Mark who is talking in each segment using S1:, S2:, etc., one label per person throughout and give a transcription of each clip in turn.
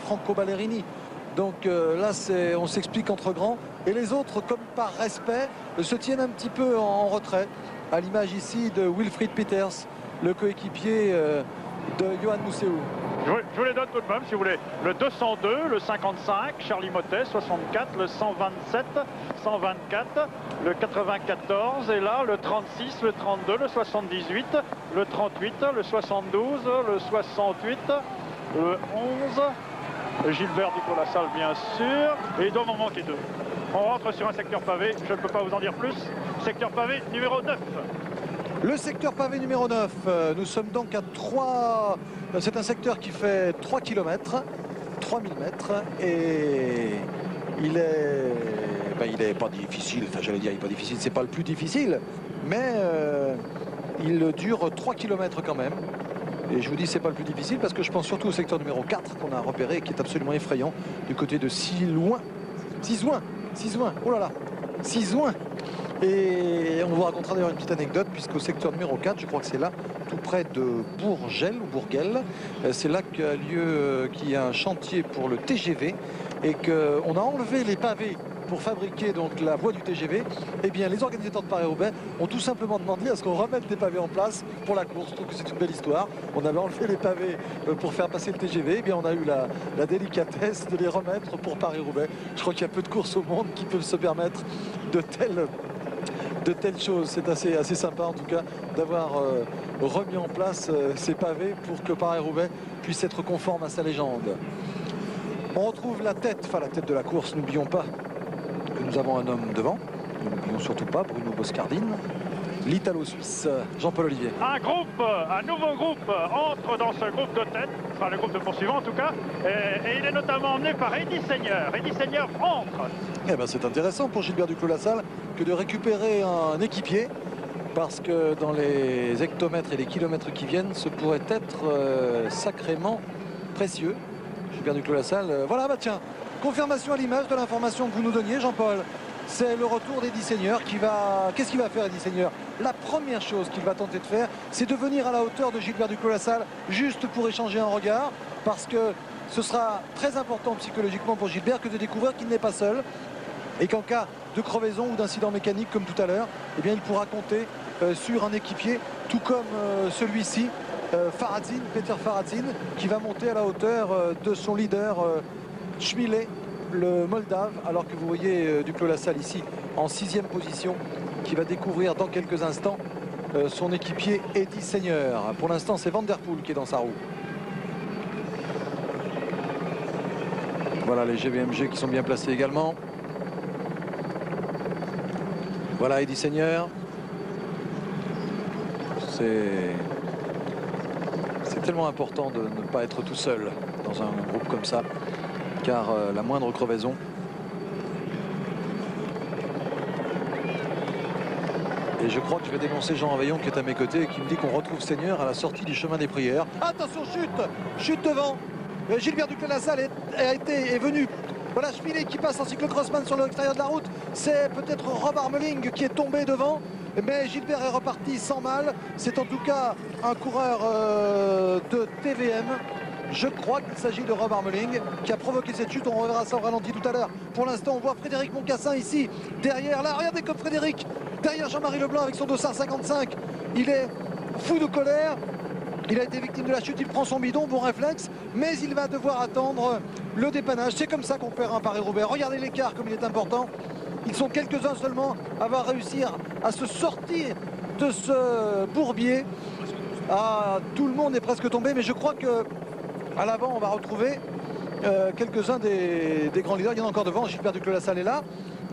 S1: Franco Ballerini. Donc là, on s'explique entre grands. Et les autres, comme par respect, se tiennent un petit peu en retrait. À l'image ici de Wilfried Peters, le coéquipier de Yoann Mousseau.
S2: Je vous les donne tout de même, si vous voulez. Le 202, le 55, Charlie Mottet, 64, le 127, 124, le 94, et là, le 36, le 32, le 78, le 38, le 72, le 68, le 11, Gilbert Duclos-Lassalle, bien sûr, et il doit m'en manquer deux. On rentre sur un secteur pavé, je ne peux pas vous en dire plus. Secteur pavé numéro 9.
S1: Le secteur pavé numéro 9, nous sommes donc à 3, c'est un secteur qui fait 3 km, 3000 mètres, et il est pas difficile, enfin j'allais dire il est pas difficile, c'est pas le plus difficile, mais il dure 3 km quand même. Et je vous dis c'est pas le plus difficile parce que je pense surtout au secteur numéro 4 qu'on a repéré, qui est absolument effrayant, du côté de Silouin, oh là là, Sizouin. Et on vous racontera d'ailleurs une petite anecdote, puisqu'au secteur numéro 4, je crois que c'est là, tout près de Bourgel ou Bourguel, c'est là qu'il y a un chantier pour le TGV et qu'on a enlevé les pavés pour fabriquer donc la voie du TGV. Eh bien, les organisateurs de Paris-Roubaix ont tout simplement demandé à ce qu'on remette des pavés en place pour la course. Je trouve que c'est une belle histoire. On avait enlevé les pavés pour faire passer le TGV. Eh bien, on a eu la délicatesse de les remettre pour Paris-Roubaix. Je crois qu'il y a peu de courses au monde qui peuvent se permettre de telles choses. C'est assez sympa en tout cas d'avoir remis en place ces pavés pour que Paris-Roubaix puisse être conforme à sa légende. On retrouve la tête de la course, n'oublions pas que nous avons un homme devant, nous n'oublions surtout pas Bruno Boscardine, l'Italo-Suisse Jean-Paul Olivier.
S2: Un nouveau groupe entre dans ce groupe de tête, enfin le groupe de poursuivants en tout cas, et il est notamment emmené par Eddy Seigneur. Eddy Seigneur entre.
S1: Eh ben, c'est intéressant pour Gilbert Duclos-Lassalle que de récupérer un équipier, parce que dans les hectomètres et les kilomètres qui viennent, ce pourrait être sacrément précieux. Gilbert Duclos-Lassalle, voilà, bah tiens, confirmation à l'image de l'information que vous nous donniez, Jean-Paul. C'est le retour d'Eddy Seigneur qui va... Qu'est-ce qu'il va faire, Eddy Seigneur? La première chose qu'il va tenter de faire, c'est de venir à la hauteur de Gilbert Duclos-Lassalle, juste pour échanger un regard, parce que ce sera très important psychologiquement pour Gilbert que de découvrir qu'il n'est pas seul, et qu'en cas de crevaison ou d'incident mécanique comme tout à l'heure, eh bien il pourra compter sur un équipier, tout comme celui-ci, Peter Faradzin, qui va monter à la hauteur de son leader Schmile, le Moldave, alors que vous voyez Duclos-Lassalle ici en 6e position, qui va découvrir dans quelques instants son équipier Eddy Seigneur. Pour l'instant, c'est Van Der Poel qui est dans sa roue. Voilà les GVMG qui sont bien placés également. Voilà Eddy Seigneur. C'est tellement important de ne pas être tout seul dans un groupe comme ça, car la moindre crevaison et je crois que je vais dénoncer Jean Raveillon qui est à mes côtés et qui me dit qu'on retrouve Seigneur à la sortie du chemin des prières. Attention, chute devant. Gilbert Duclos-Lassalle est venu. Voilà Schmile qui passe en cyclocrossman sur l'extérieur de la route. C'est peut-être Rob Armeling qui est tombé devant, mais Gilbert est reparti sans mal. C'est en tout cas un coureur de TVM. Je crois qu'il s'agit de Rob Armeling qui a provoqué cette chute. On reverra ça au ralenti tout à l'heure. Pour l'instant, on voit Frédéric Moncassin ici, derrière. Là, regardez comme Frédéric, derrière Jean-Marie Leblanc avec son dossard 55. Il est fou de colère. Il a été victime de la chute, il prend son bidon, bon réflexe, mais il va devoir attendre le dépannage. C'est comme ça qu'on perd un Paris-Roubaix. Regardez l'écart comme il est important. Ils sont quelques-uns seulement à avoir réussi à se sortir de ce bourbier. Ah, tout le monde est presque tombé, mais je crois que à l'avant, on va retrouver quelques-uns des grands leaders. Il y en a encore devant, Gilbert Duclos-Lassalle est là.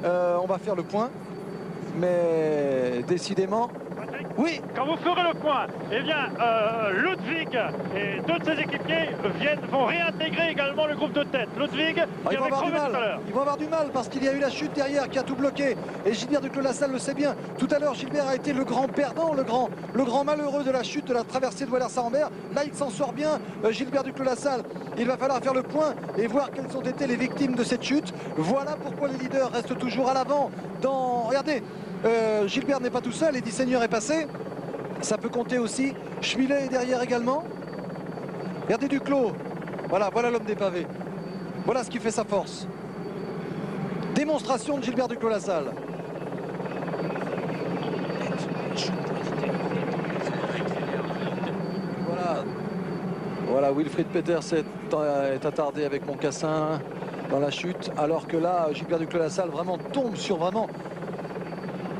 S1: On va faire le point, mais décidément... Oui.
S2: Quand vous ferez le point, eh bien, Ludwig et deux de ses équipiers vont réintégrer également le groupe de tête. Ludwig,
S1: ils vont avoir du mal parce qu'il y a eu la chute derrière qui a tout bloqué. Et Gilbert Duclos-Lassalle le sait bien. Tout à l'heure, Gilbert a été le grand perdant, le grand malheureux de la chute, de la traversée de Walers-Saint-Rambert. Là, il s'en sort bien. Gilbert Duclos-Lassalle, il va falloir faire le point et voir quelles ont été les victimes de cette chute. Voilà pourquoi les leaders restent toujours à l'avant. Regardez. Gilbert n'est pas tout seul, Eddy Seigneur est passé, ça peut compter aussi. Schmile est derrière également. Regardez Duclos, voilà l'homme des pavés. Voilà ce qui fait sa force. Démonstration de Gilbert Duclos-Lassalle. Voilà, Wilfried Peters est attardé avec Moncassin dans la chute, alors que là, Gilbert Duclos-Lassalle vraiment tombe sur vraiment...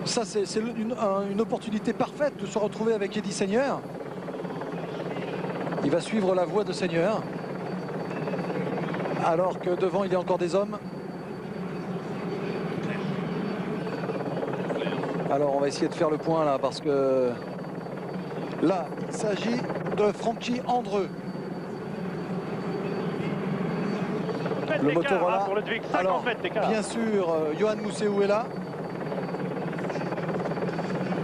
S1: Ça, c'est une opportunité parfaite de se retrouver avec Eddy Seigneur. Il va suivre la voie de Seigneur, alors que devant, il y a encore des hommes. Alors, on va essayer de faire le point là, parce que là, il s'agit de Francky Andreu. Le moteur là. Alors, bien sûr, Johan Mousseau est là.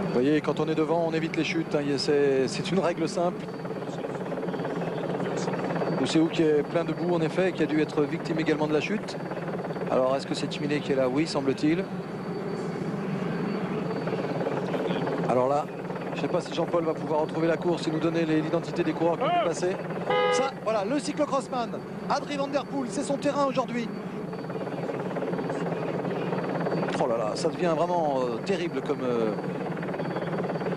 S1: Vous voyez, quand on est devant, on évite les chutes. Hein. C'est une règle simple. Mousseau qui est plein de boue en effet, et qui a dû être victime également de la chute. Alors, est-ce que c'est Chmilet qui est là? Oui, semble-t-il. Alors là, je ne sais pas si Jean-Paul va pouvoir retrouver la course et nous donner l'identité des coureurs qui ont pu passer. Ça, voilà, le cyclocrossman, Adrie Van Der Poel, c'est son terrain aujourd'hui. Oh là là, ça devient vraiment terrible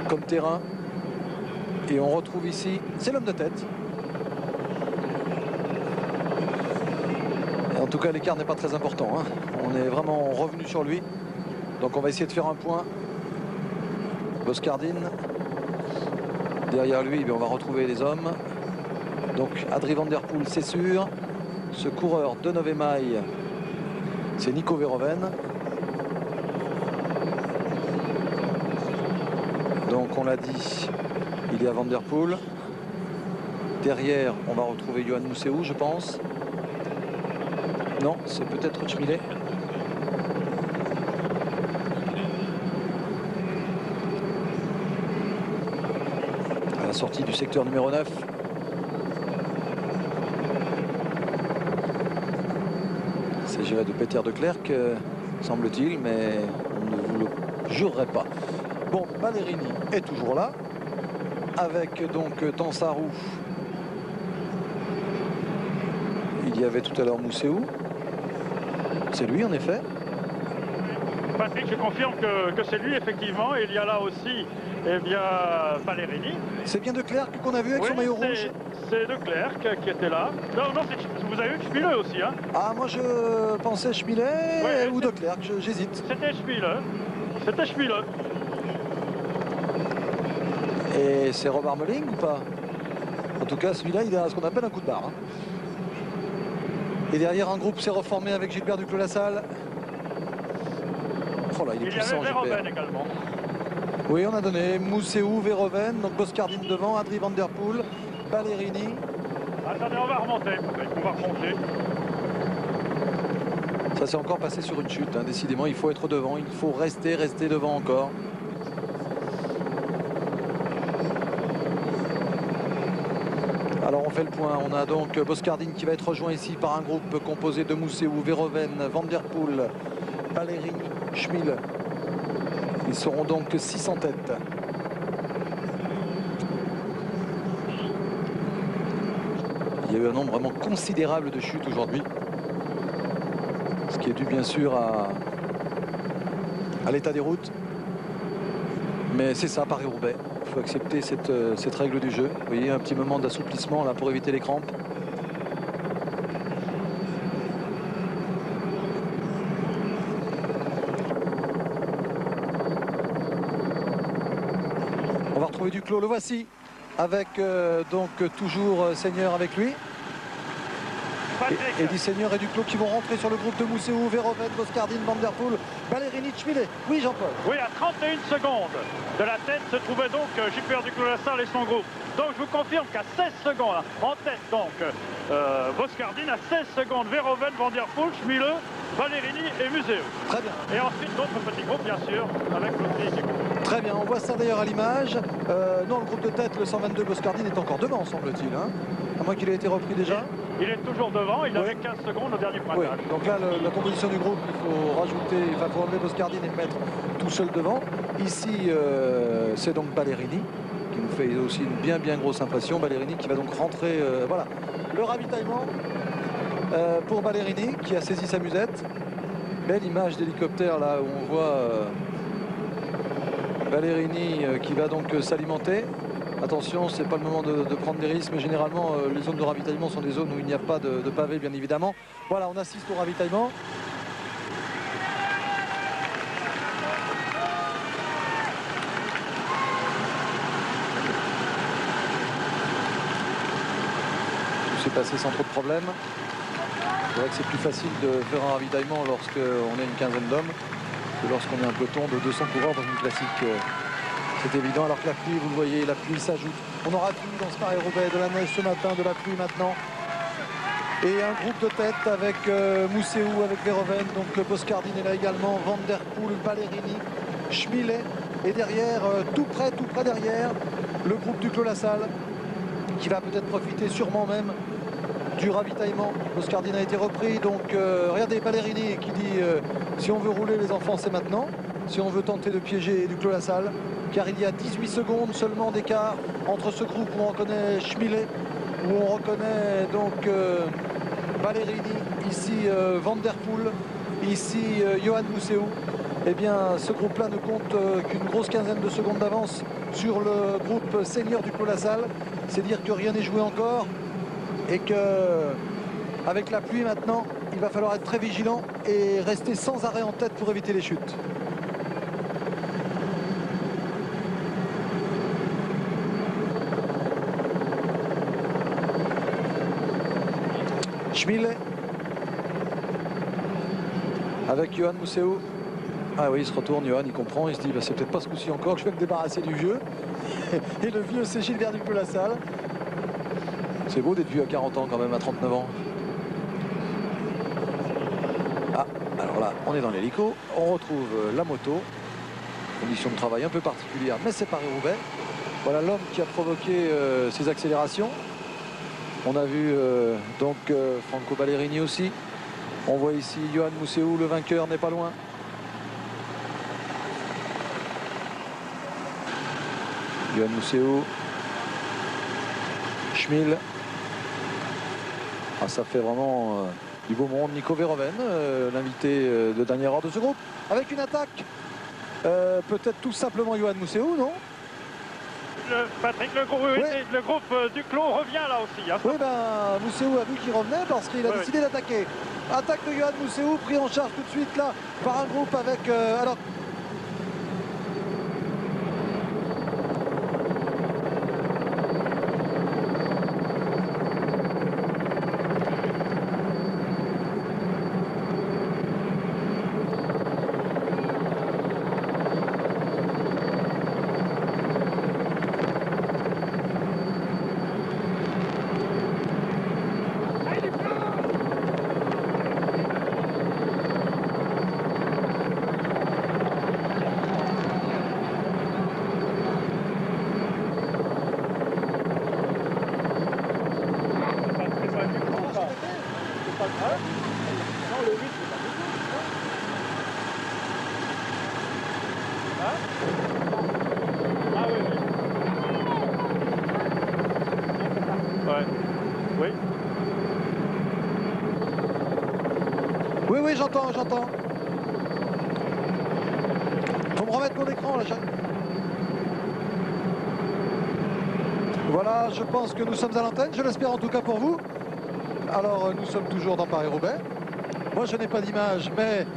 S1: comme terrain. Et on retrouve ici, c'est l'homme de tête. Et en tout cas, l'écart n'est pas très important. Hein. On est vraiment revenu sur lui. Donc on va essayer de faire un point. Boscardine. Derrière lui, on va retrouver les hommes. Donc Adrie Van Der Poel, c'est sûr. Ce coureur de Nové-Maille, c'est Nico Verhoeven. Donc on l'a dit, il y a Van Der Poel. Derrière, on va retrouver Johan Mousseau, je pense. Non, c'est peut-être Chmilet. À la sortie du secteur numéro 9. Il s'agirait de Peter de Klerk, semble-t-il, mais on ne vous le jurerait pas. Bon, Ballerini est toujours là, avec donc Tansarou. Il y avait tout à l'heure Mousseau. C'est lui, en effet.
S2: Patrick, je confirme que c'est lui, effectivement. Il y a là aussi, eh bien, Ballerini.
S1: C'est bien de Klerk qu'on a vu avec son maillot rouge.
S2: C'est de Klerk qui était là. Non, vous avez eu Chmilet aussi. Hein.
S1: Ah, moi je pensais Chmilet ou de Klerk, j'hésite.
S2: C'était Chmilet. C'était Chmilet.
S1: Et c'est Robert Meling ou pas? En tout cas, celui-là, il a ce qu'on appelle un coup de barre. Hein. Et derrière, un groupe s'est reformé avec Gilbert Duclos-Lassalle. Oh là, il est puissant,
S2: y avait Verhoeven également.
S1: Oui, on a donné Mousseau, Verhoeven, donc Boscardine devant, Adrie Van Der Poel, Ballerini.
S2: Attendez, on va remonter. On va remonter.
S1: Ça s'est encore passé sur une chute. Hein. Décidément, il faut être devant. Il faut rester devant encore. Alors on fait le point. On a donc Boscardine qui va être rejoint ici par un groupe composé de Mousseau, Verhoeven, Van Der Poel, Ballerini, Chmilet. Ils seront donc 6 en tête. Il y a eu un nombre vraiment considérable de chutes aujourd'hui. Ce qui est dû bien sûr à l'état des routes. Mais c'est ça, Paris-Roubaix. Il faut accepter cette règle du jeu. Vous voyez, un petit moment d'assouplissement là pour éviter les crampes. On va retrouver Duclos, le voici, avec donc toujours Seigneur avec lui. Eddy Seigneur et Duclos qui vont rentrer sur le groupe de Mousseau, Verhoeven, Boscardine, Van Der Poel, Ballerini, Chmilet. Oui, Jean-Paul.
S2: Oui, à 31 secondes de la tête se trouvait donc Gilbert Duclos-Lassalle et son groupe. Donc je vous confirme qu'à 16 secondes, en tête donc, Boscardine, à 16 secondes, Verhoeven, Van Der Poel, Chmilet, Ballerini et Mousseau.
S1: Très bien.
S2: Et ensuite d'autres petits groupes, bien sûr, avec l'autre équipe.
S1: Très bien, on voit ça d'ailleurs à l'image. Non, le groupe de tête, le 122 Boscardine est encore devant, semble-t-il. Hein, à moins qu'il ait été repris déjà.
S2: Il est toujours devant, il avait 15 secondes au dernier pointage.
S1: Oui. Donc là, la composition du groupe, il faut rajouter, il faut enlever Boscardine et le mettre tout seul devant. Ici, c'est donc Ballerini qui nous fait aussi une bien grosse impression. Ballerini qui va donc rentrer, voilà, le ravitaillement pour Ballerini qui a saisi sa musette. Belle image d'hélicoptère là où on voit Ballerini qui va donc s'alimenter. Attention, c'est pas le moment de prendre des risques, mais généralement les zones de ravitaillement sont des zones où il n'y a pas de pavé, bien évidemment. Voilà, on assiste au ravitaillement. Tout s'est passé sans trop de problèmes. C'est vrai que c'est plus facile de faire un ravitaillement lorsqu'on est une quinzaine d'hommes que lorsqu'on est un peloton de 200 coureurs dans une classique. C'est évident, alors que la pluie, vous le voyez, la pluie s'ajoute. On aura tout dans ce Paris-Roubaix, de la neige ce matin, de la pluie maintenant. Et un groupe de tête avec Mousseau, avec Verhoeven, donc Boscardin est là également, Van der Poel, Ballerini, Schmillet. Et derrière, tout près derrière, le groupe du Clos Lassalle qui va peut-être profiter sûrement même du ravitaillement. Boscardin a été repris, donc regardez Ballerini qui dit si on veut rouler les enfants c'est maintenant, si on veut tenter de piéger du Clos Lassalle, car il y a 18 secondes seulement d'écart entre ce groupe où on reconnaît Schmillet, où on reconnaît donc Ballerini, ici Van der Poel, ici Johan Mousseau. Eh bien ce groupe-là ne compte qu'une grosse quinzaine de secondes d'avance sur le groupe senior du Clos Lassalle. C'est dire que rien n'est joué encore et que avec la pluie maintenant, il va falloir être très vigilant et rester sans arrêt en tête pour éviter les chutes. Schmillet avec Johan Mousseau. Ah oui, il se retourne, Johan, il comprend, il se dit bah, c'est peut-être pas ce coup-ci encore que je vais me débarrasser du vieux. Et le vieux, c'est Gilbert du Clos Lassalle. C'est beau d'être vieux à 40 ans quand même, à 39 ans. Ah, alors là, on est dans l'hélico, on retrouve la moto. Condition de travail un peu particulière, mais c'est Paris-Roubaix. Voilà l'homme qui a provoqué ces accélérations. On a vu donc Franco Ballerini aussi. On voit ici Johan Mousseau, le vainqueur n'est pas loin. Johan Mousseau. Schmil. Ah, ça fait vraiment du beau monde. Nico Verhoeven, l'invité de dernière heure de ce groupe, avec une attaque. Peut-être tout simplement Johan Mousseau, non?
S2: Patrick, le groupe du Clos revient là aussi. Hein.
S1: Oui, ben Mousseau a vu qu'il revenait parce qu'il a décidé d'attaquer. Attaque de Johan Mousseau, pris en charge tout de suite là par un groupe avec... alors Oui, j'entends. Faut me remettre mon écran là. Voilà, je pense que nous sommes à l'antenne, je l'espère en tout cas pour vous. Alors, nous sommes toujours dans Paris-Roubaix. Moi, je n'ai pas d'image, mais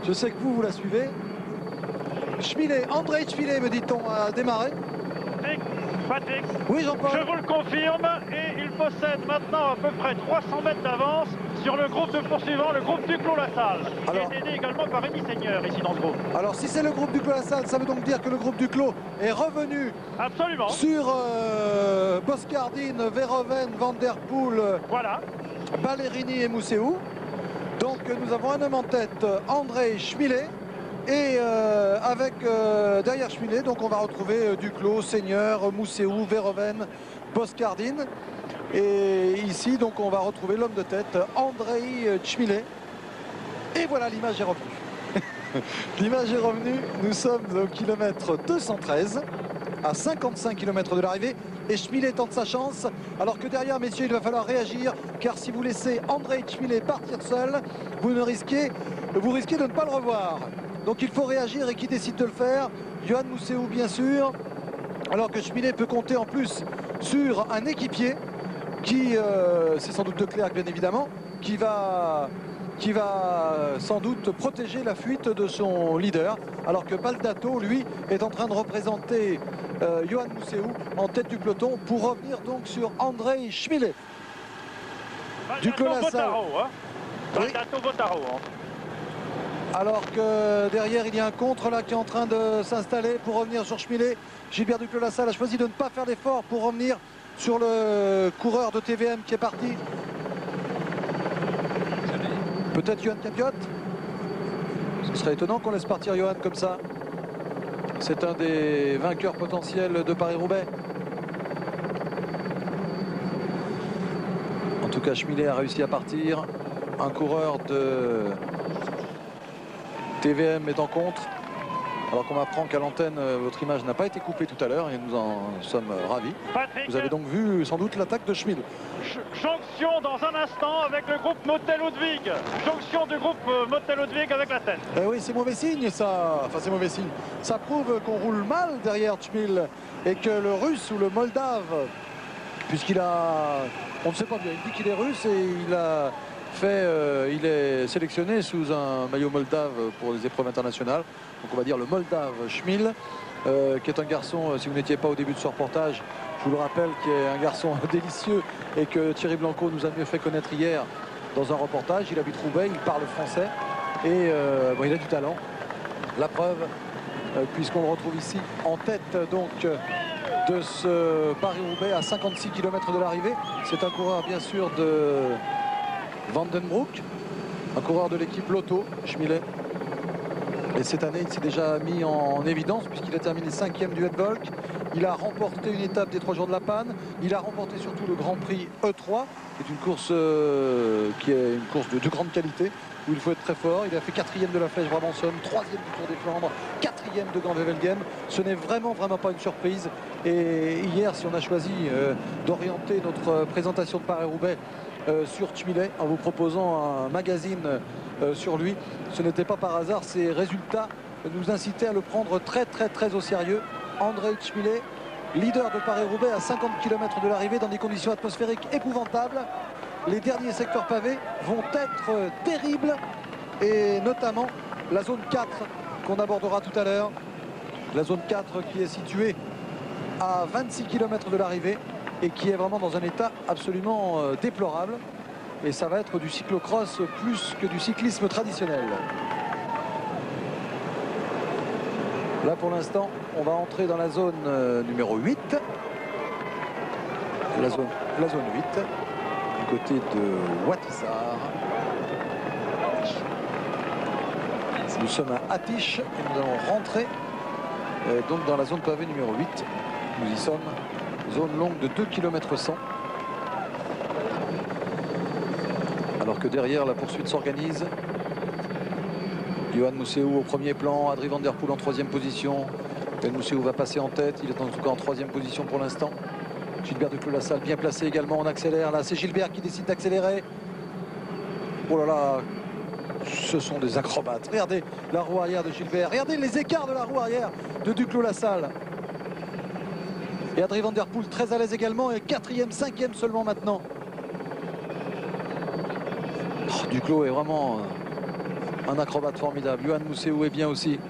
S1: je sais que vous la suivez. Schmillet, André Schmillet, me dit-on, a démarré.
S2: Patrick,
S1: oui, Jean-Paul.
S2: Je vous le confirme, et il possède maintenant à peu près 300 mètres d'avance sur le groupe de poursuivants, le groupe du Clos Lassalle, qui est aidé également par Rémi Seigneur ici dans ce groupe.
S1: Alors si c'est le groupe du Clos Lassalle, ça veut donc dire que le groupe du Clos est revenu
S2: absolument
S1: sur Boscardin, Verhoeven, Van der Poel,
S2: voilà.
S1: Ballerini et Mousseau. Donc nous avons un homme en tête, André Schmillet. Et avec derrière Schmillet, donc on va retrouver Duclos, Seigneur, Mousseau, Verhoeven, Boscardin. Et ici, donc on va retrouver l'homme de tête, André Schmillet. Et voilà, l'image est revenue. L'image est revenue. Nous sommes au kilomètre 213, à 55 km de l'arrivée. et Schmilé tente sa chance. Alors que derrière, messieurs, il va falloir réagir, car si vous laissez André Schmilé partir seul, vous risquez de ne pas le revoir. Donc il faut réagir, et qui décide de le faire? Yoann Mousseau, bien sûr, alors que Schmilé peut compter en plus sur un équipier qui, c'est sans doute De Klerk bien évidemment, qui va sans doute protéger la fuite de son leader, alors que Baldato, lui, est en train de représenter Yoann Mousseau en tête du peloton pour revenir donc sur André Schmilé.
S2: Duclos-Lassalle. Baldato-Botaro.
S1: Alors que derrière, il y a un contre là qui est en train de s'installer pour revenir sur Schmilé. Gilbert Duclos-Lassalle a choisi de ne pas faire d'effort pour revenir sur le coureur de TVM qui est parti. Peut-être Johan Capiotte. Ce serait étonnant qu'on laisse partir Johan comme ça. C'est un des vainqueurs potentiels de Paris-Roubaix. En tout cas, Schmilé a réussi à partir. Un coureur de TVM est en contre. Alors qu'on m'apprend qu'à l'antenne, votre image n'a pas été coupée tout à l'heure et nous en sommes ravis.
S2: Patrick,
S1: vous avez donc vu sans doute l'attaque de Schmilé.
S2: Jonction dans un instant avec le groupe Motel-Ludwig. Jonction du groupe Motel-Ludwig avec la tête.
S1: Oui, c'est mauvais signe ça. Enfin, c'est mauvais signe. Ça prouve qu'on roule mal derrière Schmilé et que le Russe ou le Moldave, puisqu'il a... On ne sait pas bien, il dit qu'il est russe et il a... il est sélectionné sous un maillot moldave pour les épreuves internationales. Donc on va dire le Moldave Schmilé, qui est un garçon, si vous n'étiez pas au début de ce reportage, je vous le rappelle, qui est un garçon délicieux et que Thierry Blanco nous a mieux fait connaître hier dans un reportage. Il habite Roubaix, il parle français et bon, il a du talent. La preuve, puisqu'on le retrouve ici en tête donc de ce Paris-Roubaix à 56 km de l'arrivée. C'est un coureur bien sûr de Vandenbroek, un coureur de l'équipe Lotto, Schmilé. Et cette année, il s'est déjà mis en évidence puisqu'il a terminé 5e du Hedvolk. Il a remporté une étape des 3 jours de la Panne. Il a remporté surtout le Grand Prix E3, qui est une course de grande qualité, où il faut être très fort. Il a fait 4e de la Flèche Brabançonne, 3e du Tour des Flandres, 4e de Gand-Wevelgem. Ce n'est vraiment pas une surprise. Et hier, si on a choisi d'orienter notre présentation de Paris-Roubaix sur Schmilé en vous proposant un magazine sur lui, ce n'était pas par hasard. Ces résultats nous incitaient à le prendre très au sérieux. André Schmilé, leader de Paris-Roubaix à 50 km de l'arrivée dans des conditions atmosphériques épouvantables. Les derniers secteurs pavés vont être terribles, et notamment la zone 4 qu'on abordera tout à l'heure. La zone 4 qui est située à 26 km de l'arrivée et qui est vraiment dans un état absolument déplorable. Et ça va être du cyclocross plus que du cyclisme traditionnel. Là pour l'instant, on va entrer dans la zone numéro 8. La zone 8, du côté de Ouatissar. Nous sommes à Atiche et nous allons rentrer donc dans la zone pavée numéro 8. Nous y sommes. Zone longue de 2 km 100. Alors que derrière, la poursuite s'organise. Yoann Mousseau au premier plan, Adrien Van Der Poel en 3e position. Yoann Mousseau va passer en tête, il est en tout cas en 3e position pour l'instant. Gilbert Duclos-Lassalle bien placé également, on accélère. Là, c'est Gilbert qui décide d'accélérer. Oh là là, ce sont des acrobates. Regardez la roue arrière de Gilbert, regardez les écarts de la roue arrière de Duclos-Lassalle. Et Adrien Van Der Poel très à l'aise également, et 4e, 5e seulement maintenant. Oh, Duclos est vraiment un acrobate formidable. Yoann Mousseau est bien aussi.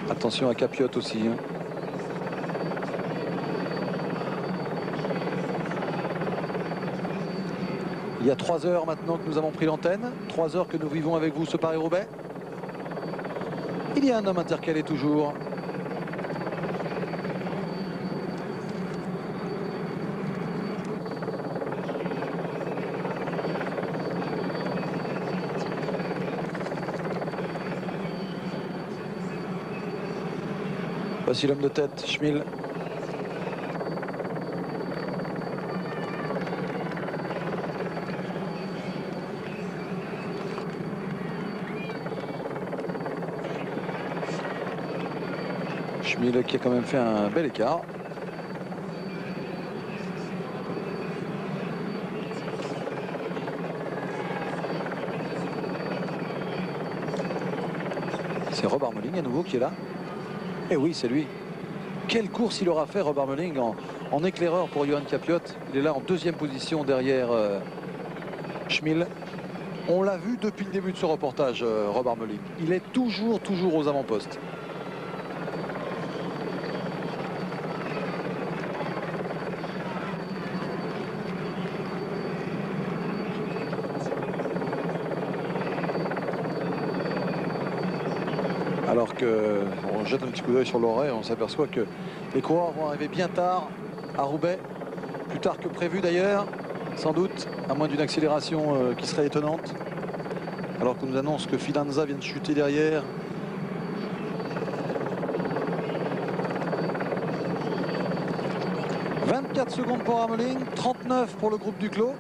S1: Attention à Capiotte aussi. Hein. Il y a 3 heures maintenant que nous avons pris l'antenne. 3 heures que nous vivons avec vous ce Paris-Roubaix. Il y a un homme intercalé toujours. Voici l'homme de tête, Schmilé. Schmilé qui a quand même fait un bel écart. C'est Rob Harmeling à nouveau qui est là. Et oui, c'est lui. Quelle course il aura fait, Rob Harmeling, en éclaireur pour Johan Capiot. Il est là en deuxième position derrière Schmil. On l'a vu depuis le début de ce reportage, Rob Harmeling. Il est toujours aux avant-postes. Alors qu'on jette un petit coup d'œil sur l'horaire, on s'aperçoit que les coureurs vont arriver bien tard à Roubaix, plus tard que prévu d'ailleurs, sans doute, à moins d'une accélération qui serait étonnante. Alors qu'on nous annonce que Fidanza vient de chuter derrière. « 24 secondes pour Harmeling, 39 pour le groupe Duclos. »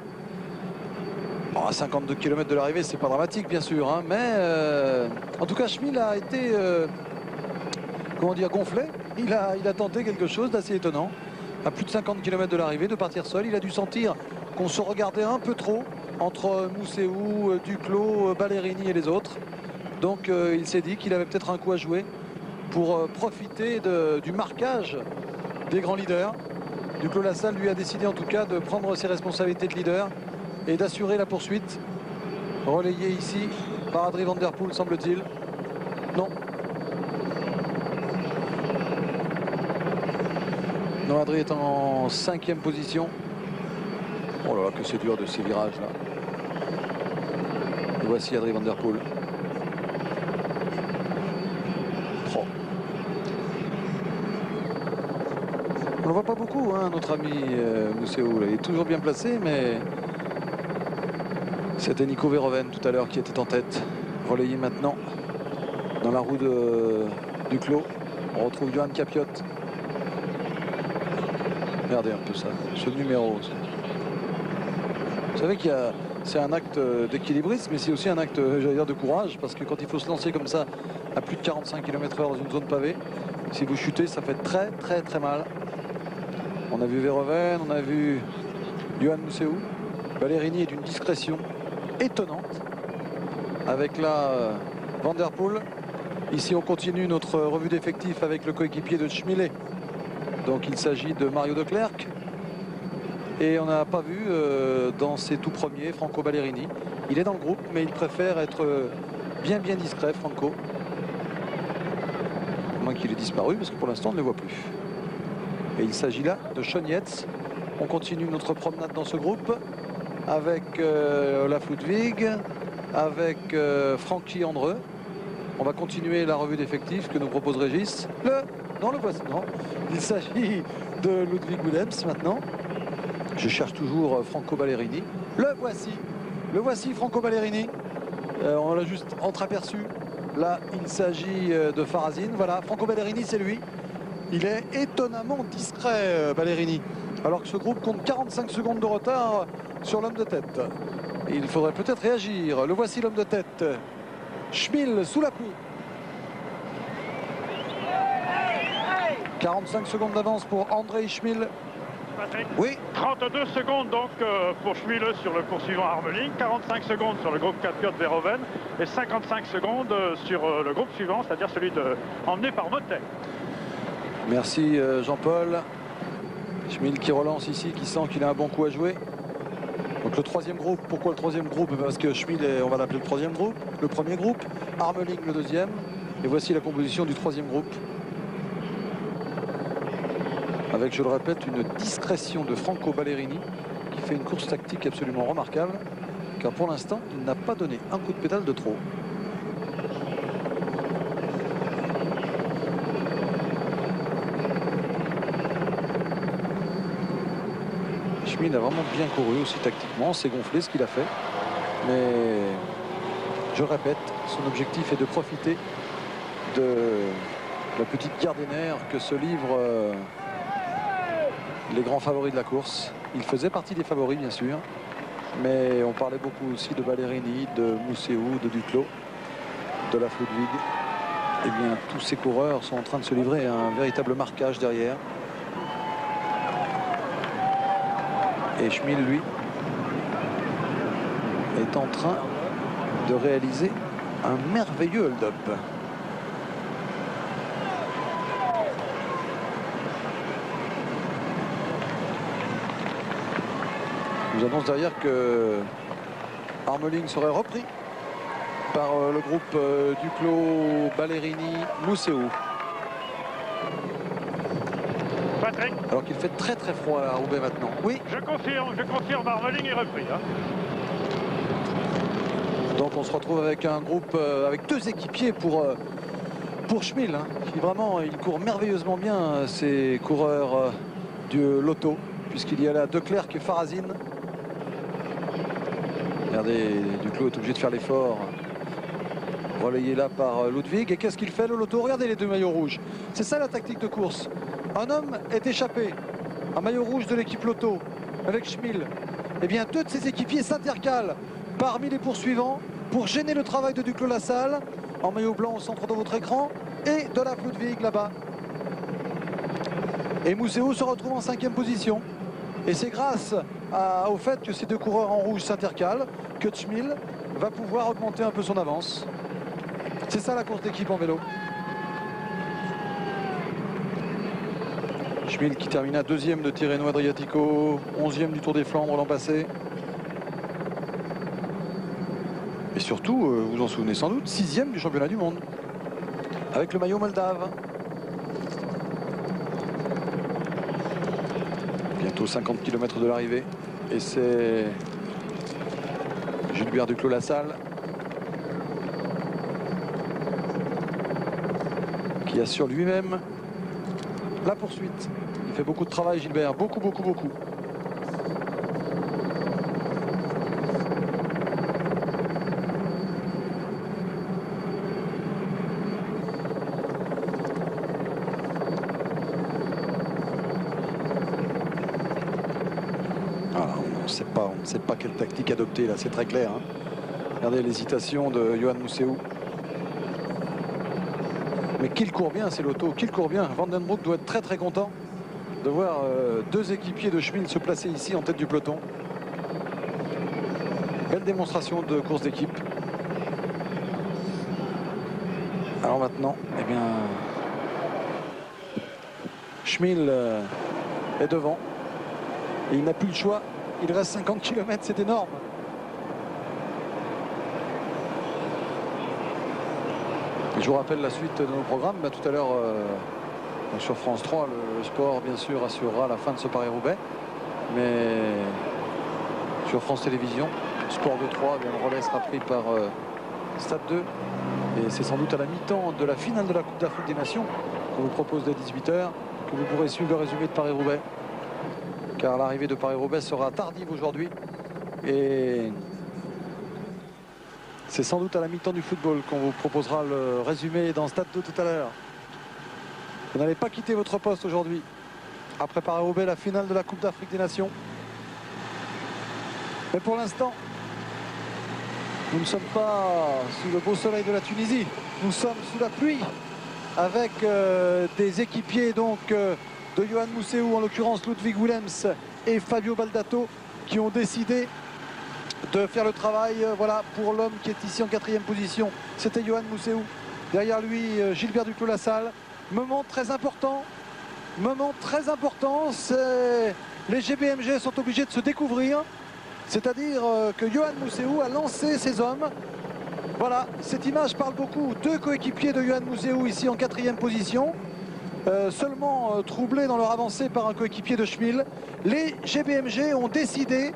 S1: Bon, à 52 km de l'arrivée, c'est pas dramatique bien sûr, hein, mais en tout cas Schmil a été comment dire, gonflé. Il a tenté quelque chose d'assez étonnant. À plus de 50 km de l'arrivée, de partir seul. Il a dû sentir qu'on se regardait un peu trop entre Mousseau, Duclos, Ballerini et les autres. Donc il s'est dit qu'il avait peut-être un coup à jouer pour profiter du marquage des grands leaders. Duclos-Lassalle lui a décidé en tout cas de prendre ses responsabilités de leader et d'assurer la poursuite. Relayé ici par Adrie Van Der Poel, semble-t-il. Non. Non, Adrie est en 5e position. Oh là là, que c'est dur de ces virages-là. Et voici Adrie Van Der Poel. Oh. On ne le voit pas beaucoup, hein, notre ami Mousseau. Il est toujours bien placé, mais... C'était Nico Verhoeven tout à l'heure qui était en tête. Relayé maintenant dans la roue de Duclos. On retrouve Johan Capiot. Regardez un peu ça, ce numéro. Vous savez qu'il y a, c'est un acte d'équilibrisme, mais c'est aussi un acte, j'allais dire, de courage, parce que quand il faut se lancer comme ça à plus de 45 km/h dans une zone pavée, si vous chutez, ça fait très mal. On a vu Verhoeven, on a vu Johan Mousseau. Ballerini est d'une discrétion étonnante avec la Van Der Poel. Ici on continue notre revue d'effectifs avec le coéquipier de Schmil. Donc il s'agit de Mario De Clercq et on n'a pas vu dans ses tout premiers Franco Ballerini. Il est dans le groupe mais il préfère être bien discret, Franco, à moins qu'il ait disparu parce que pour l'instant on ne le voit plus. Et il s'agit là de Sean Yates. On continue notre promenade dans ce groupe avec Olaf Ludwig, avec Frankie Andreu. On va continuer la revue d'effectifs que nous propose Régis. Non, le voici. Non. Il s'agit de Ludwig Wilhelms maintenant. Je cherche toujours Franco Ballerini. Le voici Franco Ballerini. On l'a juste entreaperçu. Là, il s'agit de Farazine. Voilà, Franco Ballerini, c'est lui. Il est étonnamment discret, Ballerini. Alors que ce groupe compte 45 secondes de retard sur l'homme de tête. Et il faudrait peut-être réagir. Le voici, l'homme de tête. Schmil sous la pluie. 45 secondes d'avance pour André Schmil.
S2: Patrick,
S1: oui.
S2: 32 secondes donc pour Schmil sur le poursuivant Harmeling, 45 secondes sur le groupe Capiot Verhoeven et 55 secondes sur le groupe suivant, c'est-à-dire celui emmené par Motet.
S1: Merci Jean-Paul. Schmil qui relance ici, qui sent qu'il a un bon coup à jouer. Donc le troisième groupe, pourquoi le troisième groupe? Parce que Schmil, on va l'appeler le troisième groupe, le premier groupe, Harmeling le deuxième. Et voici la composition du troisième groupe. Avec, je le répète, une discrétion de Franco Ballerini qui fait une course tactique absolument remarquable. Car pour l'instant, il n'a pas donné un coup de pédale de trop. Schmil a vraiment bien couru aussi tactiquement, c'est gonflé ce qu'il a fait. Mais je répète, son objectif est de profiter de la petite guerre des nerfs que se livrent les grands favoris de la course. Il faisait partie des favoris bien sûr, mais on parlait beaucoup aussi de Ballerini, de Mousseau, de Duclos, de la Ludwig. Eh bien tous ces coureurs sont en train de se livrer à un véritable marquage derrière. Et Schmil, lui, est en train de réaliser un merveilleux hold-up. nous annonce derrière que Harmeling serait repris par le groupe Duclos, Ballerini, Mousseau.
S2: Patrick.
S1: Alors qu'il fait très très froid à Roubaix maintenant. Oui.
S2: Je confirme, Harmeling est repris. Hein.
S1: Donc on se retrouve avec un groupe, avec deux équipiers pour Schmil, hein, qui vraiment, il court merveilleusement bien, ces coureurs du loto, puisqu'il y a là Declercq et Farazine. Regardez, Duclos est obligé de faire l'effort. Relayé là par Ludwig. Et qu'est-ce qu'il fait le loto? Regardez les deux maillots rouges. C'est ça la tactique de course. Un homme est échappé, un maillot rouge de l'équipe loto avec Schmil. Eh bien, deux de ses équipiers s'intercalent parmi les poursuivants pour gêner le travail de Duclos-Lassalle, en maillot blanc au centre de votre écran, et de la Ludwig là-bas. Et Mousseau se retrouve en 5e position. Et c'est grâce au fait que ces deux coureurs en rouge s'intercalent que Schmil va pouvoir augmenter un peu son avance. C'est ça la course d'équipe en vélo. Schmil qui termina 2e de Tirreno Adriatico, 11e du Tour des Flandres l'an passé. Et surtout, vous vous en souvenez sans doute, 6e du championnat du monde. Avec le maillot moldave. Bientôt 50 km de l'arrivée. Et c'est Gilbert Duclos-Lassalle qui assure lui-même la poursuite. Il fait beaucoup de travail, Gilbert. Beaucoup. Voilà, on ne sait pas quelle tactique adopter là, c'est très clair. Hein. Regardez l'hésitation de Johan Mousseau. Mais qu'il court bien, c'est l'auto, qu'il court bien. Van den Broek doit être très content de voir deux équipiers de Schmil se placer ici en tête du peloton. Belle démonstration de course d'équipe. Alors maintenant, eh bien, Schmil est devant. Et il n'a plus le choix. Il reste 50 km, c'est énorme. Je vous rappelle la suite de nos programmes. Tout à l'heure, sur France 3, le sport, bien sûr, assurera la fin de ce Paris-Roubaix. Mais sur France Télévisions, Sport 2-3, le relais sera pris par Stade 2. Et c'est sans doute à la mi-temps de la finale de la Coupe d'Afrique des Nations qu'on vous propose dès 18 h que vous pourrez suivre le résumé de Paris-Roubaix. Car l'arrivée de Paris-Roubaix sera tardive aujourd'hui. Et c'est sans doute à la mi-temps du football qu'on vous proposera le résumé dans Stade 2 tout à l'heure. Vous n'allez pas quitter votre poste aujourd'hui. Après Paris-Roubaix, la finale de la Coupe d'Afrique des Nations. Mais pour l'instant, nous ne sommes pas sous le beau soleil de la Tunisie. Nous sommes sous la pluie avec des équipiers donc de Johan Mousseau, en l'occurrence Ludwig Willems et Fabio Baldato, qui ont décidé de faire le travail. Voilà, pour l'homme qui est ici en 4e position, c'était Johan Mousseau. Derrière lui, Gilbert Duclos-Lassalle. Moment très important, les GBMG sont obligés de se découvrir. C'est-à-dire que Johan Mousseau a lancé ses hommes. Voilà, cette image parle beaucoup. Deux coéquipiers de Johan Mousseau ici en 4e position. Seulement troublés dans leur avancée par un coéquipier de Schmil. Les GBMG ont décidé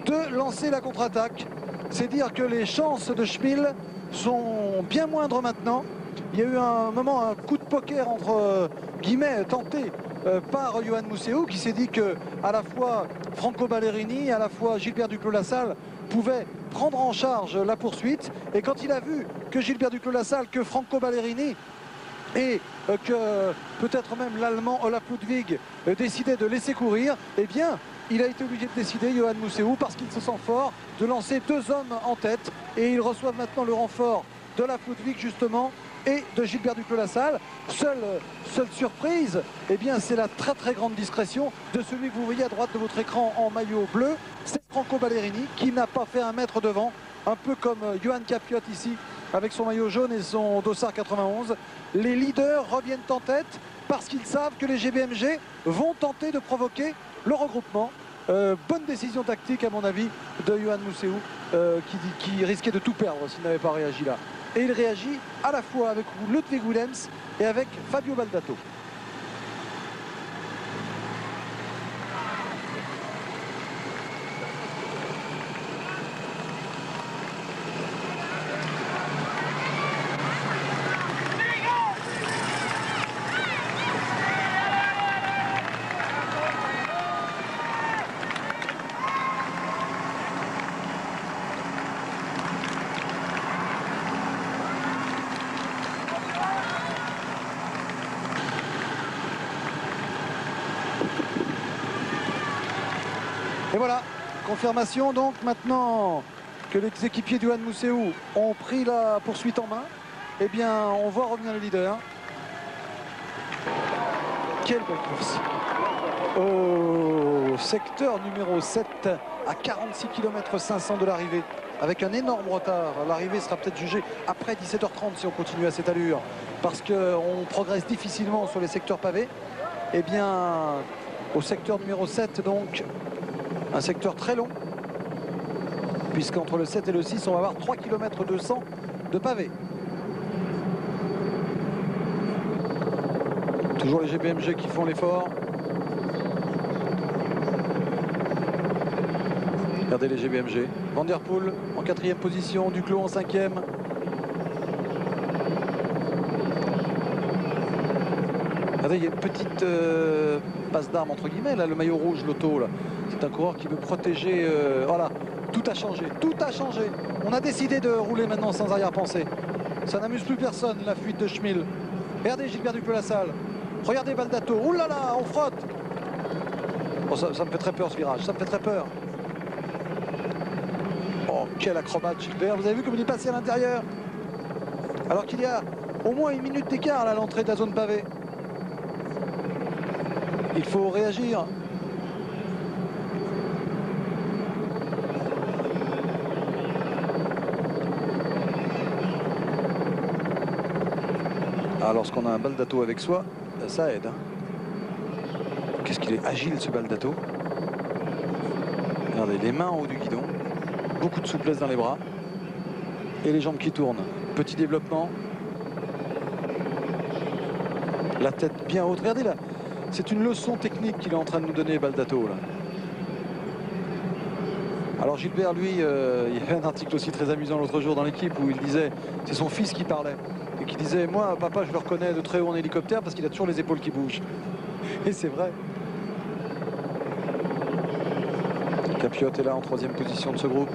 S1: de lancer la contre-attaque. C'est dire que les chances de Schmil sont bien moindres maintenant. Il y a eu un moment, un coup de poker entre guillemets tenté par Johan Mousseau, qui s'est dit que à la fois Franco Ballerini, à la fois Gilbert Duclos-Lassalle pouvaient prendre en charge la poursuite. Et quand il a vu que Gilbert Duclos-Lassalle, que Franco Ballerini et que peut-être même l'Allemand Olaf Ludwig décidait de laisser courir, eh bien il a été obligé de décider, Johan Mousseau, parce qu'il se sent fort, de lancer deux hommes en tête. Et ils reçoivent maintenant le renfort de Olaf Ludwig justement et de Gilbert Duclos-Lassalle. Seule surprise, eh bien c'est la très grande discrétion de celui que vous voyez à droite de votre écran en maillot bleu. C'est Franco Ballerini qui n'a pas fait un mètre devant, un peu comme Johan Capiot ici avec son maillot jaune et son dossard 91. Les leaders reviennent en tête parce qu'ils savent que les GBMG vont tenter de provoquer le regroupement. Bonne décision tactique à mon avis de Yoann Mousseau qui risquait de tout perdre s'il n'avait pas réagi là. Et il réagit à la fois avec Ludwig Willems et avec Fabio Baldato. Et voilà, confirmation donc maintenant que les équipiers de Yoann Mousseau ont pris la poursuite en main. Eh bien, on voit revenir le leader. Quelle belle course. Au secteur numéro 7, à 46 km 500 de l'arrivée, avec un énorme retard. L'arrivée sera peut-être jugée après 17h30 si on continue à cette allure, parce qu'on progresse difficilement sur les secteurs pavés. Eh bien, au secteur numéro 7, donc, un secteur très long, puisqu'entre le 7 et le 6, on va avoir 3 km 200 de pavés. Toujours les GBMG qui font l'effort. Regardez les GBMG. Van der Poel en 4e position, Duclos en 5e. Regardez, il y a une petite passe d'armes entre guillemets, là, le maillot rouge, l'auto, là. C'est un coureur qui veut protéger. Voilà, tout a changé, tout a changé. On a décidé de rouler maintenant sans arrière-pensée. Ça n'amuse plus personne, la fuite de Schmil. Regardez Gilbert Duclos-Lassalle. Regardez Baldato. Ouh là là, on frotte. Oh, ça me fait très peur ce virage, ça me fait très peur. Oh, quel acrobate Gilbert. Vous avez vu comme il est passé à l'intérieur. Alors qu'il y a au moins 1 minute d'écart à l'entrée de la zone pavée. Il faut réagir. Alors, lorsqu'on a un Baldato avec soi, ça aide. Qu'est-ce qu'il est agile ce Baldato. Regardez, les mains en haut du guidon. Beaucoup de souplesse dans les bras. Et les jambes qui tournent. Petit développement. La tête bien haute. Regardez là. C'est une leçon technique qu'il est en train de nous donner, Baldato. Là. Alors Gilbert, lui, il y avait un article aussi très amusant l'autre jour dans l'équipe où il disait, c'est son fils qui parlait. Et qui disait, moi, papa, je le reconnais de très haut en hélicoptère parce qu'il a toujours les épaules qui bougent. Et c'est vrai. Capiot est là en 3e position de ce groupe.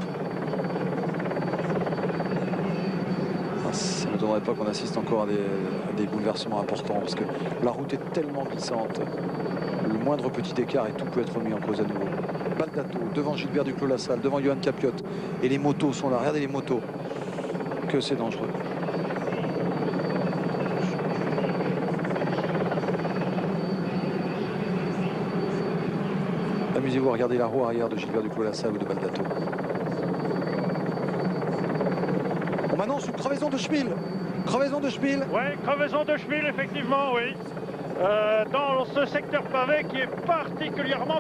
S1: Ça ne m'étonnerait pas qu'on assiste encore à des bouleversements importants parce que la route est tellement glissante. Le moindre petit écart et tout peut être mis en cause à nouveau. Baldato devant Gilbert Duclos-Lassalle, devant Yoann Capiot. Et les motos sont là. Regardez les motos. Que c'est dangereux. Amusez-vous à regarder la roue arrière de Gilbert Duclos-Lassalle ou de Baldato. On m'annonce une crevaison de Schmil. Crevaison de Schmil.
S2: Oui, crevaison de Schmil, effectivement, oui. Dans ce secteur pavé qui est particulièrement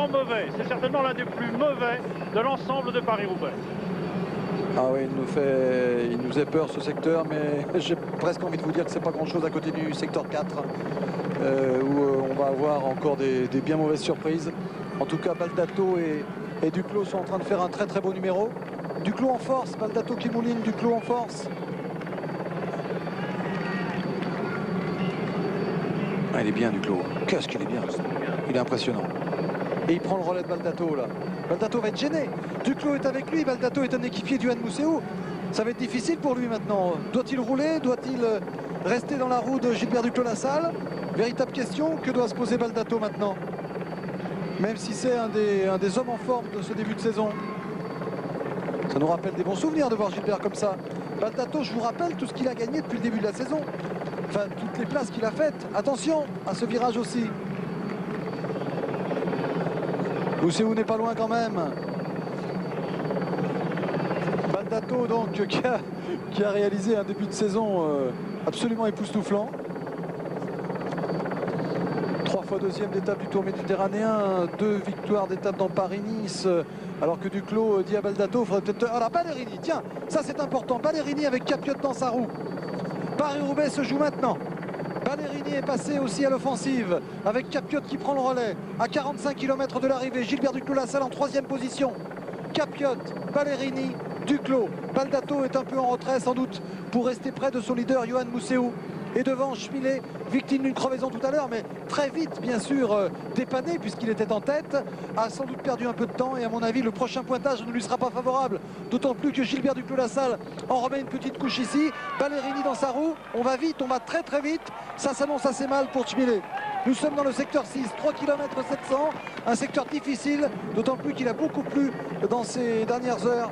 S2: mauvais. C'est certainement l'un des plus mauvais de l'ensemble de Paris-Roubaix.
S1: Ah oui, il nous fait peur ce secteur, mais j'ai presque envie de vous dire que c'est pas grand-chose à côté du secteur 4, où on va avoir encore des bien mauvaises surprises. En tout cas, Baldato et Duclos sont en train de faire un très très beau numéro. Duclos en force, Baldato qui mouline, Duclos en force. Ah, il est bien Duclos. Qu'est-ce qu'il est bien. Il est impressionnant. Et il prend le relais de Baldato là. Baldato va être gêné. Duclos est avec lui. Baldato est un équipier du Yoann Mousseau. Ça va être difficile pour lui maintenant. Doit-il rouler? Doit-il rester dans la roue de Gilbert Duclos-Lassalle? Véritable question. Que doit se poser Baldato maintenant? Même si c'est un des hommes en forme de ce début de saison. Ça nous rappelle des bons souvenirs de voir Gilbert comme ça. Baldato, je vous rappelle tout ce qu'il a gagné depuis le début de la saison. Enfin, toutes les places qu'il a faites. Attention à ce virage aussi. Mousseau n'est pas loin quand même. Baldato donc qui a réalisé un début de saison absolument époustouflant. 3 fois deuxième d'étape du Tour méditerranéen, 2 victoires d'étape dans Paris-Nice, alors que Duclos dit à Baldato, faudrait peut-être... Alors Ballerini, tiens, ça c'est important, Ballerini avec Capiot dans sa roue. Paris-Roubaix se joue maintenant. Ballerini est passé aussi à l'offensive, avec Capiot qui prend le relais, à 45 km de l'arrivée, Gilbert Duclos-Lassalle en 3e position. Capiot, Ballerini, Duclos. Baldato est un peu en retrait sans doute pour rester près de son leader Yoann Mousseou. Et devant Schmilet, victime d'une crevaison tout à l'heure, mais très vite bien sûr dépanné puisqu'il était en tête, a sans doute perdu un peu de temps et à mon avis le prochain pointage ne lui sera pas favorable. D'autant plus que Gilbert Duclos-Lassalle en remet une petite couche ici. Ballerini dans sa roue, on va vite, on va très très vite. Ça s'annonce assez mal pour Schmilet. Nous sommes dans le secteur 6, 3 km 700, un secteur difficile, d'autant plus qu'il a beaucoup plu dans ces dernières heures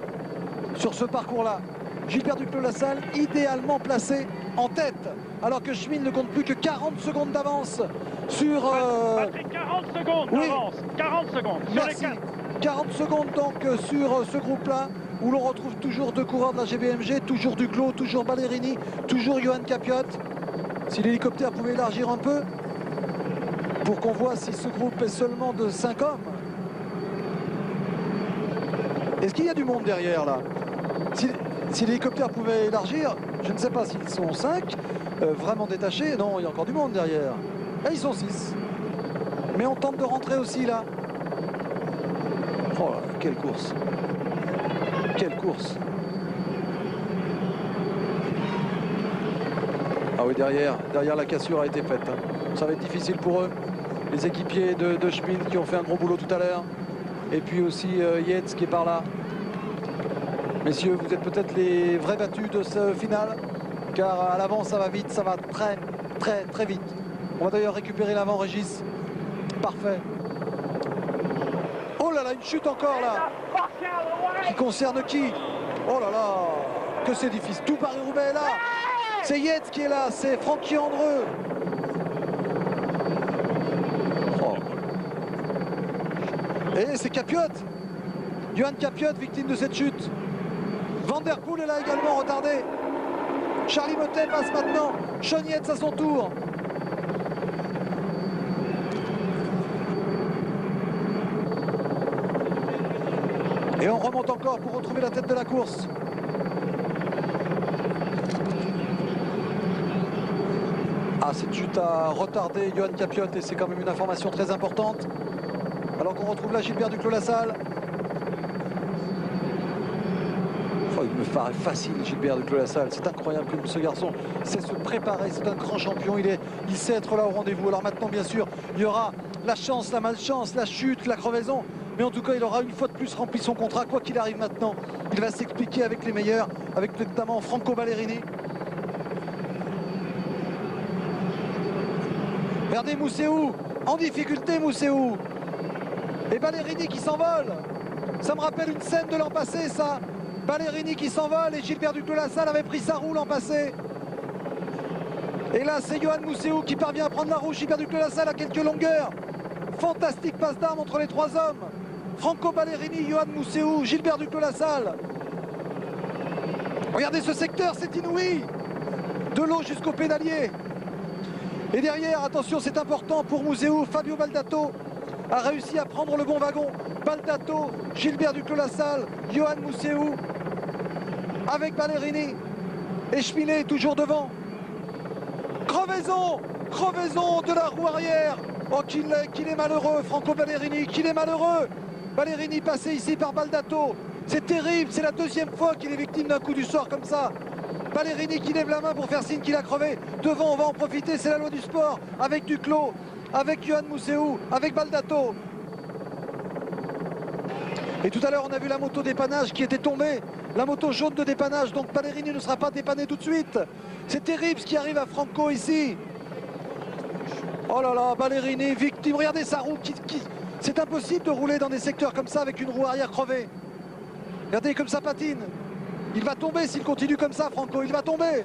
S1: sur ce parcours-là. Gilbert Duclos-Lassalle idéalement placé en tête, alors que Schmitt ne compte plus que 40 secondes d'avance sur...
S2: Patrick, 40 secondes d'avance, 40 secondes sur
S1: merci.
S2: les 4.
S1: 40 secondes donc sur ce groupe-là, où l'on retrouve toujours 2 coureurs de la GBMG, toujours Duclos, toujours Ballerini, toujours Yoann Capiot. Si l'hélicoptère pouvait élargir un peu, pour qu'on voit si ce groupe est seulement de 5 hommes. Est-ce qu'il y a du monde derrière là? Si l'hélicoptère pouvait élargir, je ne sais pas s'ils sont 5, vraiment détachés. Non, il y a encore du monde derrière. Là, ils sont 6. Mais on tente de rentrer aussi là. Oh là, quelle course. Quelle course. Ah oui, derrière la cassure a été faite. Ça va être difficile pour eux. Les équipiers de Schmitt qui ont fait un gros boulot tout à l'heure. Et puis aussi Yates qui est par là. Messieurs, vous êtes peut-être les vrais battus de ce final, car à l'avant ça va vite, ça va très très très vite. On va d'ailleurs récupérer l'avant, Régis. Parfait. Oh là là, une chute encore là. Qui concerne qui? Oh là là, que c'est difficile. Tout Paris-Roubaix est là. C'est Yates qui est là, c'est Francky Andreu. Oh. Et c'est Capiot. Yoann Capiot, victime de cette chute. Van der Poel est là également retardé. Charly Motet passe maintenant. Sean Yates à son tour. Et on remonte encore pour retrouver la tête de la course. Ah, cette chute a retardé Yoann Capiot et c'est quand même une information très importante. Alors qu'on retrouve là Gilbert Duclos-Lassalle. Il me paraît facile, Gilbert Duclos-Lassalle. C'est incroyable comme ce garçon sait se préparer. C'est un grand champion. Il sait être là au rendez-vous. Alors maintenant, bien sûr, il y aura la chance, la malchance, la chute, la crevaison. Mais en tout cas, il aura une fois de plus rempli son contrat. Quoi qu'il arrive maintenant, il va s'expliquer avec les meilleurs, avec notamment Franco Ballerini. Regardez Mousseou, en difficulté Mousseou. Et Ballerini qui s'envole. Ça me rappelle une scène de l'an passé, ça. Ballerini qui s'envole et Gilbert Duclos-Lassalle avait pris sa roue l'an passé. Et là, c'est Yoann Mousseou qui parvient à prendre la roue. Gilbert Duclos-Lassalle à quelques longueurs. Fantastique passe d'armes entre les 3 hommes. Franco Ballerini, Yoann Mousseou, Gilbert Duclos-Lassalle. Regardez ce secteur, c'est inouï. De l'eau jusqu'au pédalier. Et derrière, attention, c'est important pour Mousseou, Fabio Baldato a réussi à prendre le bon wagon. Baldato, Gilbert Duclos-Lassalle, Yoann Mousseou avec Ballerini et Schmilet toujours devant. Crevaison de la roue arrière. Oh qu'il est malheureux, Franco Ballerini, qu'il est malheureux. Ballerini passé ici par Baldato. C'est terrible, c'est la 2e fois qu'il est victime d'un coup du sort comme ça. Ballerini qui lève la main pour faire signe qu'il a crevé. Devant, on va en profiter, c'est la loi du sport. Avec Duclos, avec Yoann Mousseou, avec Baldato. Et tout à l'heure, on a vu la moto dépannage qui était tombée. La moto jaune de dépannage, donc Ballerini ne sera pas dépanné tout de suite. C'est terrible ce qui arrive à Franco ici. Oh là là, Ballerini, victime. Regardez sa roue. C'est impossible de rouler dans des secteurs comme ça avec une roue arrière crevée. Regardez comme ça patine. Il va tomber s'il continue comme ça, Franco. Il va tomber.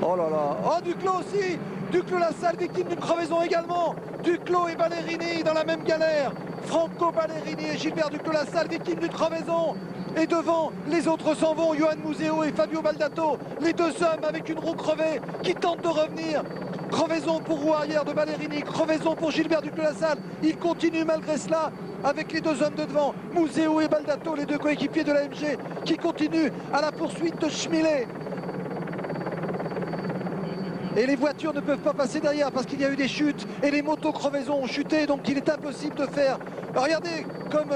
S1: Oh là là. Oh, Duclos aussi. Duclos-Lassalle, victime d'une crevaison également. Duclos et Ballerini dans la même galère. Franco Ballerini et Gilbert Duclos-Lassalle, victime d'une crevaison. Et devant, les autres s'en vont. Yoann Museeuw et Fabio Baldato. Les deux hommes avec une roue crevée qui tentent de revenir. Crevaison pour roue arrière de Ballerini. Crevaison pour Gilbert Duclos-Lassalle. Il continue malgré cela avec les deux hommes de devant. Museeuw et Baldato, les deux coéquipiers de l'AMG qui continuent à la poursuite de Schmilet. Et les voitures ne peuvent pas passer derrière parce qu'il y a eu des chutes et les motos crevaisons ont chuté, donc il est impossible de faire. Regardez comme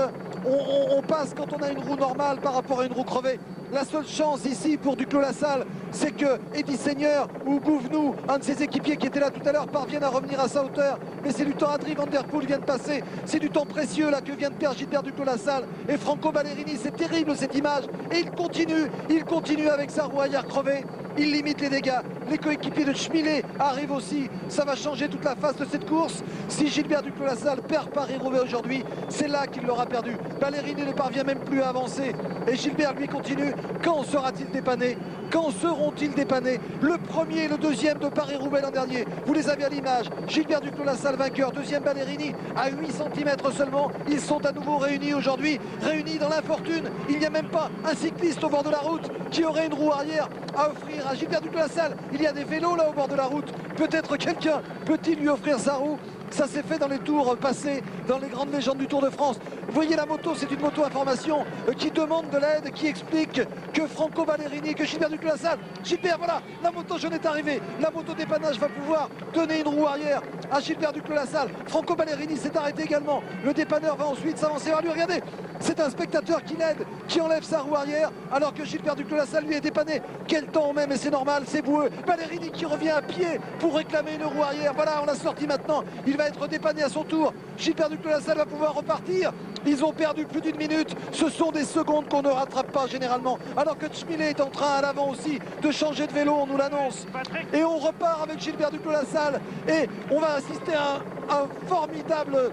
S1: on passe quand on a une roue normale par rapport à une roue crevée. La seule chance ici pour Duclos-Lassalle, c'est que Eddy Seigneur ou Gouvenou, un de ses équipiers qui était là tout à l'heure, parviennent à revenir à sa hauteur. Mais c'est du temps. Adrien Van Der Poel vient de passer. C'est du temps précieux là que vient de perdre Gilbert Duclos-Lassalle et Franco Ballerini. C'est terrible cette image. Et il continue avec sa roue arrière crevée. Il limite les dégâts. Les coéquipiers de Schmilet arrivent aussi. Ça va changer toute la face de cette course. Si Gilbert Duclos-Lassalle perd Paris-Roubaix aujourd'hui, c'est là qu'il l'aura perdu. Ballerini ne parvient même plus à avancer. Et Gilbert, lui, continue. Quand sera-t-il dépanné? Quand seront-ils dépannés? Le premier et le deuxième de Paris-Roubaix l'an dernier. Vous les avez à l'image. Gilbert Duclos-Lassalle vainqueur. Deuxième Ballerini à 8 cm seulement. Ils sont à nouveau réunis aujourd'hui. Réunis dans l'infortune. Il n'y a même pas un cycliste au bord de la route qui aurait une roue arrière à offrir à Gilbert Duclos-Lassalle. Il y a des vélos là au bord de la route. Peut-être quelqu'un peut-il lui offrir sa roue? Ça s'est fait dans les tours passés, dans les grandes légendes du Tour de France. Vous voyez la moto, c'est une moto information qui demande de l'aide, qui explique que Franco Ballerini, que Gilbert Duclos-Lassalle, Gilbert, voilà, la moto jaune est arrivée. La moto dépannage va pouvoir donner une roue arrière à Gilbert Duclos-Lassalle. Franco Ballerini s'est arrêté également. Le dépanneur va ensuite s'avancer vers lui. Regardez, c'est un spectateur qui l'aide, qui enlève sa roue arrière, alors que Gilbert Duclos-Lassalle lui est dépanné. Quel temps même, et c'est normal, c'est boueux. Ballerini qui revient à pied pour réclamer une roue arrière. Voilà, on l'a sorti maintenant. Il va être dépanné à son tour. Gilbert Duclos-Lassalle va pouvoir repartir. Ils ont perdu plus d'une minute. Ce sont des secondes qu'on ne rattrape pas généralement. Alors que Schmilet est en train à l'avant aussi de changer de vélo, on nous l'annonce. Et on repart avec Gilbert Duclos-Lassalle. Et on va assister à un formidable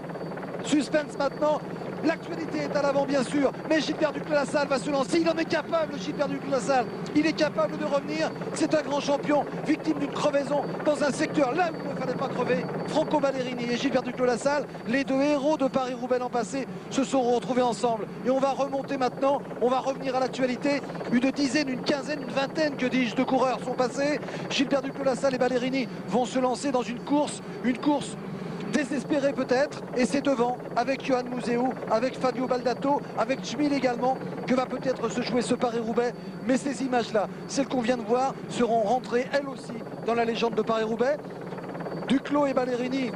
S1: suspense maintenant. L'actualité est à l'avant bien sûr, mais Gilbert Duclos-Lassalle va se lancer. Il en est capable, Gilbert Duclos-Lassalle. Il est capable de revenir. C'est un grand champion, victime d'une crevaison dans un secteur là où il ne fallait pas crever. Franco Ballerini et Gilbert Duclos-Lassalle, les deux héros de Paris-Roubaix l'an passé, se sont retrouvés ensemble. Et on va remonter maintenant, on va revenir à l'actualité. Une dizaine, une quinzaine, une vingtaine, que dis-je, de coureurs sont passés. Gilbert Duclos-Lassalle et Ballerini vont se lancer dans une course désespéré peut-être, et c'est devant avec Yoann Museeuw, avec Fabio Baldato, avec Schmilet également, que va peut-être se jouer ce Paris-Roubaix. Mais ces images-là, celles qu'on vient de voir, seront rentrées elles aussi dans la légende de Paris-Roubaix. Duclos et Ballerini,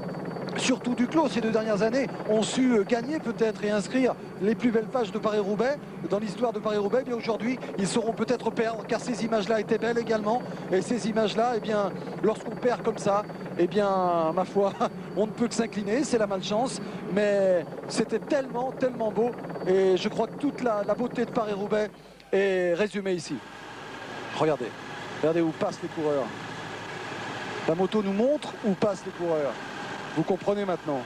S1: surtout Duclos ces 2 dernières années, ont su gagner peut-être et inscrire les plus belles pages de Paris-Roubaix dans l'histoire de Paris-Roubaix. Bien aujourd'hui, ils sauront peut-être perdre, car ces images-là étaient belles également. Et ces images-là, eh bien, lorsqu'on perd comme ça, eh bien, ma foi, on ne peut que s'incliner, c'est la malchance. Mais c'était tellement, tellement beau. Et je crois que toute la beauté de Paris-Roubaix est résumée ici. Regardez, regardez où passent les coureurs. La moto nous montre où passent les coureurs. Vous comprenez maintenant.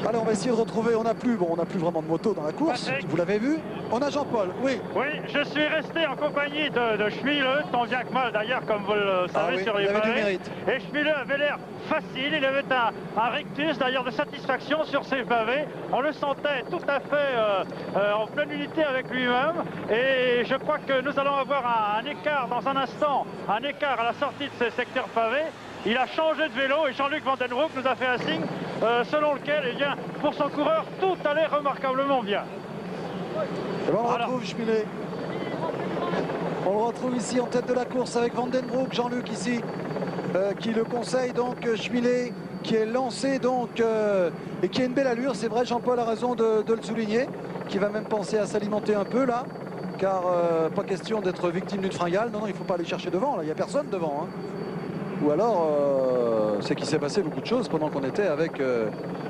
S1: Allez, on va essayer de retrouver, on n'a plus vraiment de moto dans la course, Patrick. Vous l'avez vu? On a Jean-Paul, oui.
S2: Oui, je suis resté en compagnie de Schmilet, tant bien que mal d'ailleurs, comme vous le savez, sur les pavés. Et Schmilet avait l'air facile, il avait un rictus d'ailleurs de satisfaction sur ses pavés. On le sentait tout à fait en pleine unité avec lui-même. Et je crois que nous allons avoir un écart dans un instant, un écart à la sortie de ces secteurs pavés. Il a changé de vélo et Jean-Luc Van Den Broek nous a fait un signe selon lequel, eh bien, pour son coureur, tout allait remarquablement bien.
S1: Et ben on retrouve Schmilet. On le retrouve ici en tête de la course avec Van Den Broek, Jean-Luc ici, qui le conseille donc Schmilet, qui est lancé donc et qui a une belle allure. C'est vrai, Jean-Paul a raison de le souligner, qui va même penser à s'alimenter un peu là, car pas question d'être victime d'une fringale. Non, non, il ne faut pas aller chercher devant, là, il n'y a personne devant. Hein. Ou alors, c'est qu'il s'est passé beaucoup de choses pendant qu'on était avec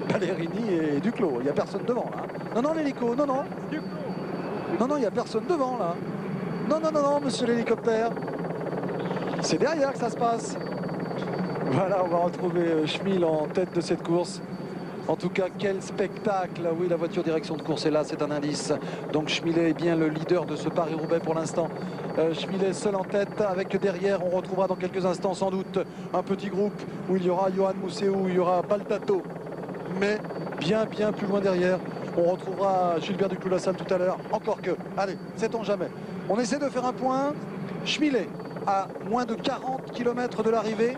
S1: Ballerini et Duclos. Il n'y a personne devant, là. Non, non, l'hélico, non, non. Non, non, il n'y a personne devant, là. Non, non, non, non, monsieur l'hélicoptère. C'est derrière que ça se passe. Voilà, on va retrouver Schmilet en tête de cette course. En tout cas, quel spectacle. Oui, la voiture direction de course est là, c'est un indice. Donc Schmilet est bien le leader de ce Paris-Roubaix pour l'instant. Schmilet seul en tête, avec derrière, on retrouvera dans quelques instants sans doute un petit groupe où il y aura Yoann Museeuw, où il y aura Baldato. Mais bien plus loin derrière, On retrouvera Gilbert Duclos-Lassalle tout à l'heure. Encore que, allez, sait-on jamais. On essaie de faire un point. Schmilet à moins de 40 km de l'arrivée.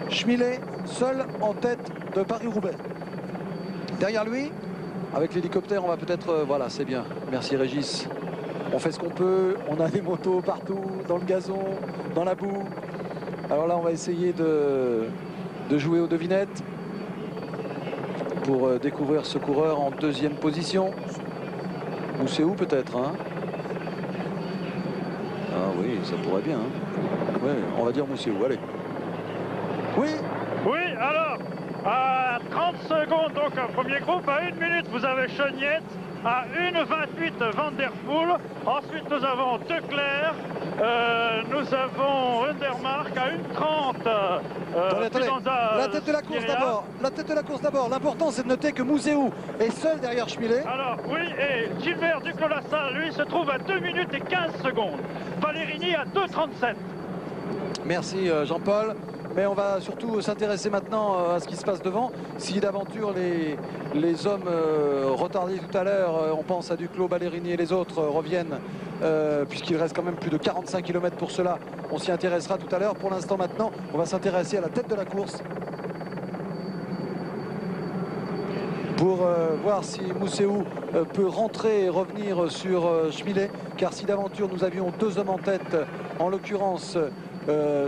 S1: Schmilet seul en tête de Paris-Roubaix. Derrière lui, avec l'hélicoptère, on va peut-être... voilà, c'est bien. Merci Régis. On fait ce qu'on peut. On a des motos partout, dans le gazon, dans la boue. Alors là, on va essayer de jouer aux devinettes pour découvrir ce coureur en deuxième position. Mousseau peut-être, hein? Ah oui, ça pourrait bien. Hein. Ouais, on va dire Mousseau, allez. Oui.
S2: Oui, alors, à 30 secondes, donc un premier groupe, à 1 minute, vous avez Cheniette, à 1,28 Van der Poel, ensuite nous avons De Clercq, nous avons Undermark à 1,30.
S1: Attendez, la tête de la course d'abord. La tête de la course d'abord. L'important c'est de noter que Mousseau est seul derrière Schmilet.
S2: Alors oui, et Gilbert Duclos-Lassalle, lui, se trouve à 2 minutes et 15 secondes. Valerini à 2,37.
S1: Merci Jean-Paul. Mais on va surtout s'intéresser maintenant à ce qui se passe devant. Si d'aventure les hommes retardés tout à l'heure, on pense à Duclos, Ballerini et les autres reviennent, puisqu'il reste quand même plus de 45 km pour cela. On s'y intéressera tout à l'heure. Pour l'instant maintenant, on va s'intéresser à la tête de la course. Pour voir si Mousseau peut rentrer et revenir sur Schmilet. Car si d'aventure nous avions deux hommes en tête, en l'occurrence...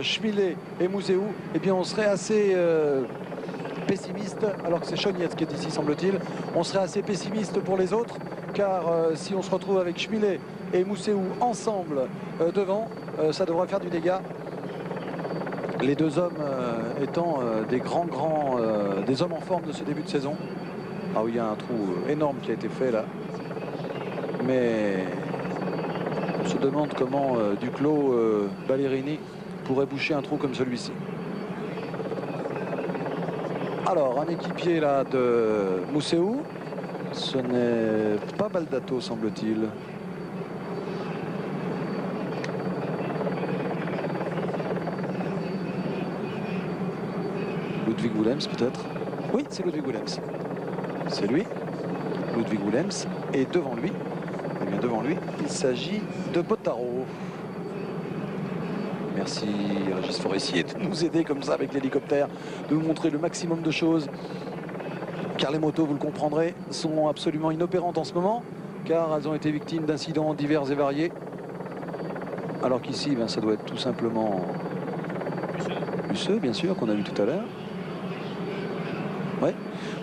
S1: Schmilet et Mousseau, eh bien on serait assez pessimiste, alors que c'est Cheniette qui est ici semble-t-il, on serait assez pessimiste pour les autres, car si on se retrouve avec Schmilet et Mousseau ensemble devant, ça devrait faire du dégât. Les deux hommes étant des des hommes en forme de ce début de saison. Ah oui, il y a un trou énorme qui a été fait là, mais on se demande comment Duclos, Ballerini pourrait boucher un trou comme celui-ci. Alors, un équipier là de Mousseau. Ce n'est pas Baldato, semble-t-il. Ludwig Willems, peut-être. Oui, c'est Ludwig Willems. C'est lui. Ludwig Willems. Et devant lui, eh bien devant lui, il s'agit de Bottaro. Merci Régis Forestier de nous aider comme ça avec l'hélicoptère, de nous montrer le maximum de choses. Car les motos, vous le comprendrez, sont absolument inopérantes en ce moment, car elles ont été victimes d'incidents divers et variés. Alors qu'ici, ben, ça doit être tout simplement Musseux, bien sûr, qu'on a vu tout à l'heure. Ouais.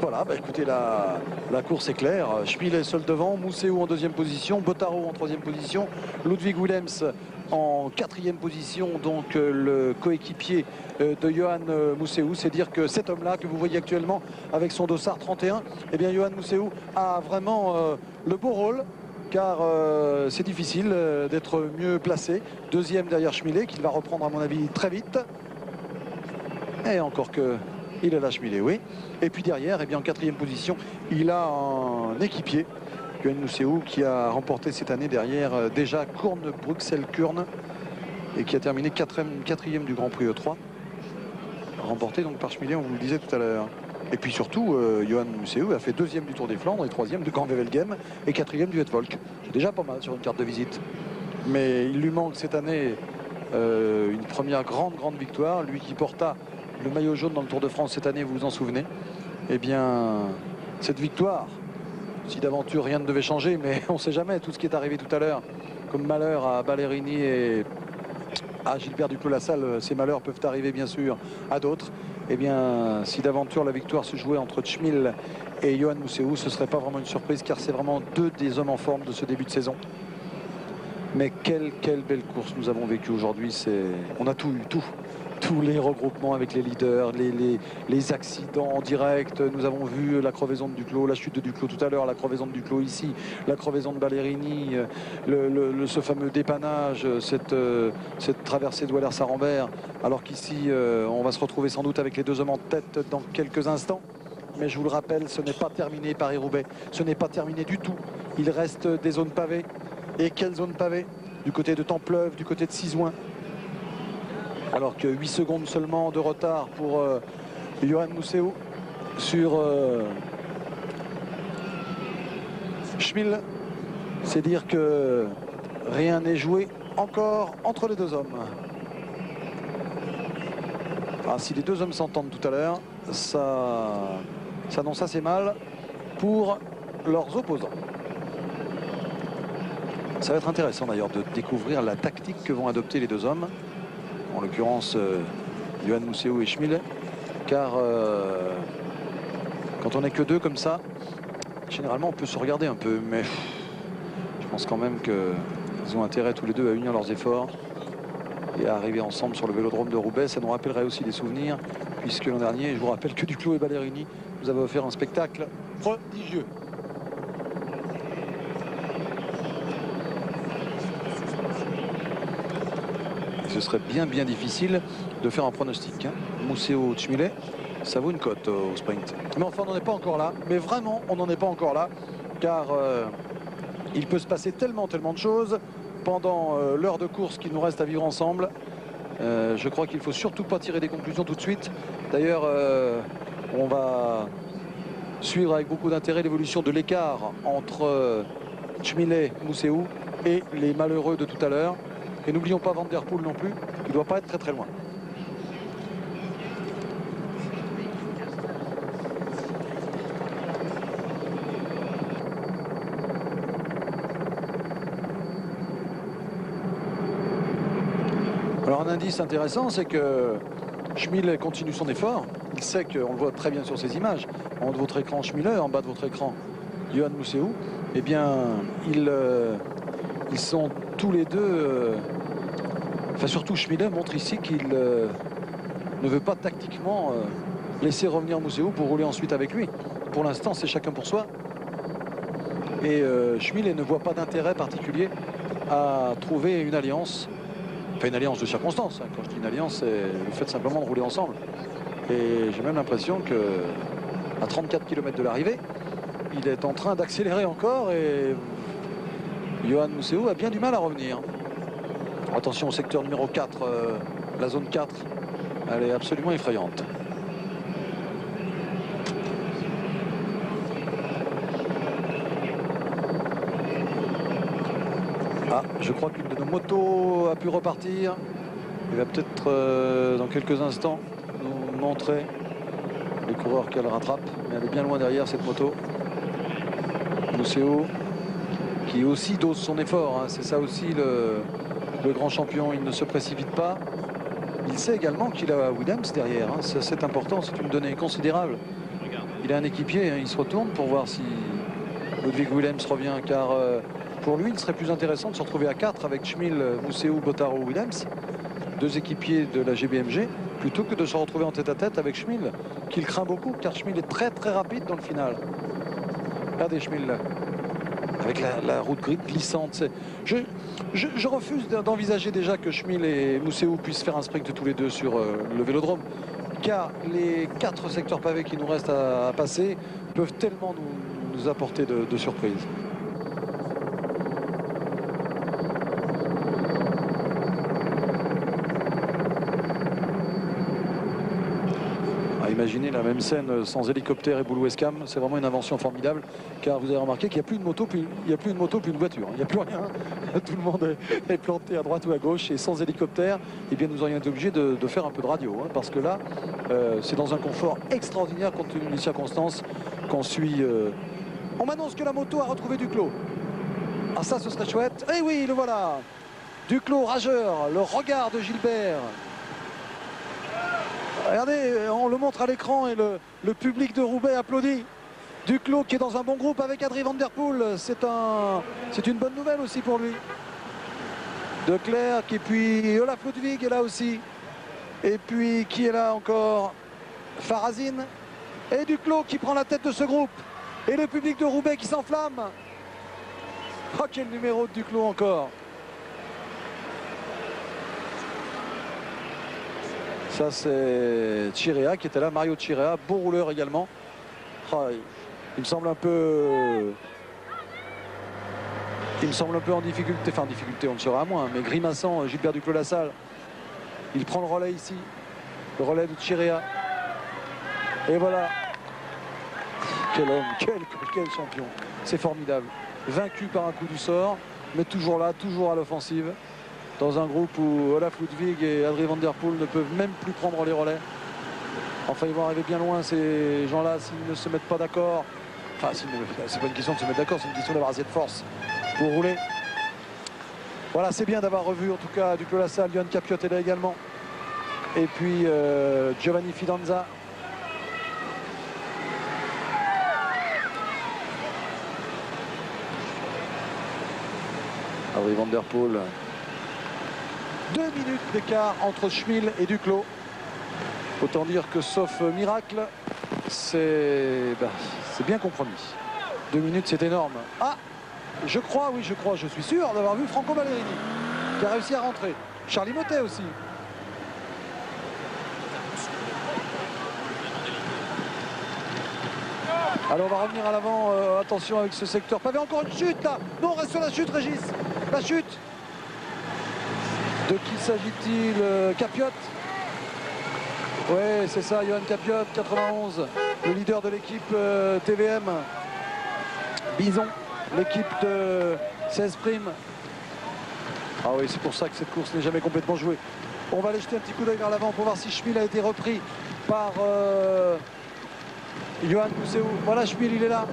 S1: Voilà, bah écoutez, la course est claire. Schmilet seul devant, Mousseau en deuxième position, Bottaro en troisième position, Ludwig Willems en quatrième position, donc le coéquipier de Johan Mousseau. C'est dire que cet homme-là que vous voyez actuellement avec son dossard 31, eh bien Johan Mousseau a vraiment le beau rôle, car c'est difficile d'être mieux placé. Deuxième derrière Schmilet, qu'il va reprendre à mon avis très vite. Et encore que il est là Schmilet, oui. Et puis derrière, eh bien, en quatrième position, il a un équipier, Johan Mousseau, qui a remporté cette année derrière déjà Kurne, Bruxelles-Kurne, et qui a terminé quatrième du Grand Prix E3, remporté donc par Schmilet, on vous le disait tout à l'heure. Et puis surtout, Johan Mousseau a fait deuxième du Tour des Flandres et troisième du Grand Wevelgem et quatrième du Het-Volk. C'est déjà pas mal sur une carte de visite. Mais il lui manque cette année une première grande victoire, lui qui porta le maillot jaune dans le Tour de France cette année, vous vous en souvenez. Eh bien, cette victoire, si d'aventure rien ne devait changer, mais on ne sait jamais, tout ce qui est arrivé tout à l'heure, comme malheur à Ballerini et à Gilbert Duclos-Lassalle, ces malheurs peuvent arriver bien sûr à d'autres. Eh bien, si d'aventure la victoire se jouait entre Schmiel et Johan Mousseau, ce ne serait pas vraiment une surprise, car c'est vraiment deux des hommes en forme de ce début de saison. Mais quelle belle course nous avons vécue aujourd'hui. On a tout eu, tout. Tous les regroupements avec les leaders, les accidents en direct. Nous avons vu la crevaison de Duclos, la chute de Duclos tout à l'heure, la crevaison de Duclos ici, la crevaison de Ballerini, ce fameux dépannage, cette traversée de Wallers-Sarambert. Alors qu'ici, on va se retrouver sans doute avec les deux hommes en tête dans quelques instants. Mais je vous le rappelle, ce n'est pas terminé Paris-Roubaix. Ce n'est pas terminé du tout. Il reste des zones pavées. Et quelles zones pavées? Du côté de Templeuve, du côté de Sizouin. Alors que 8 secondes seulement de retard pour Johan Mousseau sur Schmil, c'est dire que rien n'est joué encore entre les deux hommes. Ah, si les deux hommes s'entendent tout à l'heure, ça s'annonce assez mal pour leurs opposants. Ça va être intéressant d'ailleurs de découvrir la tactique que vont adopter les deux hommes, en l'occurrence Yoann Mousseau et Schmil, car quand on n'est que deux comme ça, généralement on peut se regarder un peu, mais je pense quand même qu'ils ont intérêt tous les deux à unir leurs efforts et à arriver ensemble sur le vélodrome de Roubaix. Ça nous rappellerait aussi des souvenirs, puisque l'an dernier, je vous rappelle que Duclos et Ballerini nous avaient offert un spectacle prodigieux. Ce serait bien difficile de faire un pronostic. Hein. Mousseau, Schmil, ça vaut une cote au sprint. Mais enfin, on n'en est pas encore là. Mais vraiment, on n'en est pas encore là. Car il peut se passer tellement de choses pendant l'heure de course qu'il nous reste à vivre ensemble. Je crois qu'il ne faut surtout pas tirer des conclusions tout de suite. D'ailleurs, on va suivre avec beaucoup d'intérêt l'évolution de l'écart entre Schmil, Mousseau et les malheureux de tout à l'heure. Et n'oublions pas Van Der Poel non plus, qui ne doit pas être très loin. Alors un indice intéressant, c'est que Schmil continue son effort. Il sait qu'on le voit très bien sur ces images. En haut de votre écran Schmil, en bas de votre écran Yoann Mousseau. Eh bien, ils sont tous les deux... Enfin, surtout Schmil montre ici qu'il ne veut pas tactiquement laisser revenir Mousseau pour rouler ensuite avec lui. Pour l'instant, c'est chacun pour soi. Et Schmil ne voit pas d'intérêt particulier à trouver une alliance. Enfin, une alliance de circonstance. Hein. Quand je dis une alliance, c'est le fait simplement de rouler ensemble. Et j'ai même l'impression qu'à 34 km de l'arrivée, il est en train d'accélérer encore et Yoann Mousseau a bien du mal à revenir. Attention au secteur numéro 4, la zone 4, elle est absolument effrayante. Ah, je crois qu'une de nos motos a pu repartir. Il va peut-être dans quelques instants nous montrer les coureurs qu'elle rattrape. Mais elle est bien loin derrière cette moto. Mousseau qui aussi dose son effort. Hein. C'est ça aussi le grand champion. Il ne se précipite pas. Il sait également qu'il a Williams derrière. Hein. C'est important, c'est une donnée considérable. Il a un équipier, hein. Il se retourne pour voir si Ludwig Williams revient. Car pour lui, il serait plus intéressant de se retrouver à 4 avec Schmil, Mousseau, Bottaro, Williams. Deux équipiers de la GBMG, plutôt que de se retrouver en tête-à-tête avec Schmil, qu'il craint beaucoup, car Schmil est très rapide dans le final. Regardez Schmil, avec la route glissante. Je refuse d'envisager déjà que Schmil et Mousseau puissent faire un sprint tous les deux sur le vélodrome, car les 4 secteurs pavés qui nous restent à passer peuvent tellement nous apporter de surprises. Imaginez la même scène sans hélicoptère et boule webcam, c'est vraiment une invention formidable, car vous avez remarqué qu'il n'y a plus de moto, puis une voiture, il n'y a plus rien, tout le monde est planté à droite ou à gauche, et sans hélicoptère, eh bien nous aurions été obligés de faire un peu de radio, hein, parce que là, c'est dans un confort extraordinaire compte tenu des circonstances qu'on suit. On m'annonce que la moto a retrouvé Duclos. Ah ça, ce serait chouette. Eh oui, le voilà, Duclos rageur, le regard de Gilbert. Regardez, on le montre à l'écran et le public de Roubaix applaudit. Duclos qui est dans un bon groupe avec Adrie Van Der Poel. C'est une bonne nouvelle aussi pour lui. De Klerk et puis Olaf Ludwig est là aussi. Et puis qui est là encore? Farazine. Et Duclos qui prend la tête de ce groupe. Et le public de Roubaix qui s'enflamme. Oh, quel numéro de Duclos encore. Ça c'est Chirea qui était là, Mario Chirea, beau rouleur également. Oh, il me semble un peu en difficulté, enfin en difficulté on ne sera à moins, mais grimaçant Gilbert Duclos-Lassalle. Il prend le relais ici, le relais de Chirea. Et voilà. Quel homme, quel champion, c'est formidable. vaincu par un coup du sort, mais toujours là, toujours à l'offensive, dans un groupe où Olaf Ludwig et Adrie van der Poel ne peuvent même plus prendre les relais. Enfin, ils vont arriver bien loin, ces gens-là, s'ils ne se mettent pas d'accord. Enfin, c'est pas une question de se mettre d'accord, c'est une question d'avoir assez de force pour rouler. Voilà, c'est bien d'avoir revu en tout cas Duclos Lassalle, Johan Capiot est là également. Et puis Giovanni Fidanza. Adrie van der Poel. 2 minutes d'écart entre Schmil et Duclos. Autant dire que sauf miracle, c'est bien compromis. 2 minutes, c'est énorme. Ah, je crois, je suis sûr d'avoir vu Franco Ballerini qui a réussi à rentrer. Charly Mottet aussi. Alors on va revenir à l'avant, attention avec ce secteur pavé, encore une chute là. Non, on reste sur la chute, Régis. La chute. De qui s'agit-il? Capiot. Ouais, c'est ça, Johan Capiot, 91, le leader de l'équipe TVM. Bison, l'équipe de 16 primes. Ah oui, c'est pour ça que cette course n'est jamais complètement jouée. On va aller jeter un petit coup d'œil vers l'avant pour voir si Schmil a été repris par Johan Museeuw. Voilà, Schmil, il est là.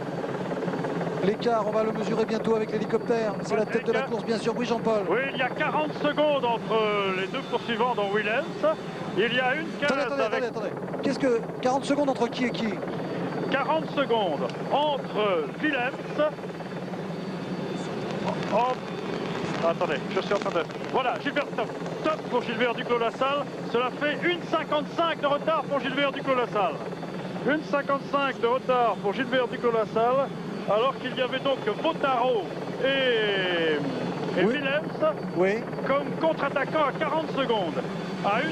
S1: L'écart, on va le mesurer bientôt avec l'hélicoptère. C'est la tête de la course, bien sûr. Oui, Jean-Paul.
S2: Oui, il y a 40 secondes entre les deux poursuivants dans Willems. Il y a une case
S1: attendez. Qu'est-ce que 40 secondes entre qui et qui?
S2: 40 secondes entre Willems. Attendez, je suis en train de... Voilà, Gilbert, top pour Gilbert Duclos Lassalle. Cela fait 1,55 de retard pour Gilbert Duclos Lassalle. 1,55 de retard pour Gilbert Duclos Lassalle. Alors qu'il y avait donc Bottaro et Willems comme contre-attaquant à 40 secondes. À 1,15,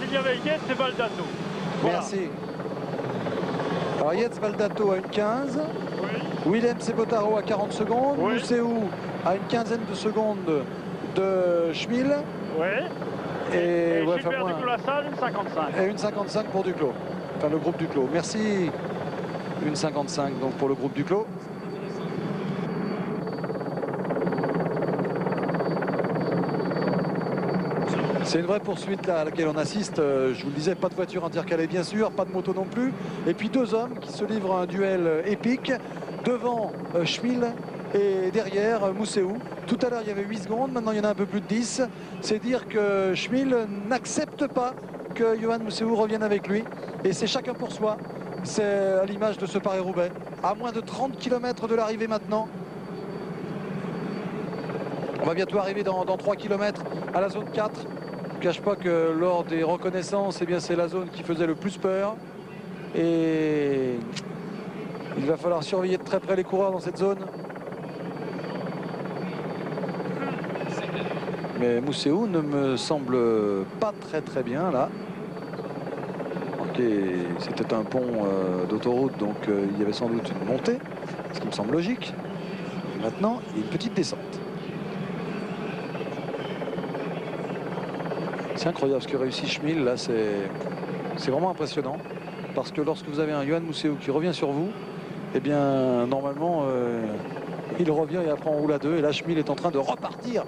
S2: il y avait Yates et Baldato. Voilà.
S1: Merci. Alors Yates, Baldato à 1,15. Oui. Willems et Bottaro à 40 secondes. Oui. Museeuw à une quinzaine de secondes de Schmil.
S2: Oui. Et Gilbert Duclos Lassalle, 1,55.
S1: Et 1,55 pour Duclos. Enfin, le groupe Duclos. Merci. 1,55 donc pour le groupe Duclos. C'est une vraie poursuite là, à laquelle on assiste. Je vous le disais, pas de voiture intercalée bien sûr, pas de moto non plus. Et puis deux hommes qui se livrent à un duel épique. Devant Schmil et derrière Museeuw. Tout à l'heure il y avait 8 secondes, maintenant il y en a un peu plus de 10. C'est dire que Schmil n'accepte pas que Johan Museeuw revienne avec lui. Et c'est chacun pour soi. C'est à l'image de ce Paris-Roubaix. À moins de 30 km de l'arrivée maintenant. On va bientôt arriver dans 3 km à la zone 4. Je ne cache pas que lors des reconnaissances, eh bien, c'est la zone qui faisait le plus peur. Et il va falloir surveiller de très près les coureurs dans cette zone. Mais Museeuw ne me semble pas très bien là. C'était un pont d'autoroute, donc il y avait sans doute une montée, ce qui me semble logique. Et maintenant, il y a une petite descente. C'est incroyable ce que réussit Schmil là, c'est vraiment impressionnant. Parce que lorsque vous avez un Johan Museeuw qui revient sur vous, eh bien normalement il revient et après on roule à deux. Et là Schmil est en train de repartir.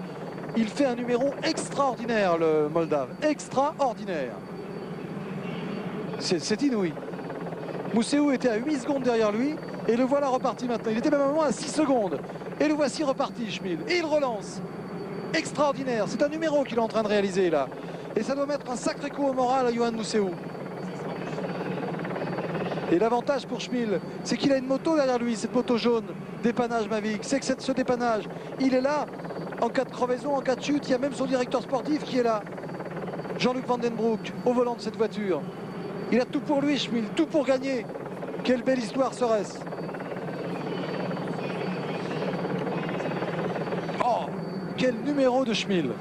S1: Il fait un numéro extraordinaire, le Moldave, extraordinaire. C'est inouï. Museeuw était à 8 secondes derrière lui et le voilà reparti maintenant. Il était même à un moment à 6 secondes. Et le voici reparti Schmil. Et il relance. Extraordinaire. C'est un numéro qu'il est en train de réaliser là. Et ça doit mettre un sacré coup au moral à Johan Museeuw. Et l'avantage pour Schmil, c'est qu'il a une moto derrière lui, cette moto jaune, dépannage Mavic. C'est que ce dépannage, il est là en cas de crevaison, en cas de chute. Il y a même son directeur sportif qui est là. Jean-Luc Vandenbroek, au volant de cette voiture. Il a tout pour lui, Schmil, tout pour gagner. Quelle belle histoire serait-ce? Oh, quel numéro de Schmil!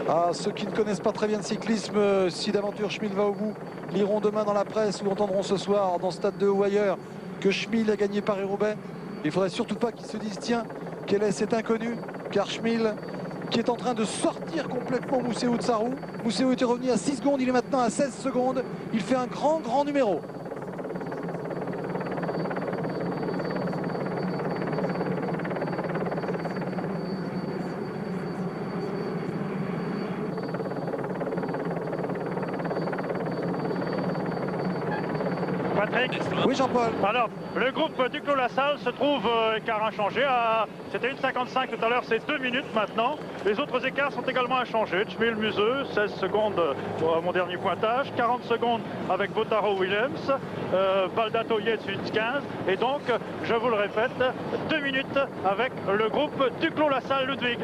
S1: Ah, ceux qui ne connaissent pas très bien le cyclisme, si d'aventure Schmil va au bout, liront demain dans la presse ou entendront ce soir dans Stade 2 ou ailleurs que Schmil a gagné Paris-Roubaix. Il ne faudrait surtout pas qu'ils se disent, tiens, quel est cet inconnu? Car Schmil, qui est en train de sortir complètement Museeuw de sa roue. Museeuw était revenu à 6 secondes, il est maintenant à 16 secondes. Il fait un grand numéro.
S2: Patrick.
S1: Oui, Jean-Paul.
S2: Alors, le groupe Duclos-Lassalle se trouve écart inchangé. C'était 1,55 tout à l'heure, c'est 2 minutes maintenant. Les autres écarts sont également inchangés. Tchmil Museux, 16 secondes à mon dernier pointage, 40 secondes avec Botaro Williams, Baldato Yates 15. Et donc, je vous le répète, 2 minutes avec le groupe Duclos-Lassalle Ludwig.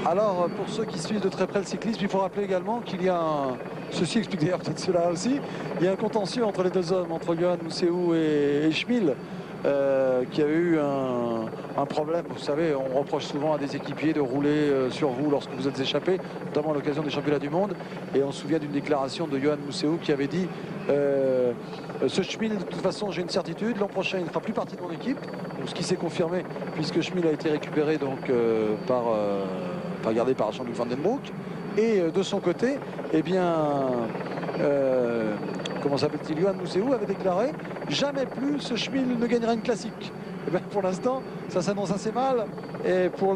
S1: Alors, pour ceux qui suivent de très près le cyclisme, il faut rappeler également qu'il y a un... Ceci explique d'ailleurs peut-être cela aussi. Il y a un contentieux entre les deux hommes, entre Yohann Mousseau et Tchmil, qui a eu un problème. Vous savez, on reproche souvent à des équipiers de rouler sur vous lorsque vous êtes échappé, notamment à l'occasion des championnats du monde. Et on se souvient d'une déclaration de Yohann Mousseau qui avait dit ce Tchmil, de toute façon, j'ai une certitude, l'an prochain, il ne fera plus partie de mon équipe. Ce qui s'est confirmé, puisque Tchmil a été récupéré donc, gardé par Jean-Luc Van Den Broek. Et de son côté, eh bien, comment s'appelle-t-il, Yohann Mousseau avait déclaré jamais plus ce Tchmil ne gagnera une classique. Et bien, pour l'instant, ça s'annonce assez mal et pour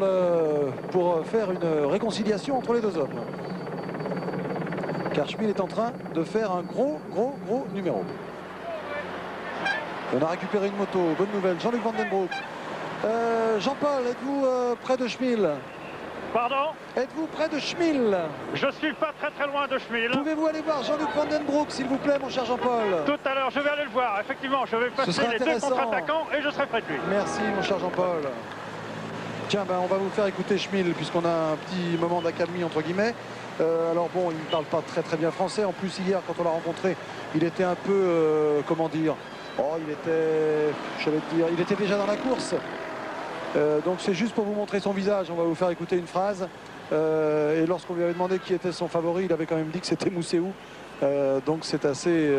S1: faire une réconciliation entre les deux hommes. Car Tchmil est en train de faire un gros numéro. On a récupéré une moto, bonne nouvelle, Jean-Luc Van Den Broek. Jean-Paul, êtes-vous près de Tchmil?
S2: Pardon?
S1: Êtes-vous près de Tchmil?
S2: Je suis pas très loin de Tchmil.
S1: Pouvez-vous aller voir Jean-Luc Van Den Broek, s'il vous plaît, mon cher Jean-Paul?
S2: Tout à l'heure, je vais aller le voir. Effectivement, je vais passer les deux contre-attaquants et je serai près de lui.
S1: Merci, mon cher Jean-Paul. Tiens, ben, on va vous faire écouter Tchmil, puisqu'on a un petit moment d'accalmie, entre guillemets. Alors bon, il ne parle pas très bien français. En plus, hier, quand on l'a rencontré, il était un peu, comment dire, il était déjà dans la course. Donc c'est juste pour vous montrer son visage. On va vous faire écouter une phrase. Et lorsqu'on lui avait demandé qui était son favori, il avait quand même dit que c'était Mousseau. Donc c'est assez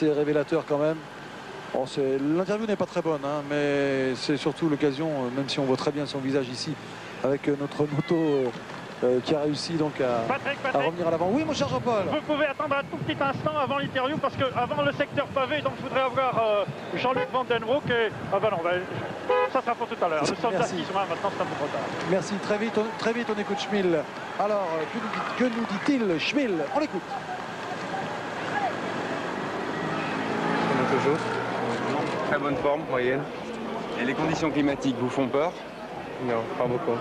S1: révélateur quand même. Bon, l'interview n'est pas très bonne, hein, mais c'est surtout l'occasion, même si on voit très bien son visage ici, avec notre moto qui a réussi donc à revenir à l'avant. Oui, mon cher Jean-Paul.
S2: Vous pouvez attendre un tout petit instant avant l'interview, parce qu'avant le secteur pavé, donc je voudrais avoir Jean-Luc Van Den Broek. Et... Ah ben non, ça sera pour tout à l'heure. Nous sommes à 6 juin, maintenant c'est un peu trop tard.
S1: Merci, très vite on écoute Tchmil. Alors, que nous dit-il Tchmil? On l'écoute.
S3: Toujours. Très bonne forme, moyenne. Et les conditions climatiques vous font peur? Non, pas beaucoup.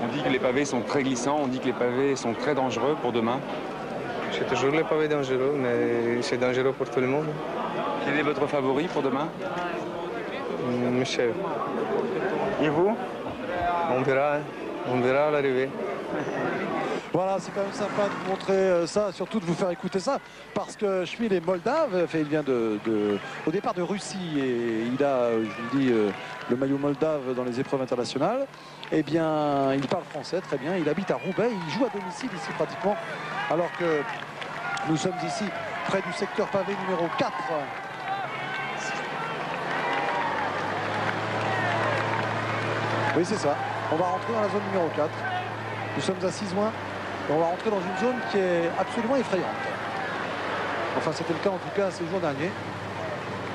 S3: On dit que les pavés sont très glissants, on dit que les pavés sont très dangereux pour demain.
S4: C'est toujours les pavés dangereux, mais c'est dangereux pour tout le monde.
S3: Quel est votre favori pour demain?
S4: Michel.
S3: Et vous?
S4: On verra à l'arrivée.
S1: Voilà, c'est quand même sympa de vous montrer ça, surtout de vous faire écouter ça, parce que Tchmil est moldave, il vient au départ de Russie et il a, je vous le dis, le maillot moldave dans les épreuves internationales. Eh bien, il parle français très bien, il habite à Roubaix, il joue à domicile ici pratiquement, alors que nous sommes ici près du secteur pavé numéro 4. Oui, c'est ça, on va rentrer dans la zone numéro 4. Nous sommes à 6 juin. Et on va rentrer dans une zone qui est absolument effrayante. Enfin, c'était le cas en tout cas ces jours derniers.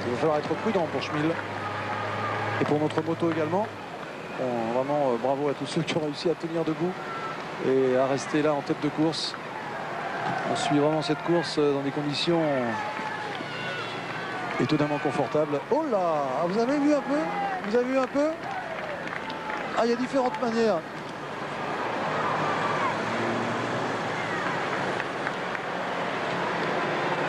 S1: Il va falloir être prudent pour Tchmil. Et pour notre moto également. Bon, vraiment, bravo à tous ceux qui ont réussi à tenir debout et à rester là en tête de course. On suit vraiment cette course dans des conditions étonnamment confortables. Oh là! Vous avez vu un peu? Vous avez vu un peu? Ah, il y a différentes manières.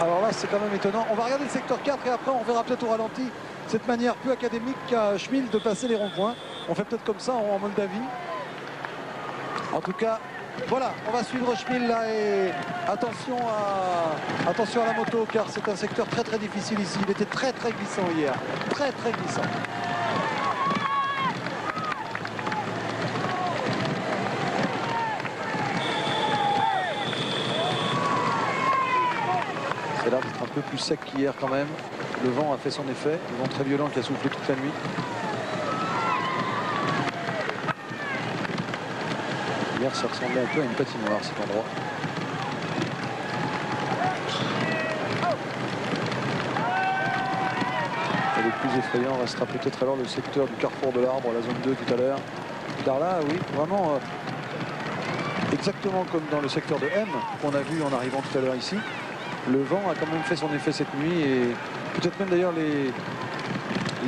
S1: Alors là, c'est quand même étonnant. On va regarder le secteur 4 et après, on verra peut-être au ralenti cette manière peu académique qu'a Tchmil de passer les ronds-points. On fait peut-être comme ça en Moldavie. En tout cas, voilà, on va suivre Tchmil là et attention à la moto car c'est un secteur très difficile ici. Il était très glissant hier. Très glissant. C'est l'air d'être un peu plus sec qu'hier quand même. Le vent a fait son effet. Le vent très violent qui a soufflé toute la nuit. Hier, ça ressemblait un peu à une patinoire cet endroit. Et le plus effrayant restera peut-être alors le secteur du carrefour de l'Arbre, la zone 2 tout à l'heure. Car là, oui, vraiment exactement comme dans le secteur de M qu'on a vu en arrivant tout à l'heure ici. Le vent a quand même fait son effet cette nuit et peut-être même d'ailleurs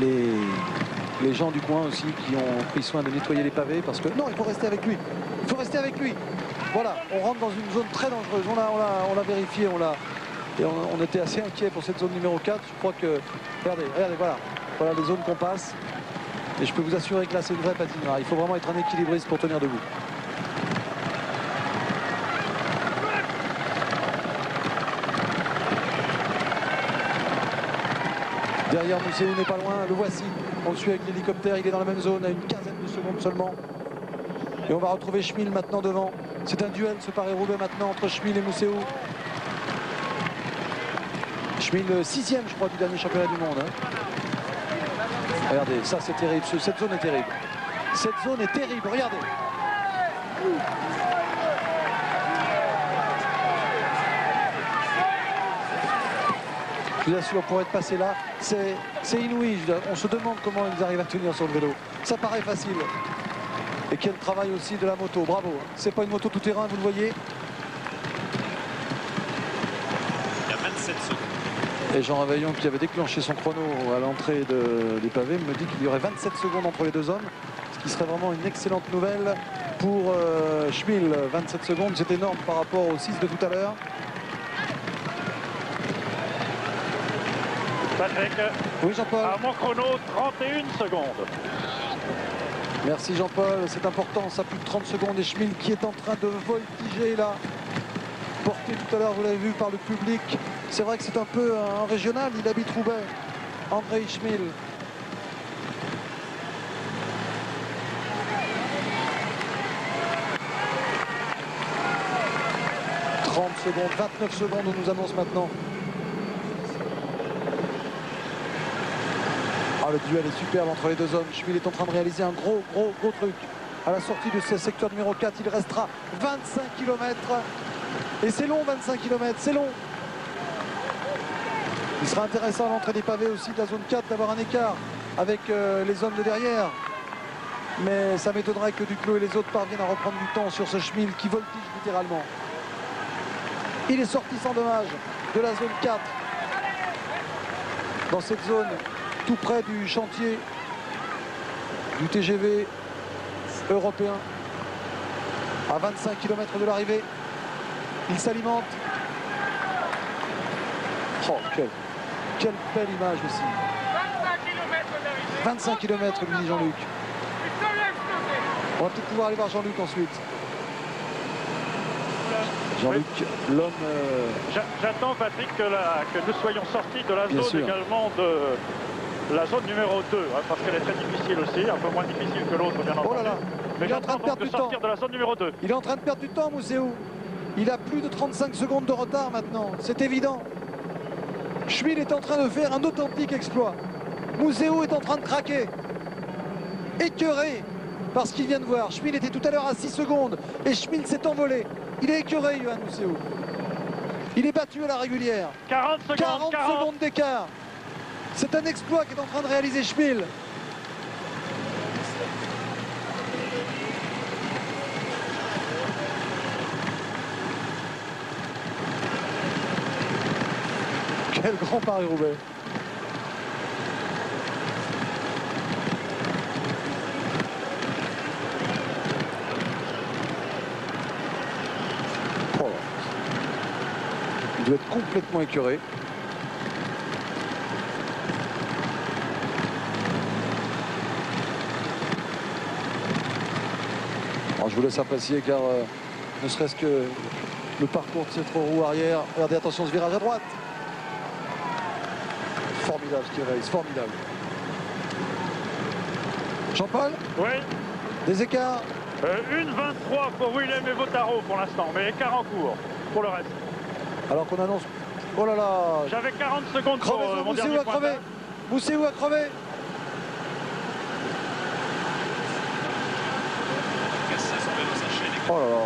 S1: les gens du coin aussi qui ont pris soin de nettoyer les pavés parce que non, il faut rester avec lui. Il faut rester avec lui. Voilà, on rentre dans une zone très dangereuse. On l'a vérifié, on était assez inquiet pour cette zone numéro 4. Je crois que, regardez, voilà les zones qu'on passe. Et je peux vous assurer que là, c'est une vraie patinoire. Il faut vraiment être un équilibriste pour tenir debout. Derrière Mousséou n'est pas loin, le voici. On le suit avec l'hélicoptère, il est dans la même zone à une quinzaine de secondes seulement. Et on va retrouver Schmil maintenant devant. C'est un duel, ce Paris-Roubaix maintenant entre Schmil et Mousséou. Schmil 6e, je crois, du dernier championnat du monde. Regardez, ça c'est terrible, cette zone est terrible. Cette zone est terrible, regardez. Je vous assure, pour être passé là, c'est inouï. On se demande comment ils arrivent à tenir sur le vélo. Ça paraît facile. Et quel travail aussi de la moto, bravo. C'est pas une moto tout-terrain, vous le voyez.
S5: Il y a 27 secondes.
S1: Et Jean Réveillon, qui avait déclenché son chrono à l'entrée des pavés, me dit qu'il y aurait 27 secondes entre les deux hommes, ce qui serait vraiment une excellente nouvelle pour Schmil. 27 secondes, c'est énorme par rapport aux 6 de tout à l'heure.
S2: Patrick,
S1: oui, Jean-Paul.
S2: à mon chrono, 31 secondes.
S1: Merci Jean-Paul, c'est important, ça plus de 30 secondes et Schmil qui est en train de voltiger là. Porté tout à l'heure, vous l'avez vu, par le public. C'est vrai que c'est un peu un régional, il habite Roubaix. André Schmil. « 30 secondes, 29 secondes, on nous annonce maintenant. Ah, le duel est superbe entre les deux hommes. Schmil est en train de réaliser un gros truc. À la sortie de ce secteur numéro 4, il restera 25 km. Et c'est long, 25 km, c'est long. Il sera intéressant à l'entrée des pavés aussi de la zone 4 d'avoir un écart avec les hommes de derrière. Mais ça m'étonnerait que Duclos et les autres parviennent à reprendre du temps sur ce Schmil qui voltige littéralement. Il est sorti sans dommage de la zone 4. Dans cette zone tout près du chantier du TGV européen. À 25 km de l'arrivée. Il s'alimente. Oh, quelle belle image aussi. 25 km, lui dit Jean-Luc. On va peut-être pouvoir aller voir Jean-Luc ensuite. Jean-Luc, l'homme...
S2: J'attends, Patrick, que nous soyons sortis de la
S1: Bien
S2: zone
S1: sûr.
S2: également de la zone numéro 2, hein, parce qu'elle est très difficile aussi, un peu moins difficile que l'autre, bien entendu.
S1: Oh là là,
S2: Mais
S1: il est en train
S2: j'attends
S1: de perdre
S2: donc
S1: du
S2: de sortir
S1: temps.
S2: de la zone numéro 2.
S1: Il est en train de perdre du temps, Mousséou. Il a plus de 35 secondes de retard maintenant, c'est évident. Schmil est en train de faire un authentique exploit. Mousséou est en train de craquer. Écœuré par ce qu'il vient de voir. Schmil était tout à l'heure à 6 secondes et Schmil s'est envolé. Il est écœuré, Yoann Mousséou. Il est battu à la régulière.
S2: 40 secondes,
S1: 40 secondes d'écart. C'est un exploit qu'est en train de réaliser Schmil. Quel grand Paris-Roubaix. Oh. Il doit être complètement écœuré. Alors, je vous laisse apprécier car ne serait-ce que le parcours de cette roue arrière. Regardez, attention ce virage à droite. Formidable ce qu'il réalise, formidable. Jean-Paul,
S2: Oui,
S1: des écarts.
S2: 1,23 pour Willem et Vautaro pour l'instant, mais écart en cours pour le reste.
S1: Alors qu'on annonce... Oh là là.
S2: J'avais 40 secondes pour
S1: Crevaison,
S2: mon dernier
S1: Mousséou a
S2: point.
S1: crevé. Mousséou a crevé. Oh là là.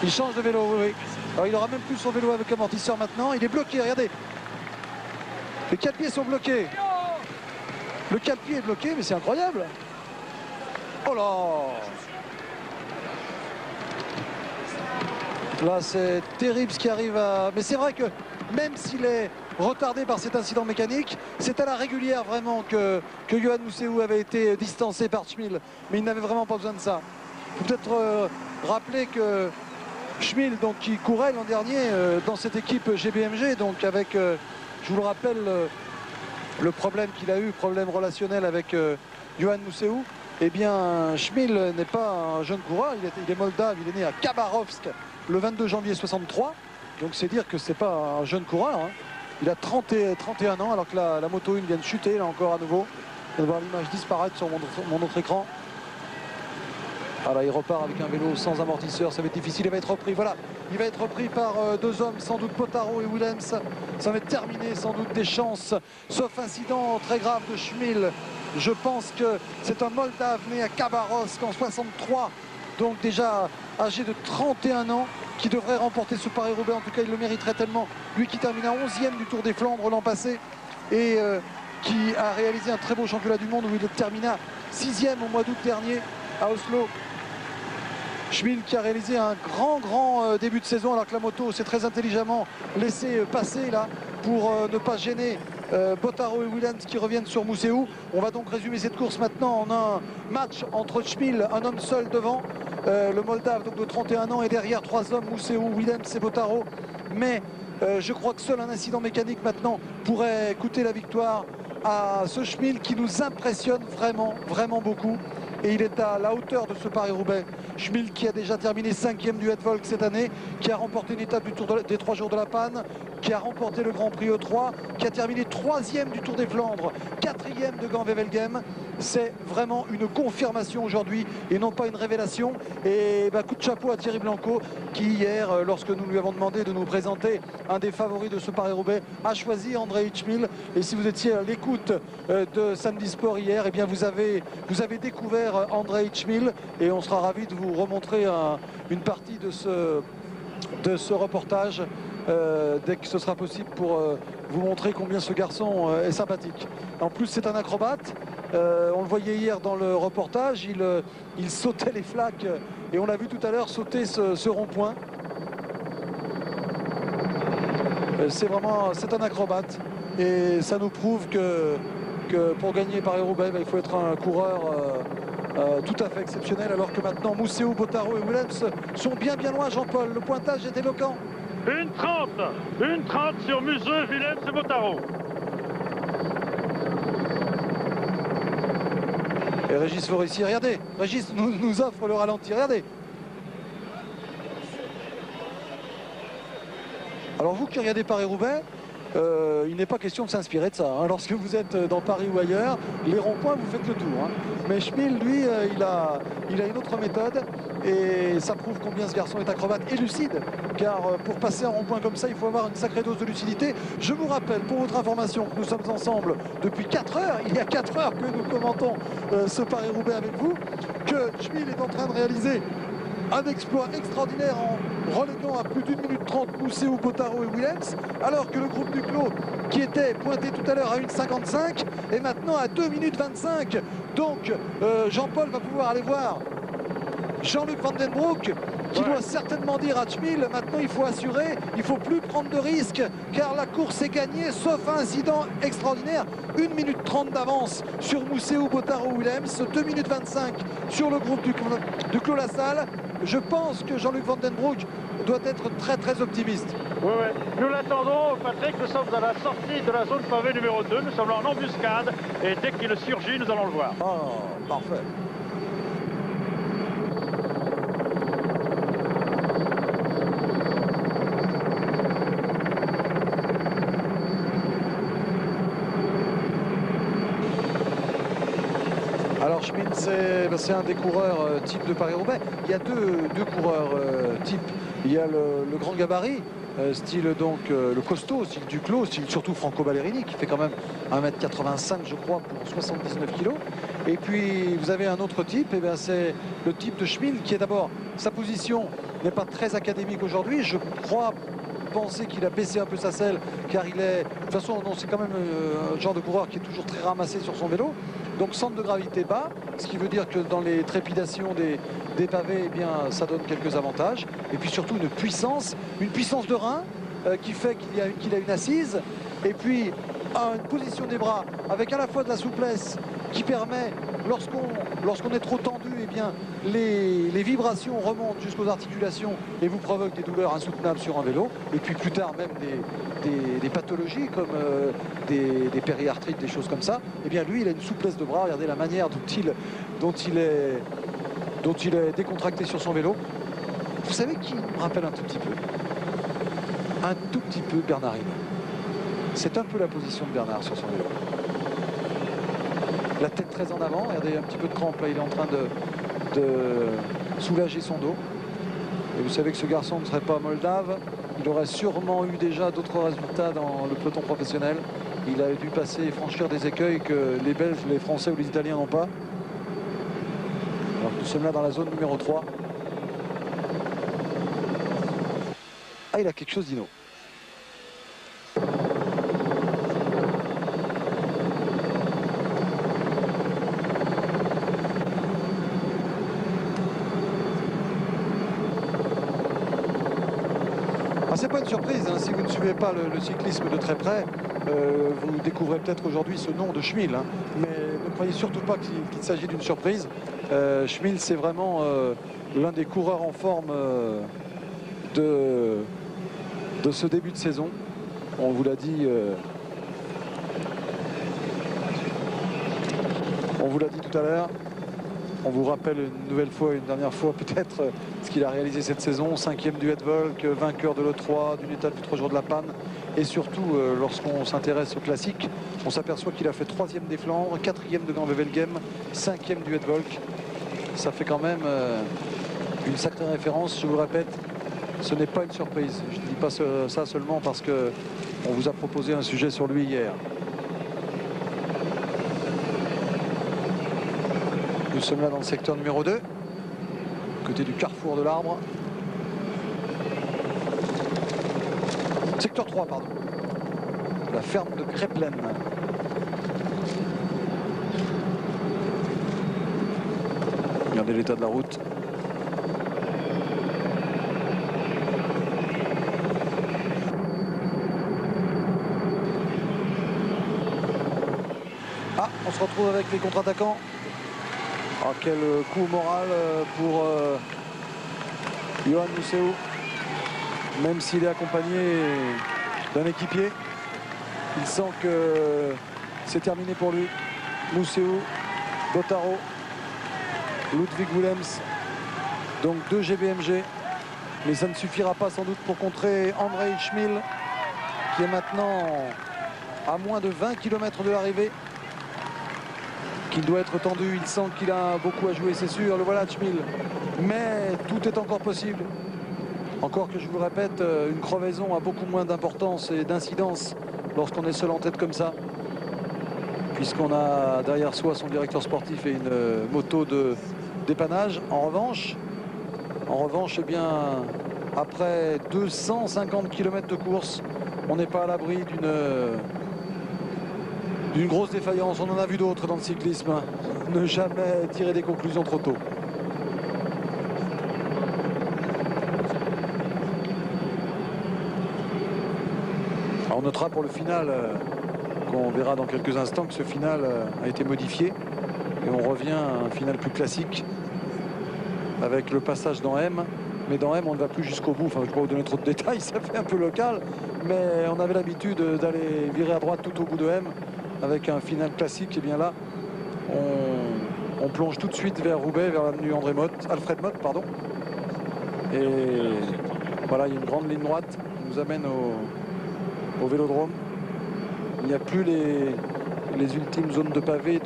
S1: Il change de vélo, oui. Alors il aura même plus son vélo avec amortisseur maintenant. Il est bloqué, regardez. Les 4 pieds sont bloqués. Le 4 pieds est bloqué, mais c'est incroyable. Oh là. Là, c'est terrible ce qui arrive à... Mais c'est vrai que même s'il est retardé par cet incident mécanique, c'est à la régulière vraiment que Yoann Mousseau avait été distancé par Schmil. Mais il n'avait vraiment pas besoin de ça. Il faut peut-être rappeler que Schmil, donc, qui courait l'an dernier dans cette équipe GBMG, donc avec, je vous le rappelle, le problème qu'il a eu, problème relationnel avec Yoann Mousseau. Eh bien, Schmil n'est pas un jeune coureur, il est moldave, il est né à Khabarovsk le 22 janvier 63. Donc c'est dire que c'est pas un jeune coureur. Hein. Il a 31 ans alors que la Moto 1 vient de chuter là encore à nouveau. On va voir l'image disparaître sur mon autre écran. Alors il repart avec un vélo sans amortisseur, ça va être difficile, il va être repris. Voilà, il va être repris par deux hommes, sans doute Bottaro et Willems. Ça va être terminé, sans doute des chances, sauf incident très grave de Schmil. Je pense que c'est un Moldave né à Khabarovsk en 63, donc déjà âgé de 31 ans, qui devrait remporter ce Paris-Roubaix. En tout cas, il le mériterait tellement. Lui qui termine à 11e du Tour des Flandres l'an passé et qui a réalisé un très beau championnat du monde où il termina 6e au mois d'août dernier à Oslo. Schmil qui a réalisé un grand début de saison alors que la moto s'est très intelligemment laissée passer là pour ne pas gêner Bottaro et Willems qui reviennent sur Mousseau. On va donc résumer cette course maintenant en un match entre Schmil, un homme seul devant, le Moldave donc de 31 ans et derrière trois hommes, Mousseau, Willems et Bottaro. Mais je crois que seul un incident mécanique maintenant pourrait coûter la victoire à ce Schmil qui nous impressionne vraiment beaucoup. Et il est à la hauteur de ce Paris-Roubaix. Schmil qui a déjà terminé 5e du Het Volk cette année, qui a remporté une étape du Tour des 3 jours de la Panne, qui a remporté le Grand Prix E3, qui a terminé 3e du Tour des Flandres, 4e de Gand-Wevelgem. C'est vraiment une confirmation aujourd'hui et non pas une révélation. Et coup de chapeau à Thierry Blanco qui hier, lorsque nous lui avons demandé de nous présenter un des favoris de ce Paris-Roubaix, a choisi Andrei Schmil. Et si vous étiez à l'écoute de Samedi Sport hier, eh bien vous avez découvert Andrei Schmil et on sera ravis de vous remontrer une partie de ce reportage dès que ce sera possible pour vous montrer combien ce garçon est sympathique. En plus c'est un acrobate, on le voyait hier dans le reportage, il sautait les flaques et on l'a vu tout à l'heure sauter ce rond-point. C'est un acrobate et ça nous prouve que pour gagner Paris-Roubaix, il faut être un coureur tout à fait exceptionnel, alors que maintenant Mousseau, Bottaro et Willems sont bien loin. Jean-Paul, le pointage est éloquent.
S2: Une 30 sur Mousseau, Willems et Bottaro.
S1: Et Régis Forissier, regardez, Régis nous offre le ralenti, regardez. Alors vous qui regardez Paris-Roubaix, il n'est pas question de s'inspirer de ça. Hein. Lorsque vous êtes dans Paris ou ailleurs, les ronds-points, vous faites le tour. Hein. Mais Schmil, lui, il a une autre méthode et ça prouve combien ce garçon est acrobate et lucide. Car pour passer un rond-point comme ça, il faut avoir une sacrée dose de lucidité. Je vous rappelle, pour votre information, que nous sommes ensemble depuis 4 heures. Il y a 4 heures que nous commentons ce Paris-Roubaix avec vous. Que Schmil est en train de réaliser un exploit extraordinaire en reléguant à plus d'1 minute 30 Mousseau, Bottaro et Willems, alors que le groupe Duclos, qui était pointé tout à l'heure à 1,55, est maintenant à 2 minutes 25. Donc Jean-Paul va pouvoir aller voir Jean-Luc Vandenbroek qui doit certainement dire à Schmil, maintenant il faut assurer, il ne faut plus prendre de risques car la course est gagnée sauf un incident extraordinaire. 1 minute 30 d'avance sur Mousseau, Bottaro, Willems, 2 minutes 25 sur le groupe du Clos Lassalle. Je pense que Jean-Luc Vandenbroek doit être très optimiste.
S2: Oui. Nous l'attendons, Patrick. Nous sommes à la sortie de la zone pavée numéro 2. Nous sommes là en embuscade et dès qu'il surgit, nous allons le voir.
S1: Oh, parfait. Alors Schmil, c'est un des coureurs type de Paris-Roubaix. Il y a deux coureurs type. Il y a le grand gabarit, style donc le costaud, style Duclos, style surtout Franco Ballerini qui fait quand même 1,85 m je crois pour 79 kg. Et puis vous avez un autre type, et bien c'est le type de Schmil qui est d'abord, sa position n'est pas très académique aujourd'hui. Je crois penser qu'il a baissé un peu sa selle car il est, de toute façon non, c'est quand même un genre de coureur qui est toujours très ramassé sur son vélo. Donc centre de gravité bas, ce qui veut dire que dans les trépidations des pavés, eh bien, ça donne quelques avantages. Et puis surtout une puissance de rein qui fait qu'il a une assise. Et puis une position des bras avec à la fois de la souplesse qui permet, lorsqu'on est trop tendu, eh bien, les vibrations remontent jusqu'aux articulations et vous provoquent des douleurs insoutenables sur un vélo. Et puis plus tard même des pathologies comme des périarthrites, des choses comme ça. Eh bien lui, il a une souplesse de bras. Regardez la manière dont il est décontracté sur son vélo. Vous savez qui me rappelle un tout petit peu? Un tout petit peu Bernard Hinault. C'est un peu la position de Bernard sur son vélo. La tête très en avant, regardez un petit peu de crampe là, il est en train de soulager son dos. Et vous savez que ce garçon ne serait pas moldave, il aurait sûrement eu déjà d'autres résultats dans le peloton professionnel. Il a dû passer et franchir des écueils que les Belges, les Français ou les Italiens n'ont pas. Alors nous sommes là dans la zone numéro 3. Ah, il a quelque chose d'Hinault. C'est pas une surprise, hein, si vous ne suivez pas le cyclisme de très près, vous découvrez peut-être aujourd'hui ce nom de Schmil, hein, mais ne croyez surtout pas qu'il s'agit d'une surprise. Schmil, c'est vraiment l'un des coureurs en forme de ce début de saison. On vous l'a dit, tout à l'heure. On vous rappelle une nouvelle fois, une dernière fois peut-être, ce qu'il a réalisé cette saison. 5e du Hedvolk, vainqueur de l'E3, d'une étape du 3 jours de la Panne. Et surtout, lorsqu'on s'intéresse au classique, on s'aperçoit qu'il a fait 3e des Flandres, 4e de Gand-Wevelgem, 5e du Hedvolk. Ça fait quand même une sacrée référence. Je vous répète, ce n'est pas une surprise. Je ne dis pas ça seulement parce qu'on vous a proposé un sujet sur lui hier. Nous sommes là dans le secteur numéro 2, côté du carrefour de l'Arbre. Secteur 3, pardon. La ferme de Créplen. Regardez l'état de la route. Ah, on se retrouve avec les contre-attaquants. Oh, quel coup moral pour Johan Museeuw, même s'il est accompagné d'un équipier. Il sent que c'est terminé pour lui. Museeuw, Bottaro, Ludwig Willems, donc 2 GBMG. Mais ça ne suffira pas sans doute pour contrer André Schmil, qui est maintenant à moins de 20 km de l'arrivée. Qu'il doit être tendu, il sent qu'il a beaucoup à jouer, c'est sûr, le voilà Schmil. Mais tout est encore possible. Encore que je vous répète, une crevaison a beaucoup moins d'importance et d'incidence lorsqu'on est seul en tête comme ça. Puisqu'on a derrière soi son directeur sportif et une moto de dépannage. En revanche, eh bien, après 250 km de course, on n'est pas à l'abri d'une grosse défaillance. On en a vu d'autres dans le cyclisme. Ne jamais tirer des conclusions trop tôt. Alors on notera pour le final, qu'on verra dans quelques instants, que ce final a été modifié. Et on revient à un final plus classique avec le passage dans M. Mais dans M, on ne va plus jusqu'au bout. Enfin, je ne vais pas vous donner trop de détails, ça fait un peu local. Mais on avait l'habitude d'aller virer à droite tout au bout de M. Avec un final classique, et bien là, on plonge tout de suite vers Roubaix, vers l'avenue Alfred Motte, pardon. Et voilà, il y a une grande ligne droite qui nous amène au Vélodrome. Il n'y a plus les ultimes zones de pavés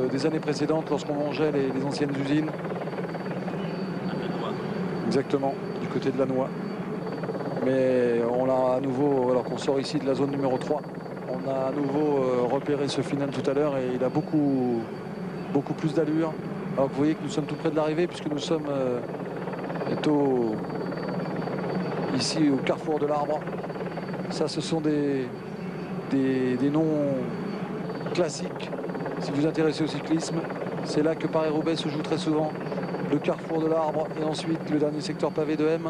S1: des années précédentes lorsqu'on longeait les anciennes usines. Exactement, du côté de Lannoy. Mais on l'a à nouveau, alors qu'on sort ici de la zone numéro 3. On a à nouveau repéré ce final tout à l'heure et il a beaucoup plus d'allure. Alors que vous voyez que nous sommes tout près de l'arrivée puisque nous sommes bientôt ici au carrefour de l'Arbre. Ça, ce sont des noms classiques Si vous vous intéressez au cyclisme, c'est là que Paris-Roubaix se joue très souvent. Le carrefour de l'Arbre et ensuite le dernier secteur pavé de M.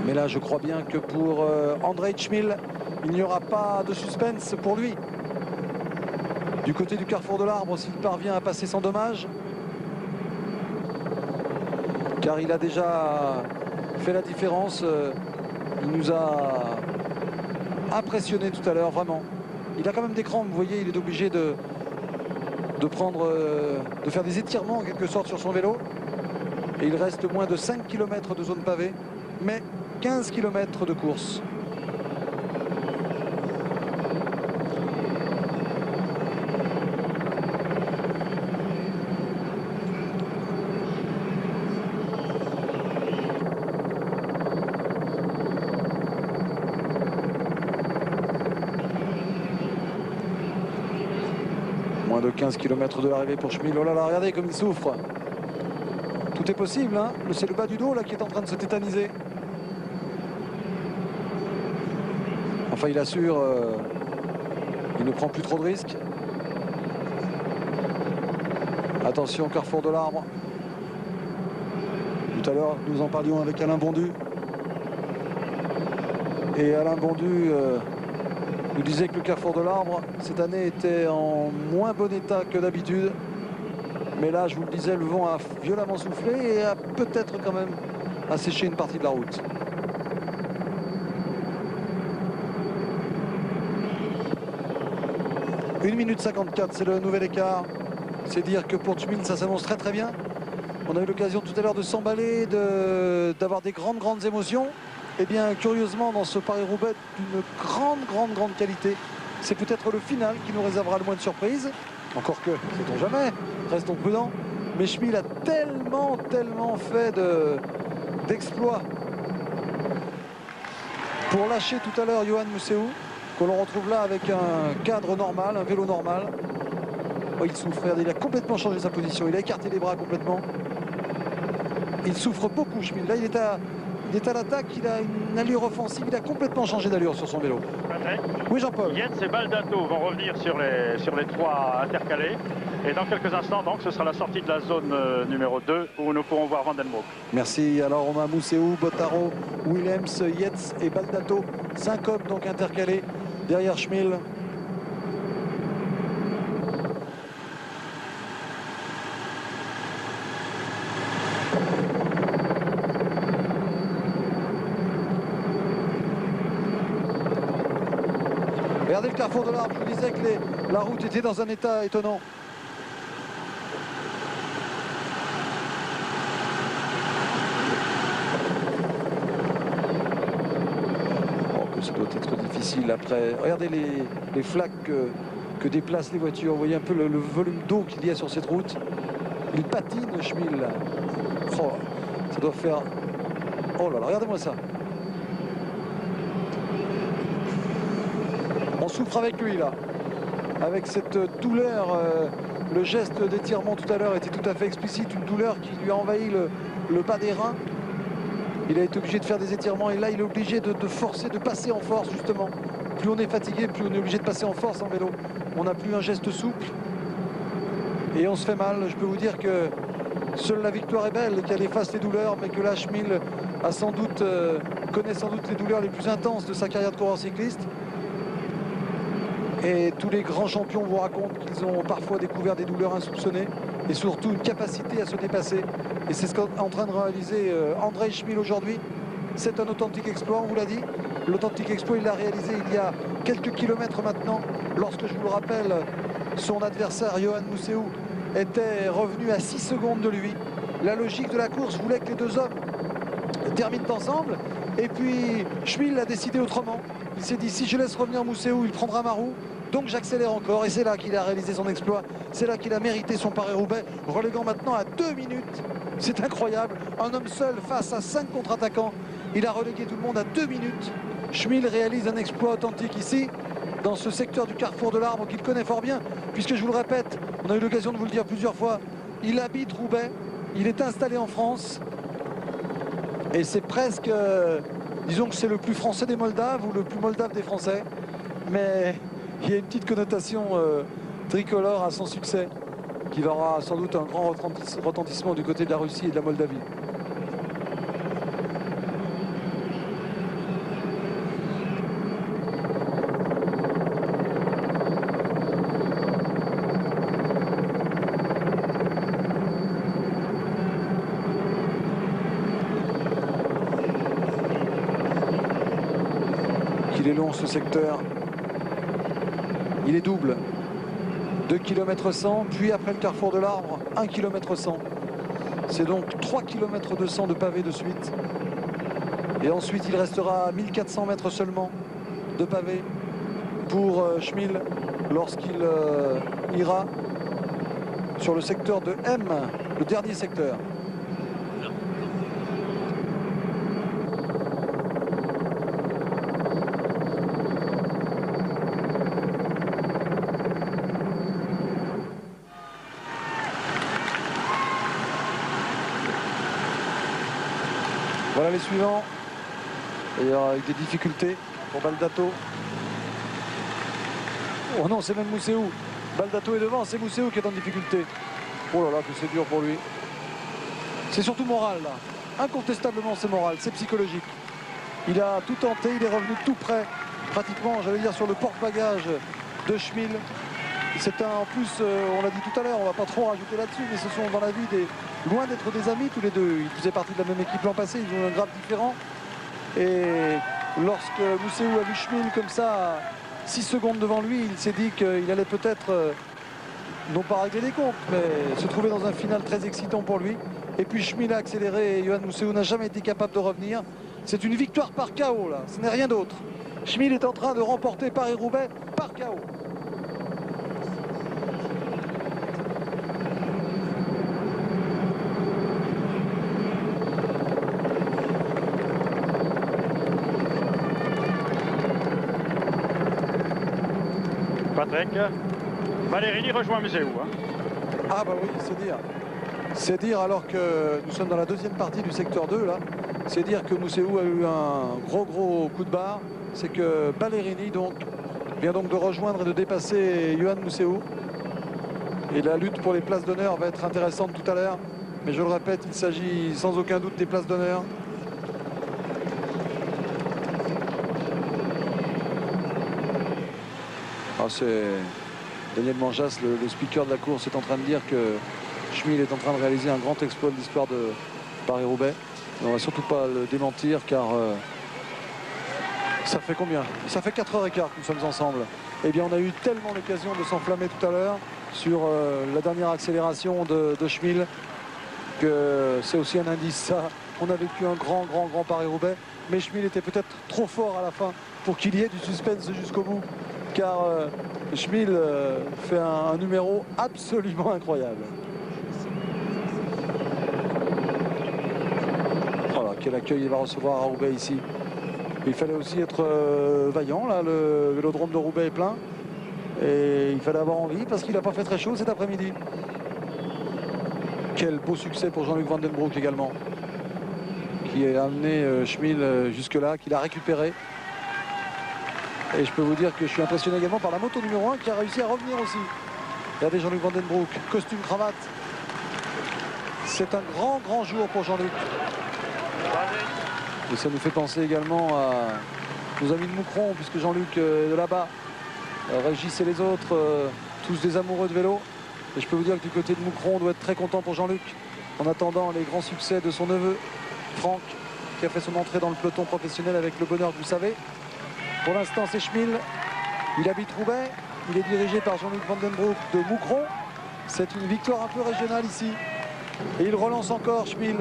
S1: Mais là, je crois bien que pour André Schmil, il n'y aura pas de suspense pour lui. Du côté du carrefour de l'Arbre, s'il parvient à passer sans dommage, car il a déjà fait la différence. Il nous a impressionné tout à l'heure, vraiment. Il a quand même des crampes, vous voyez, il est obligé de faire des étirements en quelque sorte sur son vélo. Et il reste moins de 5 km de zone pavée, mais 15 km de course. Moins de 15 km de l'arrivée pour Schmil. Oh là là, regardez comme il souffre. Tout est possible, hein. C'est le bas du dos là qui est en train de se tétaniser. Enfin, il assure, il ne prend plus trop de risques. Attention, carrefour de l'Arbre. Tout à l'heure, nous en parlions avec Alain Bondu. Et Alain Bondu nous disait que le carrefour de l'Arbre, cette année, était en moins bon état que d'habitude. Mais là, je vous le disais, le vent a violemment soufflé et a peut-être quand même asséché une partie de la route. « 1 minute 54, c'est le nouvel écart. C'est dire que pour Schmil, ça s'annonce très très bien. On a eu l'occasion tout à l'heure de s'emballer, d'avoir des grandes émotions. Et bien, curieusement, dans ce Paris-Roubaix d'une grande qualité, c'est peut-être le final qui nous réservera le moins de surprises. Encore que, sait-on jamais, restons prudents. Mais Schmil a tellement fait d'exploits pour lâcher tout à l'heure Yoann Mousseau, que l'on retrouve là avec un cadre normal, un vélo normal. Oh, il souffre, regardez, il a complètement changé sa position, il a écarté les bras complètement. Il souffre beaucoup, Schmil. Là, il est à l'attaque, il a une allure offensive, il a complètement changé d'allure sur son vélo.
S2: Patrick.
S1: Oui, Jean-Paul.
S2: Yates et Baldato vont revenir sur les trois intercalés. Et dans quelques instants, donc, ce sera la sortie de la zone numéro 2 où nous pourrons voir Van den Broek.
S1: Merci. Alors, on a Mousseau, Bottaro, Willems, Yates et Baldato. 5 hommes donc intercalés derrière Schmil. Regardez le carrefour de l'Arbre, je vous disais que la route était dans un état étonnant. Oh, que ça doit être difficile après. Regardez les flaques que déplacent les voitures. Vous voyez un peu le volume d'eau qu'il y a sur cette route. Il patine, Schmil. Oh, ça doit faire... Oh là là, regardez-moi ça. On souffre avec lui là, avec cette douleur. Le geste d'étirement tout à l'heure était tout à fait explicite, une douleur qui lui a envahi le bas des reins. Il a été obligé de faire des étirements et là il est obligé de forcer, de passer en force justement. Plus on est fatigué, plus on est obligé de passer en force en vélo. On n'a plus un geste souple et on se fait mal. Je peux vous dire que seule la victoire est belle, qu'elle efface les douleurs, mais que là Schmil a connaît sans doute les douleurs les plus intenses de sa carrière de coureur cycliste. Et tous les grands champions vous racontent qu'ils ont parfois découvert des douleurs insoupçonnées et surtout une capacité à se dépasser. Et c'est ce qu'est en train de réaliser André Schmil aujourd'hui. C'est un authentique exploit, on vous l'a dit. L'authentique exploit, il l'a réalisé il y a quelques kilomètres maintenant, lorsque, je vous le rappelle, son adversaire, Yoann Mousseau, était revenu à 6 secondes de lui. La logique de la course voulait que les deux hommes terminent ensemble. Et puis, Schmil a décidé autrement. Il s'est dit, si je laisse revenir Mousseau, il prendra ma roue. Donc j'accélère encore et c'est là qu'il a réalisé son exploit. C'est là qu'il a mérité son Paris-Roubaix, reléguant maintenant à 2 minutes. C'est incroyable. Un homme seul face à 5 contre-attaquants. Il a relégué tout le monde à 2 minutes. Schmil réalise un exploit authentique ici, dans ce secteur du carrefour de l'Arbre qu'il connaît fort bien, puisque je vous le répète, on a eu l'occasion de vous le dire plusieurs fois, il habite Roubaix, il est installé en France. Et c'est presque, disons que c'est le plus français des Moldaves ou le plus moldave des Français. Mais il y a une petite connotation tricolore à son succès, qui aura sans doute un grand retentissement du côté de la Russie et de la Moldavie. Il est long ce secteur. Il est double. 2 km 100, puis après le carrefour de l'Arbre, 1 km 100. C'est donc 3 km 200 de pavés de suite. Et ensuite, il restera 1400 mètres seulement de pavés pour Schmil lorsqu'il ira sur le secteur de M, le dernier secteur. Voilà les suivants. D'ailleurs avec des difficultés pour Baldato. Oh non, c'est même Mousseou. Baldato est devant, c'est Mousseou qui est en difficulté. Oh là là, que c'est dur pour lui. C'est surtout moral là. Incontestablement c'est moral, c'est psychologique. Il a tout tenté, il est revenu tout près, pratiquement, j'allais dire, sur le porte-bagages de Schmil. C'est en plus, on l'a dit tout à l'heure, on va pas trop rajouter là-dessus, mais ce sont dans la vie loin d'être des amis tous les deux. Ils faisaient partie de la même équipe l'an passé, ils ont un grade différent. Et lorsque Mousseou a vu Schmil comme ça, 6 secondes devant lui, il s'est dit qu'il allait peut-être, non pas régler les comptes, mais se trouver dans un final très excitant pour lui. Et puis Schmil a accéléré et Yohann Mousseou n'a jamais été capable de revenir. C'est une victoire par KO là, ce n'est rien d'autre. Schmil est en train de remporter Paris-Roubaix par KO.
S2: Patrick, Ballerini rejoint Mousseou. Hein.
S1: Ah bah oui, c'est dire. C'est dire alors que nous sommes dans la deuxième partie du secteur 2 là. C'est dire que Mousseou a eu un gros coup de barre. C'est que Ballerini donc vient donc de rejoindre et de dépasser Yohann Mousseou. Et la lutte pour les places d'honneur va être intéressante tout à l'heure. Mais je le répète, il s'agit sans aucun doute des places d'honneur. Ah, c'est Daniel Manjas, le speaker de la course, est en train de dire que Schmil est en train de réaliser un grand exploit de l'histoire de Paris-Roubaix. On ne va surtout pas le démentir car ça fait combien? Ça fait 4h15 que nous sommes ensemble. Eh bien, on a eu tellement l'occasion de s'enflammer tout à l'heure sur la dernière accélération de Schmil que c'est aussi un indice ça. On a vécu un grand Paris-Roubaix, mais Schmil était peut-être trop fort à la fin pour qu'il y ait du suspense jusqu'au bout. Car Schmil fait un numéro absolument incroyable. Voilà, quel accueil il va recevoir à Roubaix ici. Il fallait aussi être vaillant, là, le vélodrome de Roubaix est plein. Et il fallait avoir envie parce qu'il n'a pas fait très chaud cet après-midi. Quel beau succès pour Jean-Luc Van Den Broek également, qui a amené Schmil jusque-là, qu'il a récupéré. Et je peux vous dire que je suis impressionné également par la moto numéro 1 qui a réussi à revenir aussi. Regardez Jean-Luc Van Den Broek, costume, cravate. C'est un grand jour pour Jean-Luc. Et ça nous fait penser également à nos amis de Moucron, puisque Jean-Luc est de là-bas. Régis et les autres, tous des amoureux de vélo. Et je peux vous dire que du côté de Moucron, on doit être très content pour Jean-Luc, en attendant les grands succès de son neveu, Franck, qui a fait son entrée dans le peloton professionnel avec le bonheur que vous savez. Pour l'instant, c'est Schmil. Il habite Roubaix. Il est dirigé par Jean-Luc Van Den Broek de Moucron. C'est une victoire un peu régionale ici. Et il relance encore Schmil.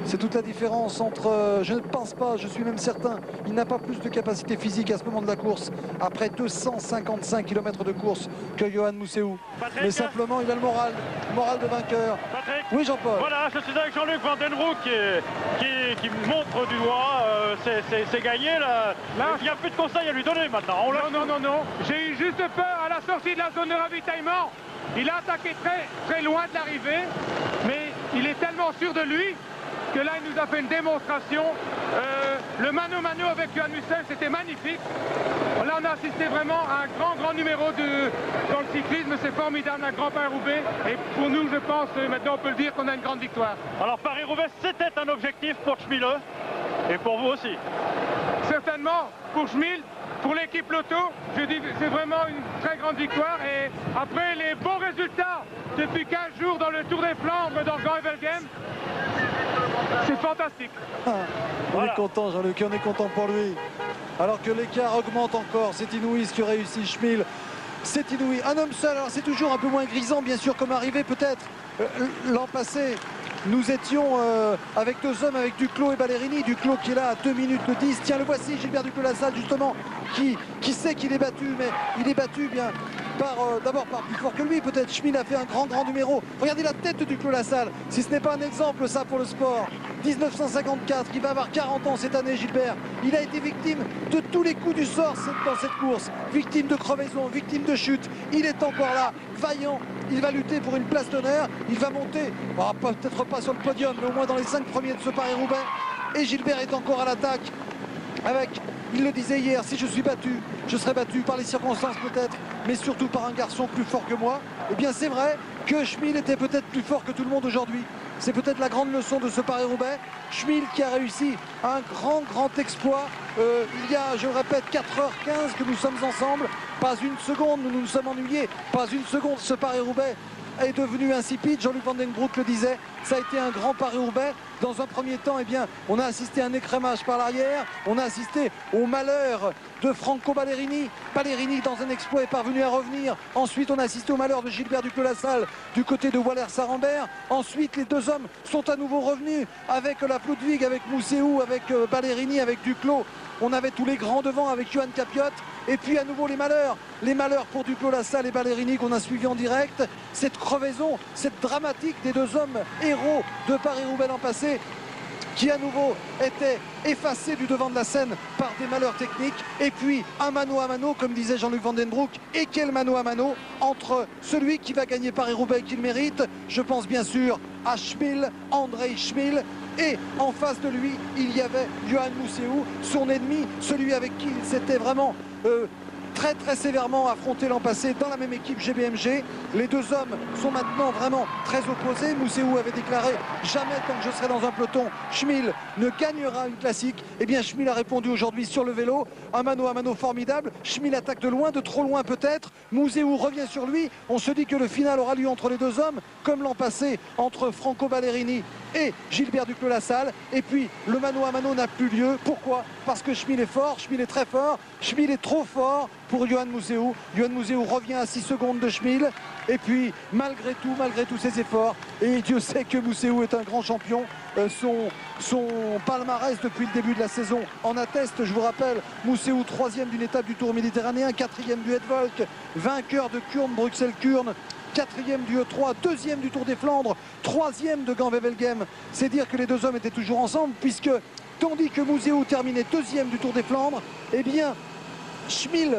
S1: C'est toute la différence entre, je ne pense pas, je suis même certain, il n'a pas plus de capacité physique à ce moment de la course, après 255 km de course, que Yohann Mousseou.
S2: Patrick,
S1: mais simplement, il a le moral de vainqueur.
S2: Patrick,
S1: oui, Jean-Paul.
S2: Voilà, je suis avec Jean-Luc Van Den Broek qui montre du doigt, c'est gagné là. Il n'y a plus de conseils à lui donner maintenant.
S6: Non. J'ai eu juste peur à la sortie de la zone de ravitaillement. Il a attaqué très loin de l'arrivée, mais il est tellement sûr de lui que là, il nous a fait une démonstration Le mano-mano avec Johan Museeuw, c'était magnifique. Là, on a assisté vraiment à un grand numéro dans le cyclisme. C'est formidable, un grand Paris-Roubaix. Et pour nous, je pense, maintenant, on peut le dire qu'on a une grande victoire.
S2: Alors, Paris-Roubaix, c'était un objectif pour Schmille et pour vous aussi.
S6: Certainement, pour Schmille, pour l'équipe Lotto, je dis que c'est vraiment une très grande victoire. Et après les bons résultats depuis 15 jours dans le Tour des Flandres, dans Gand-Wevelgem, c'est fantastique.
S1: On est content, Jean-Luc, on est content pour lui. Alors que l'écart augmente encore, c'est inouï ce que réussit Schmille. C'est inouï. Un homme seul, alors c'est toujours un peu moins grisant, bien sûr, comme arrivé peut-être l'an passé. Nous étions avec deux hommes, avec Duclos et Ballerini. Duclos qui est là à 2 minutes de 10. Tiens, le voici, Gilbert Duclos-Lassalle, justement, qui sait qu'il est battu, mais il est battu bien d'abord par plus fort que lui. Peut-être Schmille a fait un grand numéro. Regardez la tête de Duclos-Lassalle. Si ce n'est pas un exemple, ça, pour le sport. 1954, il va avoir 40 ans cette année, Gilbert. Il a été victime de tous les coups du sort dans cette course. Victime de crevaison, victime de chute. Il est encore là, vaillant. Il va lutter pour une place d'honneur. Il va monter, peut-être pas sur le podium, mais au moins dans les 5 premiers de ce Paris-Roubaix. Et Gilbert est encore à l'attaque avec, il le disait hier, si je suis battu, je serai battu par les circonstances peut-être, mais surtout par un garçon plus fort que moi. Eh bien, c'est vrai que Schmille était peut-être plus fort que tout le monde aujourd'hui. C'est peut-être la grande leçon de ce Paris-Roubaix. Schmille qui a réussi un grand exploit. Il y a, je le répète, 4h15 que nous sommes ensemble. Pas une seconde, nous nous sommes ennuyés. Pas une seconde, ce Paris-Roubaix est devenu insipide. Jean-Luc Van Den Broek le disait, ça a été un grand Paris-Roubaix. Dans un premier temps, eh bien, on a assisté à un écrémage par l'arrière. On a assisté au malheur de Franco Ballerini. Ballerini, dans un exploit, est parvenu à revenir. Ensuite, on a assisté au malheur de Gilbert Duclos-Lassalle du côté de Waller-Sarambert. Ensuite, les deux hommes sont à nouveau revenus avec la Ludwig, avec Museeuw, avec Ballerini, avec Duclos. On avait tous les grands devant avec Johan Capiot. Et puis à nouveau les malheurs pour Duclos-Lassalle et Ballerini qu'on a suivi en direct. Cette crevaison, cette dramatique des deux hommes héros de Paris-Roubaix l'an passé, qui à nouveau était effacé du devant de la scène par des malheurs techniques. Et puis un mano à mano, comme disait Jean-Luc Van Den Broek. Et quel mano à mano entre celui qui va gagner Paris-Roubaix qu'il mérite, je pense bien sûr à Schmille, André Schmille. Et en face de lui, il y avait Johan Museeuw, son ennemi, celui avec qui il s'était vraiment très sévèrement affronté l'an passé dans la même équipe GBMG. Les deux hommes sont maintenant vraiment très opposés. Museeuw avait déclaré « Jamais tant que je serai dans un peloton, Schmille ne gagnera une classique ». Eh bien, Schmille a répondu aujourd'hui sur le vélo. Un mano à mano formidable. Schmille attaque de loin, de trop loin peut-être. Museeuw revient sur lui. On se dit que le final aura lieu entre les deux hommes, comme l'an passé entre Franco Ballerini et Gilbert Duclos-Lassalle. Et puis, le mano à mano n'a plus lieu. Pourquoi? Parce que Schmille est fort, Schmille est très fort. Schmille est trop fort pour Johan Museeuw. Johan Museeuw revient à 6 secondes de Schmille. Et puis, malgré tous ses efforts, et Dieu sait que Museeuw est un grand champion, son palmarès depuis le début de la saison en atteste. Je vous rappelle, Museeuw 3e d'une étape du Tour méditerranéen, 4e du Hedvolk, vainqueur de Kurne, Bruxelles-Kurne, 4e du E3, 2e du Tour des Flandres, 3e de Gand-Wevelgem. C'est dire que les deux hommes étaient toujours ensemble, puisque tandis que Museeuw terminait 2e du Tour des Flandres, eh bien Schmille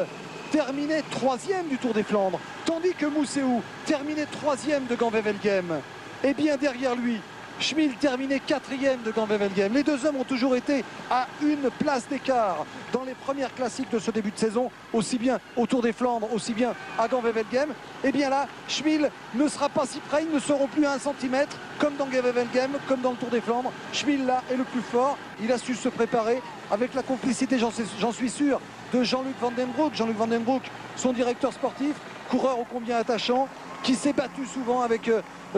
S1: terminait 3e du Tour des Flandres, tandis que Museeuw terminait 3e de Gand-Wevelgem. Et bien derrière lui, Schmille terminait 4e de Gand-Wevelgem. Les deux hommes ont toujours été à une place d'écart dans les premières classiques de ce début de saison, aussi bien au Tour des Flandres, aussi bien à Gand-Wevelgem. Et bien là, Schmille ne sera pas si près, ils ne seront plus à 1 cm, comme dans Gand-Wevelgem, comme dans le Tour des Flandres. Schmille là est le plus fort, il a su se préparer avec la complicité, j'en suis sûr, de Jean-Luc Van Den Broek. Jean-Luc Van Den Broek, son directeur sportif, coureur ô combien attachant, qui s'est battu souvent avec,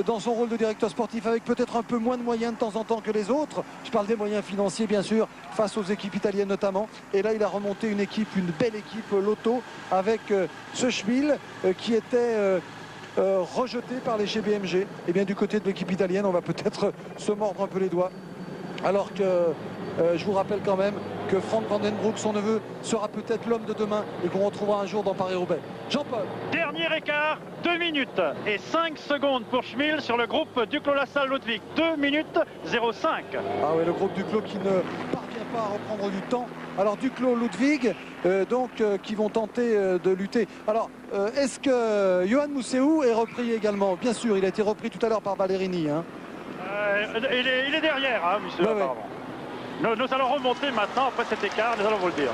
S1: dans son rôle de directeur sportif, avec peut-être un peu moins de moyens de temps en temps que les autres. Je parle des moyens financiers bien sûr, face aux équipes italiennes notamment. Et là il a remonté une belle équipe Lotto avec ce Schmille qui était rejeté par les GBMG. Et bien du côté de l'équipe italienne, on va peut-être se mordre un peu les doigts. Alors que je vous rappelle quand même que Frank Van Den Broek, son neveu, sera peut-être l'homme de demain et qu'on retrouvera un jour dans Paris-Roubaix. Jean-Paul.
S2: Dernier écart, 2 minutes et 5 secondes pour Schmille sur le groupe Duclos-Lassalle-Ludwig. 2 minutes 05.
S1: Ah oui, le groupe Duclos qui ne parvient pas à reprendre du temps. Alors Duclos-Ludwig, qui vont tenter de lutter. Alors, est-ce que Johan Museeuw est repris également? Bien sûr, il a été repris tout à l'heure par Ballerini. Hein.
S2: Il est derrière, hein, monsieur, apparemment. Nous allons remonter maintenant après cet écart, nous allons vous le dire.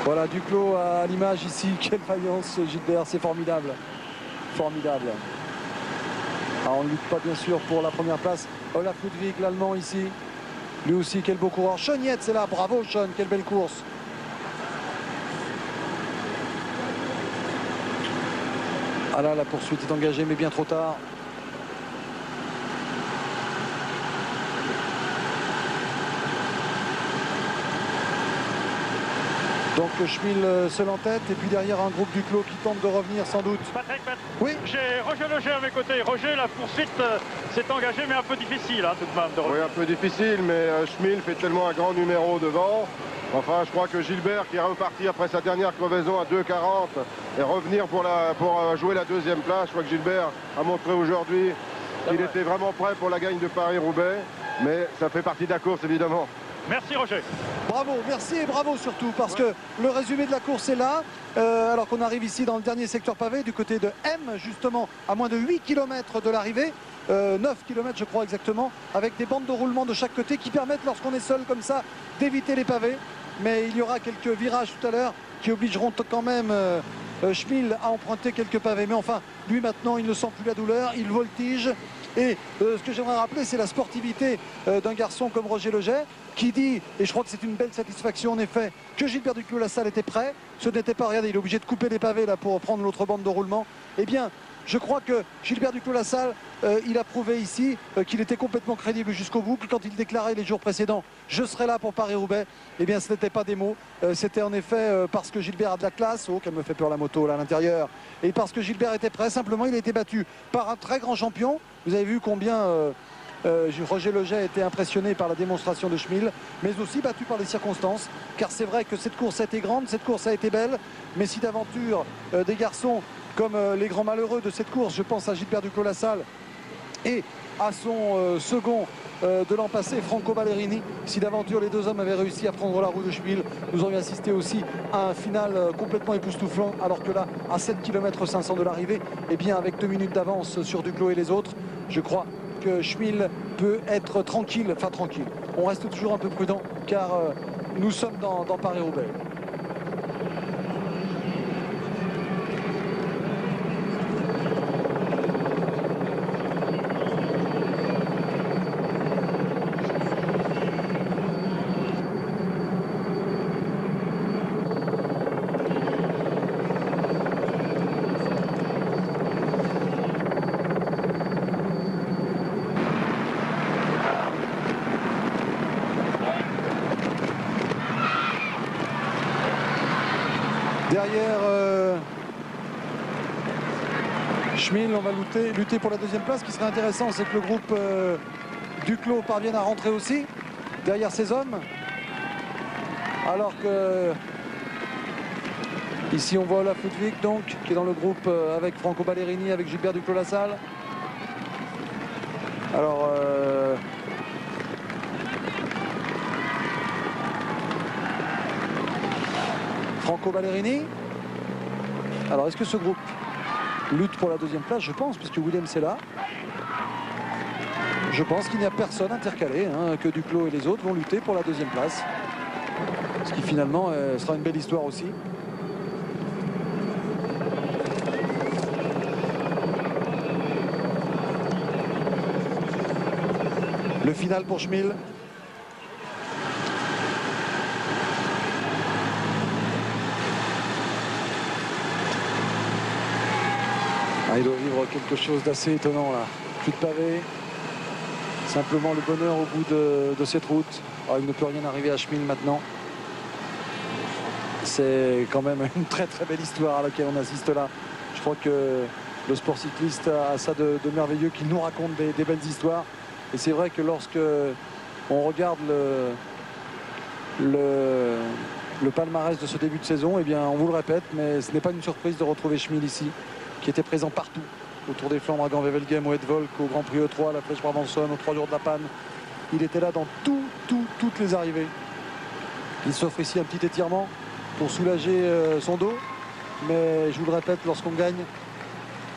S1: Voilà, Duclos à l'image ici. Quelle faïence, Gilbert, c'est formidable. Formidable. Alors, on ne lutte pas bien sûr pour la première place. Olaf Ludwig, l'Allemand ici. Lui aussi, quel beau coureur. Sean Yates, c'est là. Bravo, Sean. Quelle belle course. Ah là, la poursuite est engagée, mais bien trop tard. Donc Schmil seul en tête et puis derrière un groupe Duclos qui tente de revenir sans doute.
S2: Patrick,
S1: oui.
S2: J'ai Roger Leger à mes côtés. Roger, la poursuite s'est engagée mais un peu difficile hein, tout de même.
S7: Oui, un peu difficile, mais Schmil fait tellement un grand numéro devant. Enfin, je crois que Gilbert qui est reparti après sa dernière crevaison à 2,40 et revenir pour jouer la deuxième place. Je crois que Gilbert a montré aujourd'hui qu'il était vraiment prêt pour la gagne de Paris-Roubaix, mais ça fait partie de la course évidemment.
S2: Merci Roger.
S1: Bravo, merci et bravo surtout parce que le résumé de la course est là. Alors qu'on arrive ici dans le dernier secteur pavé du côté de M, justement à moins de 8 km de l'arrivée. 9 km je crois exactement, avec des bandes de roulement de chaque côté qui permettent lorsqu'on est seul comme ça d'éviter les pavés. Mais il y aura quelques virages tout à l'heure qui obligeront quand même Schmil à emprunter quelques pavés. Mais enfin, lui maintenant il ne sent plus la douleur, il voltige. Et ce que j'aimerais rappeler, c'est la sportivité d'un garçon comme Roger Leger qui dit, et je crois que c'est une belle satisfaction en effet, que Gilbert Duclos-Lassalle était prêt. Ce n'était pas, regardez, il est obligé de couper les pavés là pour prendre l'autre bande de roulement. Eh bien, je crois que Gilbert Duclos-Lassalle, il a prouvé ici qu'il était complètement crédible jusqu'au bout. Quand il déclarait les jours précédents, je serai là pour Paris-Roubaix, eh bien ce n'était pas des mots. C'était en effet parce que Gilbert a de la classe. Oh, qu'elle me fait peur la moto là à l'intérieur. Et parce que Gilbert était prêt, simplement il a été battu par un très grand champion. Vous avez vu combien Roger Leger a été impressionné par la démonstration de Schmil, mais aussi battu par les circonstances, car c'est vrai que cette course a été grande, cette course a été belle, mais si d'aventure des garçons comme les grands malheureux de cette course, je pense à Gilbert Duclos-Lassalle et à son second de l'an passé, Franco Ballerini, si d'aventure les deux hommes avaient réussi à prendre la roue de Schmil, nous aurions assisté aussi à un final complètement époustouflant, alors que là, à 7 km 500 de l'arrivée, et bien avec 2 minutes d'avance sur Duclos et les autres, je crois que Schmil peut être tranquille, enfin tranquille. On reste toujours un peu prudent car nous sommes dans Paris-Roubaix. Derrière Schmil, on va lutter pour la deuxième place. Ce qui serait intéressant, c'est que le groupe Duclos parvienne à rentrer aussi derrière ces hommes. Alors que ici on voit Olaf Ludwig donc qui est dans le groupe avec Franco Ballerini, avec Gilbert Duclos-Lassalle. Alors Franco Ballerini. Alors est-ce que ce groupe lutte pour la deuxième place? Je pense, puisque Williams est là. Je pense qu'il n'y a personne intercalé, hein, que Duclos et les autres vont lutter pour la deuxième place. Ce qui finalement sera une belle histoire aussi. Le final pour Schmil. Il doit vivre quelque chose d'assez étonnant là. Plus de pavés. Simplement le bonheur au bout de cette route. Alors, il ne peut rien arriver à Schmil maintenant. C'est quand même une très très belle histoire à laquelle on assiste là. Je crois que le sport cycliste a ça de merveilleux, qu'il nous raconte des belles histoires. Et c'est vrai que lorsque on regarde le palmarès de ce début de saison, eh bien on vous le répète, mais ce n'est pas une surprise de retrouver Schmil ici, qui était présent partout, au Tour des Flandres, à Gand-Wevelgem, au Edvolk, au Grand Prix E3, à la Flèche Brabançonne, aux 3 jours de la panne. Il était là dans toutes les arrivées. Il s'offre ici un petit étirement pour soulager son dos, mais je vous le répète, lorsqu'on gagne,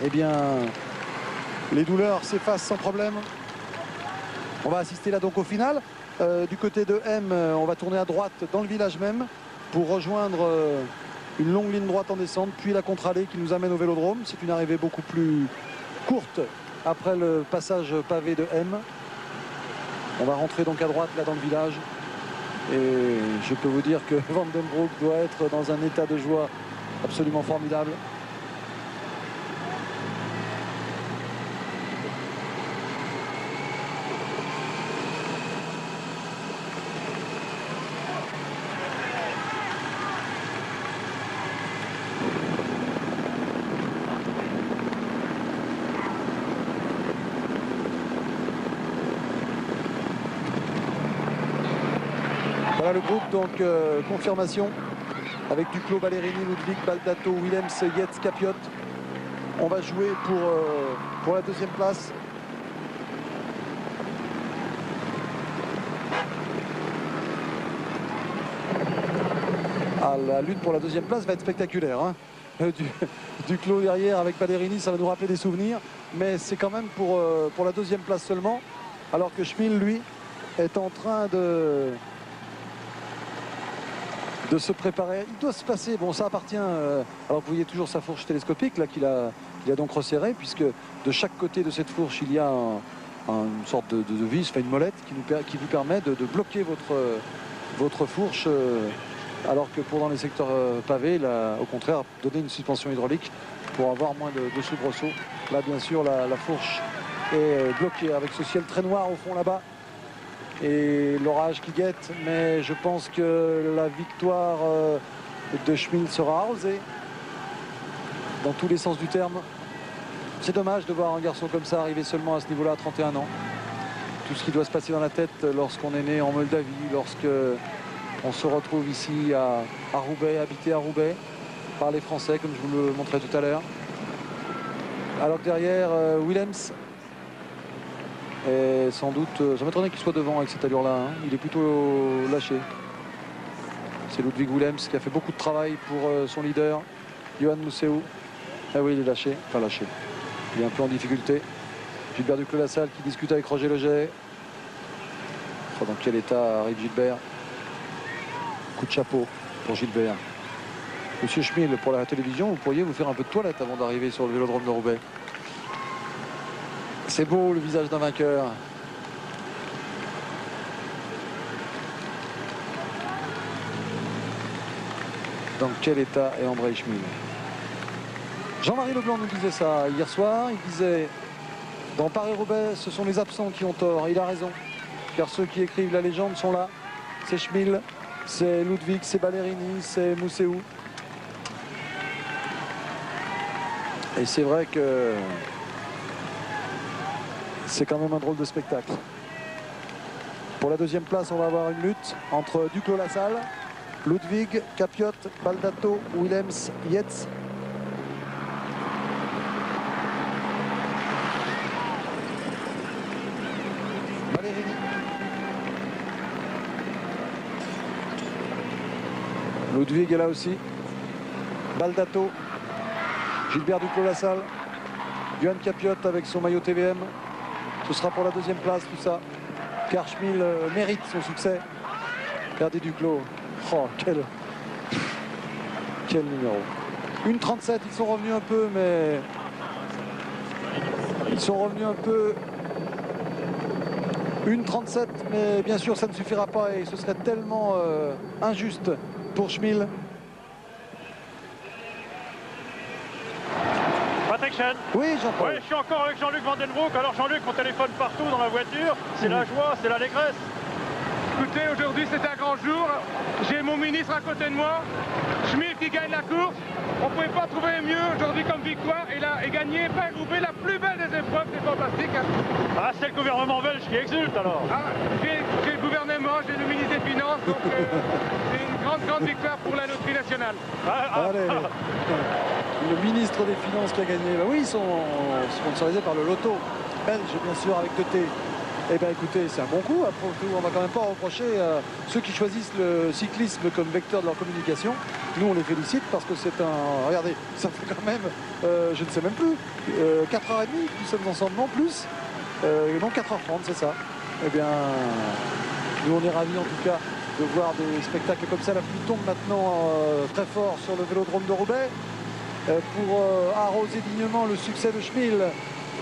S1: eh bien les douleurs s'effacent sans problème. On va assister là donc au final. Du côté de M, on va tourner à droite dans le village même pour rejoindre une longue ligne droite en descente, puis la contre-allée qui nous amène au Vélodrome. C'est une arrivée beaucoup plus courte après le passage pavé de M. On va rentrer donc à droite là dans le village. Et je peux vous dire que Van den Broek doit être dans un état de joie absolument formidable. Voilà le groupe, donc confirmation avec Duclos, Ballerini, Ludwig, Baldato, Willems, Yates, Capiot. On va jouer pour la deuxième place. Ah, la lutte pour la deuxième place va être spectaculaire. Hein. Duclos derrière avec Ballerini, ça va nous rappeler des souvenirs. Mais c'est quand même pour la deuxième place seulement. Alors que Schmil, lui, est en train de se préparer. Il doit se passer, bon ça appartient, alors vous voyez toujours sa fourche télescopique là qu'il a donc resserrée, puisque de chaque côté de cette fourche il y a une sorte de vis, enfin une molette qui vous permet de bloquer votre fourche, alors que dans les secteurs pavés, là, au contraire, donner une suspension hydraulique pour avoir moins de soubresauts. Là bien sûr la fourche est bloquée avec ce ciel très noir au fond là-bas. Et l'orage qui guette, mais je pense que la victoire de Schmil sera arrosée dans tous les sens du terme. C'est dommage de voir un garçon comme ça arriver seulement à ce niveau-là à 31 ans. Tout ce qui doit se passer dans la tête lorsqu'on est né en Moldavie, lorsque on se retrouve ici à Roubaix, habité à Roubaix par les Français, comme je vous le montrais tout à l'heure. Alors que derrière, Willems. Et sans doute, ça m'étonnerait qu'il soit devant avec cette allure-là. Hein. Il est plutôt lâché. C'est Ludwig Willems qui a fait beaucoup de travail pour son leader, Johan Museeuw. Ah oui, il est lâché. Enfin lâché. Il est un peu en difficulté. Gilbert Duclos-Lassalle qui discute avec Roger Leget. Oh, dans quel état arrive Gilbert? Coup de chapeau pour Gilbert. Monsieur Schmil, pour la télévision, vous pourriez vous faire un peu de toilette avant d'arriver sur le Vélodrome de Roubaix. C'est beau le visage d'un vainqueur. Dans quel état est André Schmil? Jean-Marie Leblanc nous disait ça hier soir. Il disait, dans Paris-Roubaix, ce sont les absents qui ont tort. Il a raison, car ceux qui écrivent la légende sont là. C'est Schmil, c'est Ludwig, c'est Ballerini, c'est Museeuw. Et c'est vrai que c'est quand même un drôle de spectacle. Pour la deuxième place, on va avoir une lutte entre Duclos-Lassalle, Ludwig, Capiot, Baldato, Willems, Yates. Ballerini. Ludwig est là aussi. Baldato. Gilbert Duclos-Lassalle. Johan Capiot avec son maillot TVM. Ce sera pour la deuxième place tout ça. Car Schmil mérite son succès. Regardez Duclos. Oh, quel numéro. 1,37, ils sont revenus un peu, mais... Ils sont revenus un peu. 1,37, mais bien sûr ça ne suffira pas et ce serait tellement injuste pour Schmil.
S2: Patrick Chen.
S1: Oui, Jean-Paul.
S2: Oui, je suis encore avec Jean-Luc Van den Broek. Alors Jean-Luc, mon téléphone partout dans la voiture. C'est la joie, c'est l'allégresse.
S6: Écoutez, aujourd'hui c'est un grand jour. J'ai mon ministre à côté de moi. Schmil qui gagne la course. On ne pouvait pas trouver mieux aujourd'hui comme victoire. Et gagné Paris-Roubaix, la plus belle des épreuves. C'est fantastique.
S2: Ah, c'est le gouvernement belge qui exulte alors.
S6: Ah, j'ai le gouvernement, j'ai le ministre des Finances. Donc c'est une grande victoire pour la loterie nationale.
S1: Allez. Le ministre des Finances qui a gagné. Ben oui, ils sont sponsorisés par le loto belge, bien sûr, avec Teuté. Eh bien écoutez, c'est un bon coup. Après tout, on va quand même pas reprocher ceux qui choisissent le cyclisme comme vecteur de leur communication. Nous, on les félicite parce que c'est un... Regardez, ça fait quand même, je ne sais même plus, 4h30, nous sommes ensemble, non plus. Non, 4h30, c'est ça. Eh bien, nous on est ravis en tout cas de voir des spectacles comme ça. La pluie tombe maintenant très fort sur le vélodrome de Roubaix pour arroser dignement le succès de Schmil.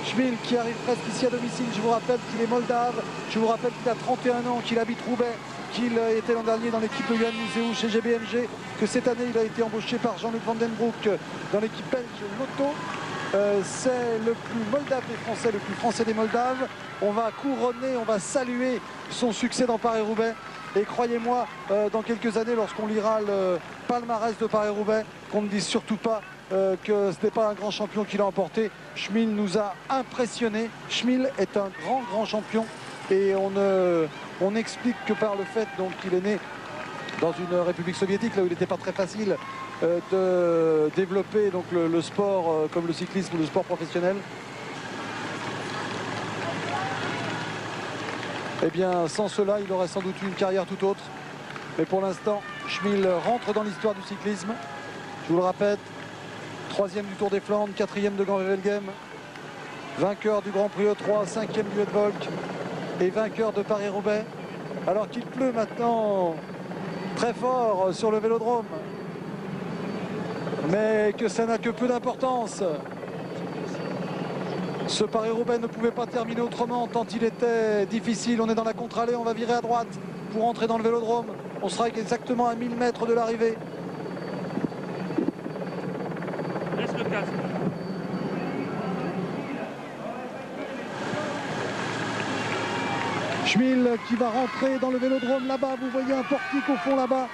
S1: Schmil qui arrive presque ici à domicile. Je vous rappelle qu'il est moldave, je vous rappelle qu'il a 31 ans, qu'il habite Roubaix, qu'il était l'an dernier dans l'équipe de Johan Museeuw chez GBMG, que cette année il a été embauché par Jean-Luc Vandenbroek dans l'équipe belge Lotto. C'est le plus moldave des Français, le plus français des Moldaves. On va couronner, on va saluer son succès dans Paris-Roubaix. Et croyez-moi, dans quelques années, lorsqu'on lira le palmarès de Paris-Roubaix, qu'on ne dise surtout pas que ce n'est pas un grand champion qui l'a emporté. Schmil nous a impressionnés. Schmil est un grand champion. Et on explique que par le fait qu'il est né dans une république soviétique, là où il n'était pas très facile de développer donc, le sport comme le cyclisme ou le sport professionnel. Eh bien, sans cela, il aurait sans doute eu une carrière tout autre. Mais pour l'instant, Schmil rentre dans l'histoire du cyclisme. Je vous le répète, 3e du Tour des Flandres, 4e de Gand-Wevelgem, vainqueur du Grand Prix E3, 5e du Edvolk et vainqueur de Paris-Roubaix. Alors qu'il pleut maintenant très fort sur le vélodrome. Mais que ça n'a que peu d'importance. Ce Paris-Roubaix ne pouvait pas terminer autrement tant il était difficile. On est dans la contre-allée, on va virer à droite pour entrer dans le vélodrome. On sera exactement à 1000 mètres de l'arrivée.
S6: Laisse le casque.
S1: Schmil qui va rentrer dans le vélodrome là-bas. Vous voyez un portique au fond là-bas.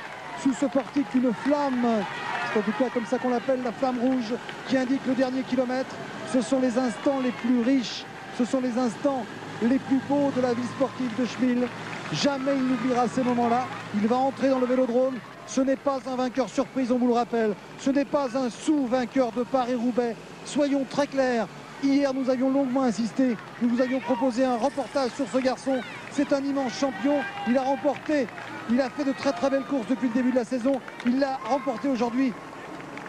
S1: Sous ce portique, une flamme. C'est en tout cas comme ça qu'on l'appelle, la flamme rouge qui indique le dernier kilomètre. Ce sont les instants les plus riches, ce sont les instants les plus beaux de la vie sportive de Schmil. Jamais il n'oubliera ces moments-là. Il va entrer dans le vélodrome. Ce n'est pas un vainqueur surprise, on vous le rappelle. Ce n'est pas un sous-vainqueur de Paris-Roubaix. Soyons très clairs. Hier, nous avions longuement insisté. Nous vous avions proposé un reportage sur ce garçon. C'est un immense champion. Il a remporté. Il a fait de très très belles courses depuis le début de la saison. Il l'a remporté aujourd'hui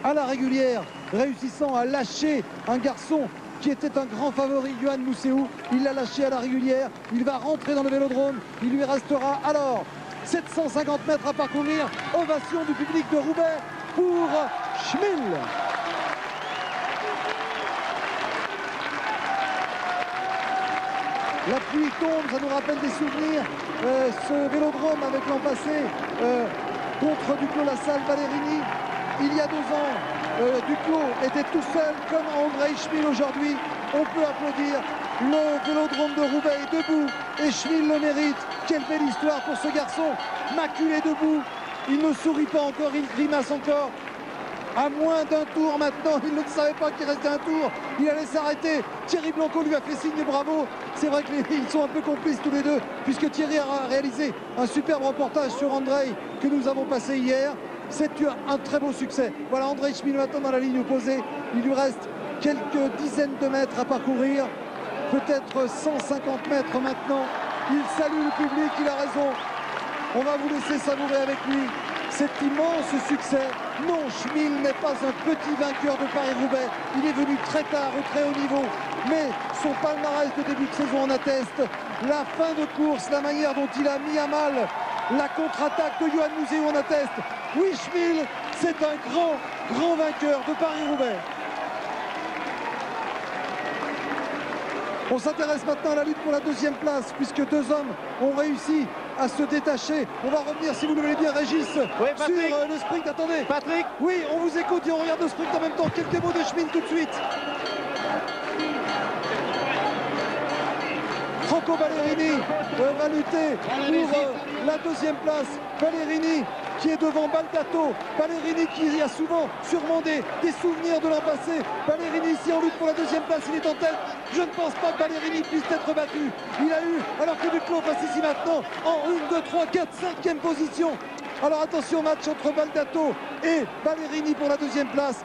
S1: à la régulière, réussissant à lâcher un garçon qui était un grand favori, Johan Museeuw. Il l'a lâché à la régulière. Il va rentrer dans le vélodrome. Il lui restera alors 750 mètres à parcourir. Ovation du public de Roubaix pour Schmil. La pluie tombe, ça nous rappelle des souvenirs. Ce vélodrome avec l'an passé contre Duclos-Lassalle Ballerini. Il y a 2 ans, Duclos était tout seul comme André Schmil aujourd'hui. On peut applaudir. Le vélodrome de Roubaix est debout et Schmil le mérite. Quelle belle histoire pour ce garçon. Maculé debout. Il ne sourit pas encore, il grimace encore. À moins d'un tour maintenant, il ne savait pas qu'il restait un tour. Il allait s'arrêter. Thierry Blanco lui a fait signe bravo. C'est vrai qu'ils sont un peu complices tous les deux, puisque Thierry a réalisé un superbe reportage sur André que nous avons passé hier. C'est un très beau succès. Voilà André Schmil maintenant dans la ligne opposée. Il lui reste quelques dizaines de mètres à parcourir. Peut-être 150 mètres maintenant. Il salue le public, il a raison. On va vous laisser savourer avec lui cet immense succès. Non, Schmil n'est pas un petit vainqueur de Paris-Roubaix. Il est venu très tard, au très haut niveau. Mais son palmarès de début de saison en atteste. La fin de course, la manière dont il a mis à mal la contre-attaque de Johan Museeuw en atteste. Oui, Schmil, c'est un grand vainqueur de Paris-Roubaix. On s'intéresse maintenant à la lutte pour la 2e place, puisque 2 hommes ont réussi à se détacher. On va revenir, si vous le voulez bien, Régis,
S6: oui,
S1: sur le sprint. Attendez,
S6: Patrick.
S1: Oui, on vous écoute et on regarde le sprint en même temps. Quelques mots de Schmil tout de suite. Franco Ballerini va lutter pour la 2e place. Ballerini qui est devant Baldato. Ballerini qui a souvent sûrement des souvenirs de l'an passé. Ballerini ici en lutte pour la 2e place, il est en tête. Je ne pense pas que Ballerini puisse être battu. Il a eu, alors que Duclos passe ici maintenant en 1, 2, 3, 4, 5e position. Alors attention, match entre Baldato et Ballerini pour la 2e place.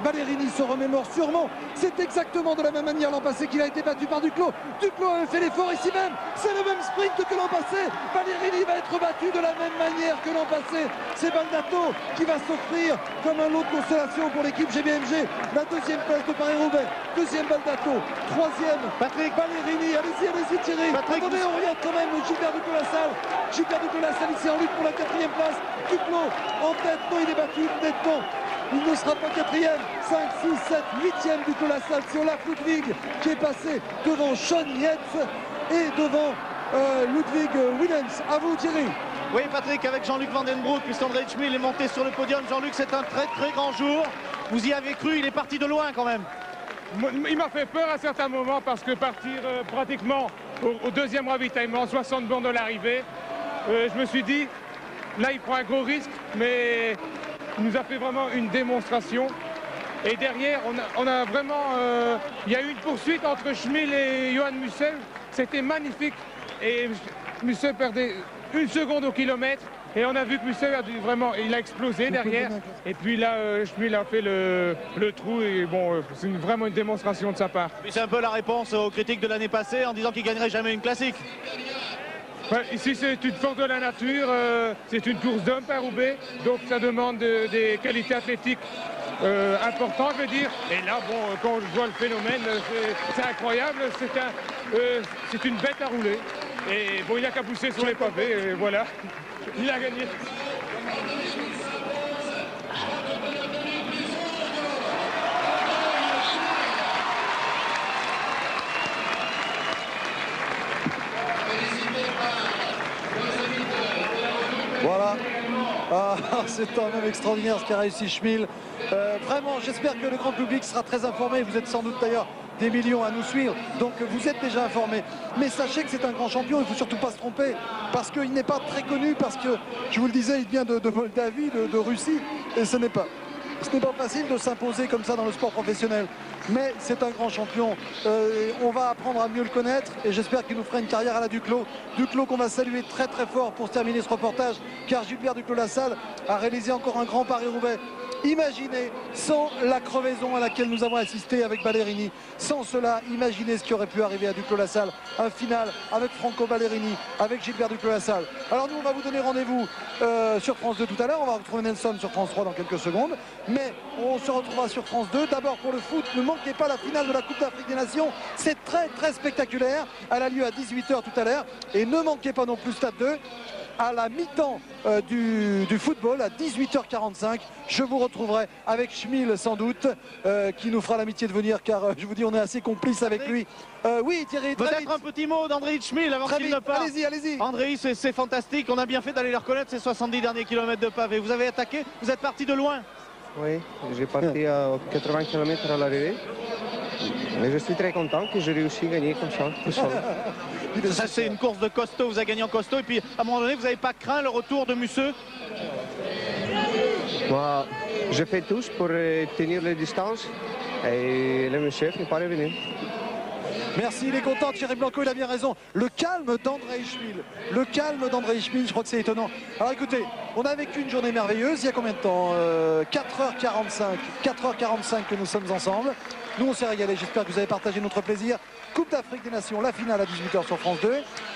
S1: Ballerini se remémore sûrement. C'est exactement de la même manière l'an passé qu'il a été battu par Duclos. Duclos a fait l'effort ici même. C'est le même sprint que l'an passé. Ballerini va être battu de la même manière que l'an passé. C'est Baldato qui va s'offrir comme un lot de consolation pour l'équipe GBMG. La deuxième place de Paris-Roubaix. Deuxième Baldato. Troisième Patrick Ballerini. Allez-y Thierry. Attendez, on regarde quand même Gilbert Duclos-Lassalle. Gilbert Duclos-Lassalle ici en lutte pour la quatrième place. Duclos en tête. Non, il est battu nettement. Il ne sera pas quatrième. 5, 6, 7, 8e Duclos-Lassalle. C'est Olaf Ludwig qui est passé devant Sean Yates et devant Ludwig Willems. À vous Thierry.
S8: Oui Patrick, avec Jean-Luc Vandenbroek, puisqu'André Schmil est monté sur le podium. Jean-Luc, c'est un très très grand jour. Vous y avez cru, il est parti de loin quand même.
S6: Il m'a fait peur à certains moments parce que partir pratiquement au deuxième ravitaillement, 60 bornes de l'arrivée, je me suis dit, là il prend un gros risque, mais il nous a fait vraiment une démonstration. Et derrière, on a vraiment... il y a eu une poursuite entre Schmil et Johan Mussel. C'était magnifique. Et Mussel perdait 1 seconde au kilomètre. Et on a vu que Mussel il a explosé derrière. Et puis là, Schmil a fait le trou. Et bon, c'est vraiment une démonstration de sa part.
S8: C'est un peu la réponse aux critiques de l'année passée en disant qu'il ne gagnerait jamais une classique.
S6: Ouais, ici, c'est une force de la nature. C'est une course d'hommes par Roubaix. Donc ça demande des qualités athlétiques important, je veux dire. Et là, bon, quand je vois le phénomène, c'est incroyable. C'est une bête à rouler. Et bon, il n'a qu'à pousser sur les pavés. Et voilà, il a gagné.
S1: Voilà. Ah, c'est quand même extraordinaire ce qu'a réussi Schmil. Vraiment, j'espère que le grand public sera très informé. Vous êtes sans doute d'ailleurs des millions à nous suivre, donc vous êtes déjà informés. Mais sachez que c'est un grand champion, il ne faut surtout pas se tromper, parce qu'il n'est pas très connu, parce que, je vous le disais, il vient de Moldavie, de Russie, et ce n'est pas facile de s'imposer comme ça dans le sport professionnel. Mais c'est un grand champion. On va apprendre à mieux le connaître et j'espère qu'il nous fera une carrière à la Duclos. Duclos qu'on va saluer très très fort pour terminer ce reportage, car Gilbert Duclos-Lassalle a réalisé encore un grand Paris-Roubaix. Imaginez, sans la crevaison à laquelle nous avons assisté avec Ballerini, sans cela, imaginez ce qui aurait pu arriver à Duclos-Lassalle. Un final avec Franco Ballerini, avec Gilbert Duclos-Lassalle. Alors nous, on va vous donner rendez-vous sur France 2 tout à l'heure. On va retrouver Nelson sur France 3 dans quelques secondes. Mais on se retrouvera sur France 2. D'abord pour le foot, ne manquez pas la finale de la Coupe d'Afrique des Nations. C'est très très spectaculaire. Elle a lieu à 18 h tout à l'heure. Et ne manquez pas non plus Stade 2. À la mi-temps du football, à 18 h 45, je vous retrouverai avec Schmil sans doute, qui nous fera l'amitié de venir, car je vous dis, on est assez complices avec lui. Oui Thierry,
S8: peut-être un petit mot d'André Schmil avant qu'il ne parte.
S1: Allez-y.
S8: André, c'est fantastique, on a bien fait d'aller le reconnaître, ces 70 derniers kilomètres de pavé. Vous avez attaqué, vous êtes parti de loin.
S4: Oui, j'ai parti à 80 km à l'arrivée. Mais je suis très content que j'ai réussi à gagner comme ça, tout seul.
S8: Ça, c'est une course de costaud, vous avez gagné en costaud. Et puis, à un moment donné, vous n'avez pas craint le retour de Musseux?
S4: Moi, je fais tout pour tenir les distances. Et le monsieur n'est pas revenu.
S1: Merci, il est content, Thierry Blanco, il a bien raison. Le calme d'André Schmil. Le calme d'André Schmil, je crois que c'est étonnant. Alors écoutez, on a vécu une journée merveilleuse, il y a combien de temps 4h45. 4h45 que nous sommes ensemble. Nous, on s'est régalé, j'espère que vous avez partagé notre plaisir. Coupe d'Afrique des Nations, la finale à 18 h sur France 2.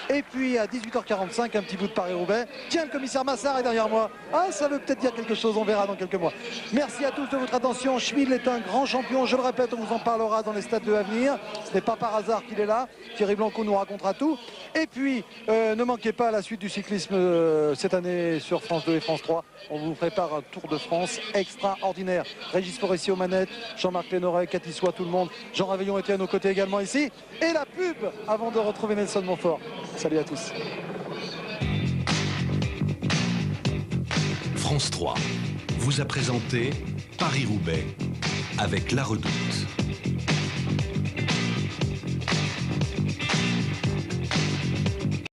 S1: Et puis à 18 h 45, un petit bout de Paris-Roubaix. Tiens, le commissaire Massard est derrière moi. Ah, ça veut peut-être dire quelque chose, on verra dans quelques mois. Merci à tous de votre attention. Schmil est un grand champion, je le répète, on vous en parlera dans les stades de à venir. Ce n'est pas par hasard qu'il est là. Thierry Blanco nous racontera tout. Et puis, ne manquez pas la suite du cyclisme cette année sur France 2 et France 3. On vous prépare un Tour de France extraordinaire. Régis Forestier aux manettes, Jean-Marc Lénoret, Cathy Soie, tout le monde. Jean Réveillon était à nos côtés également ici. Et la pub avant de retrouver Nelson Montfort. Salut à tous.
S9: France 3 vous a présenté Paris-Roubaix avec La Redoute.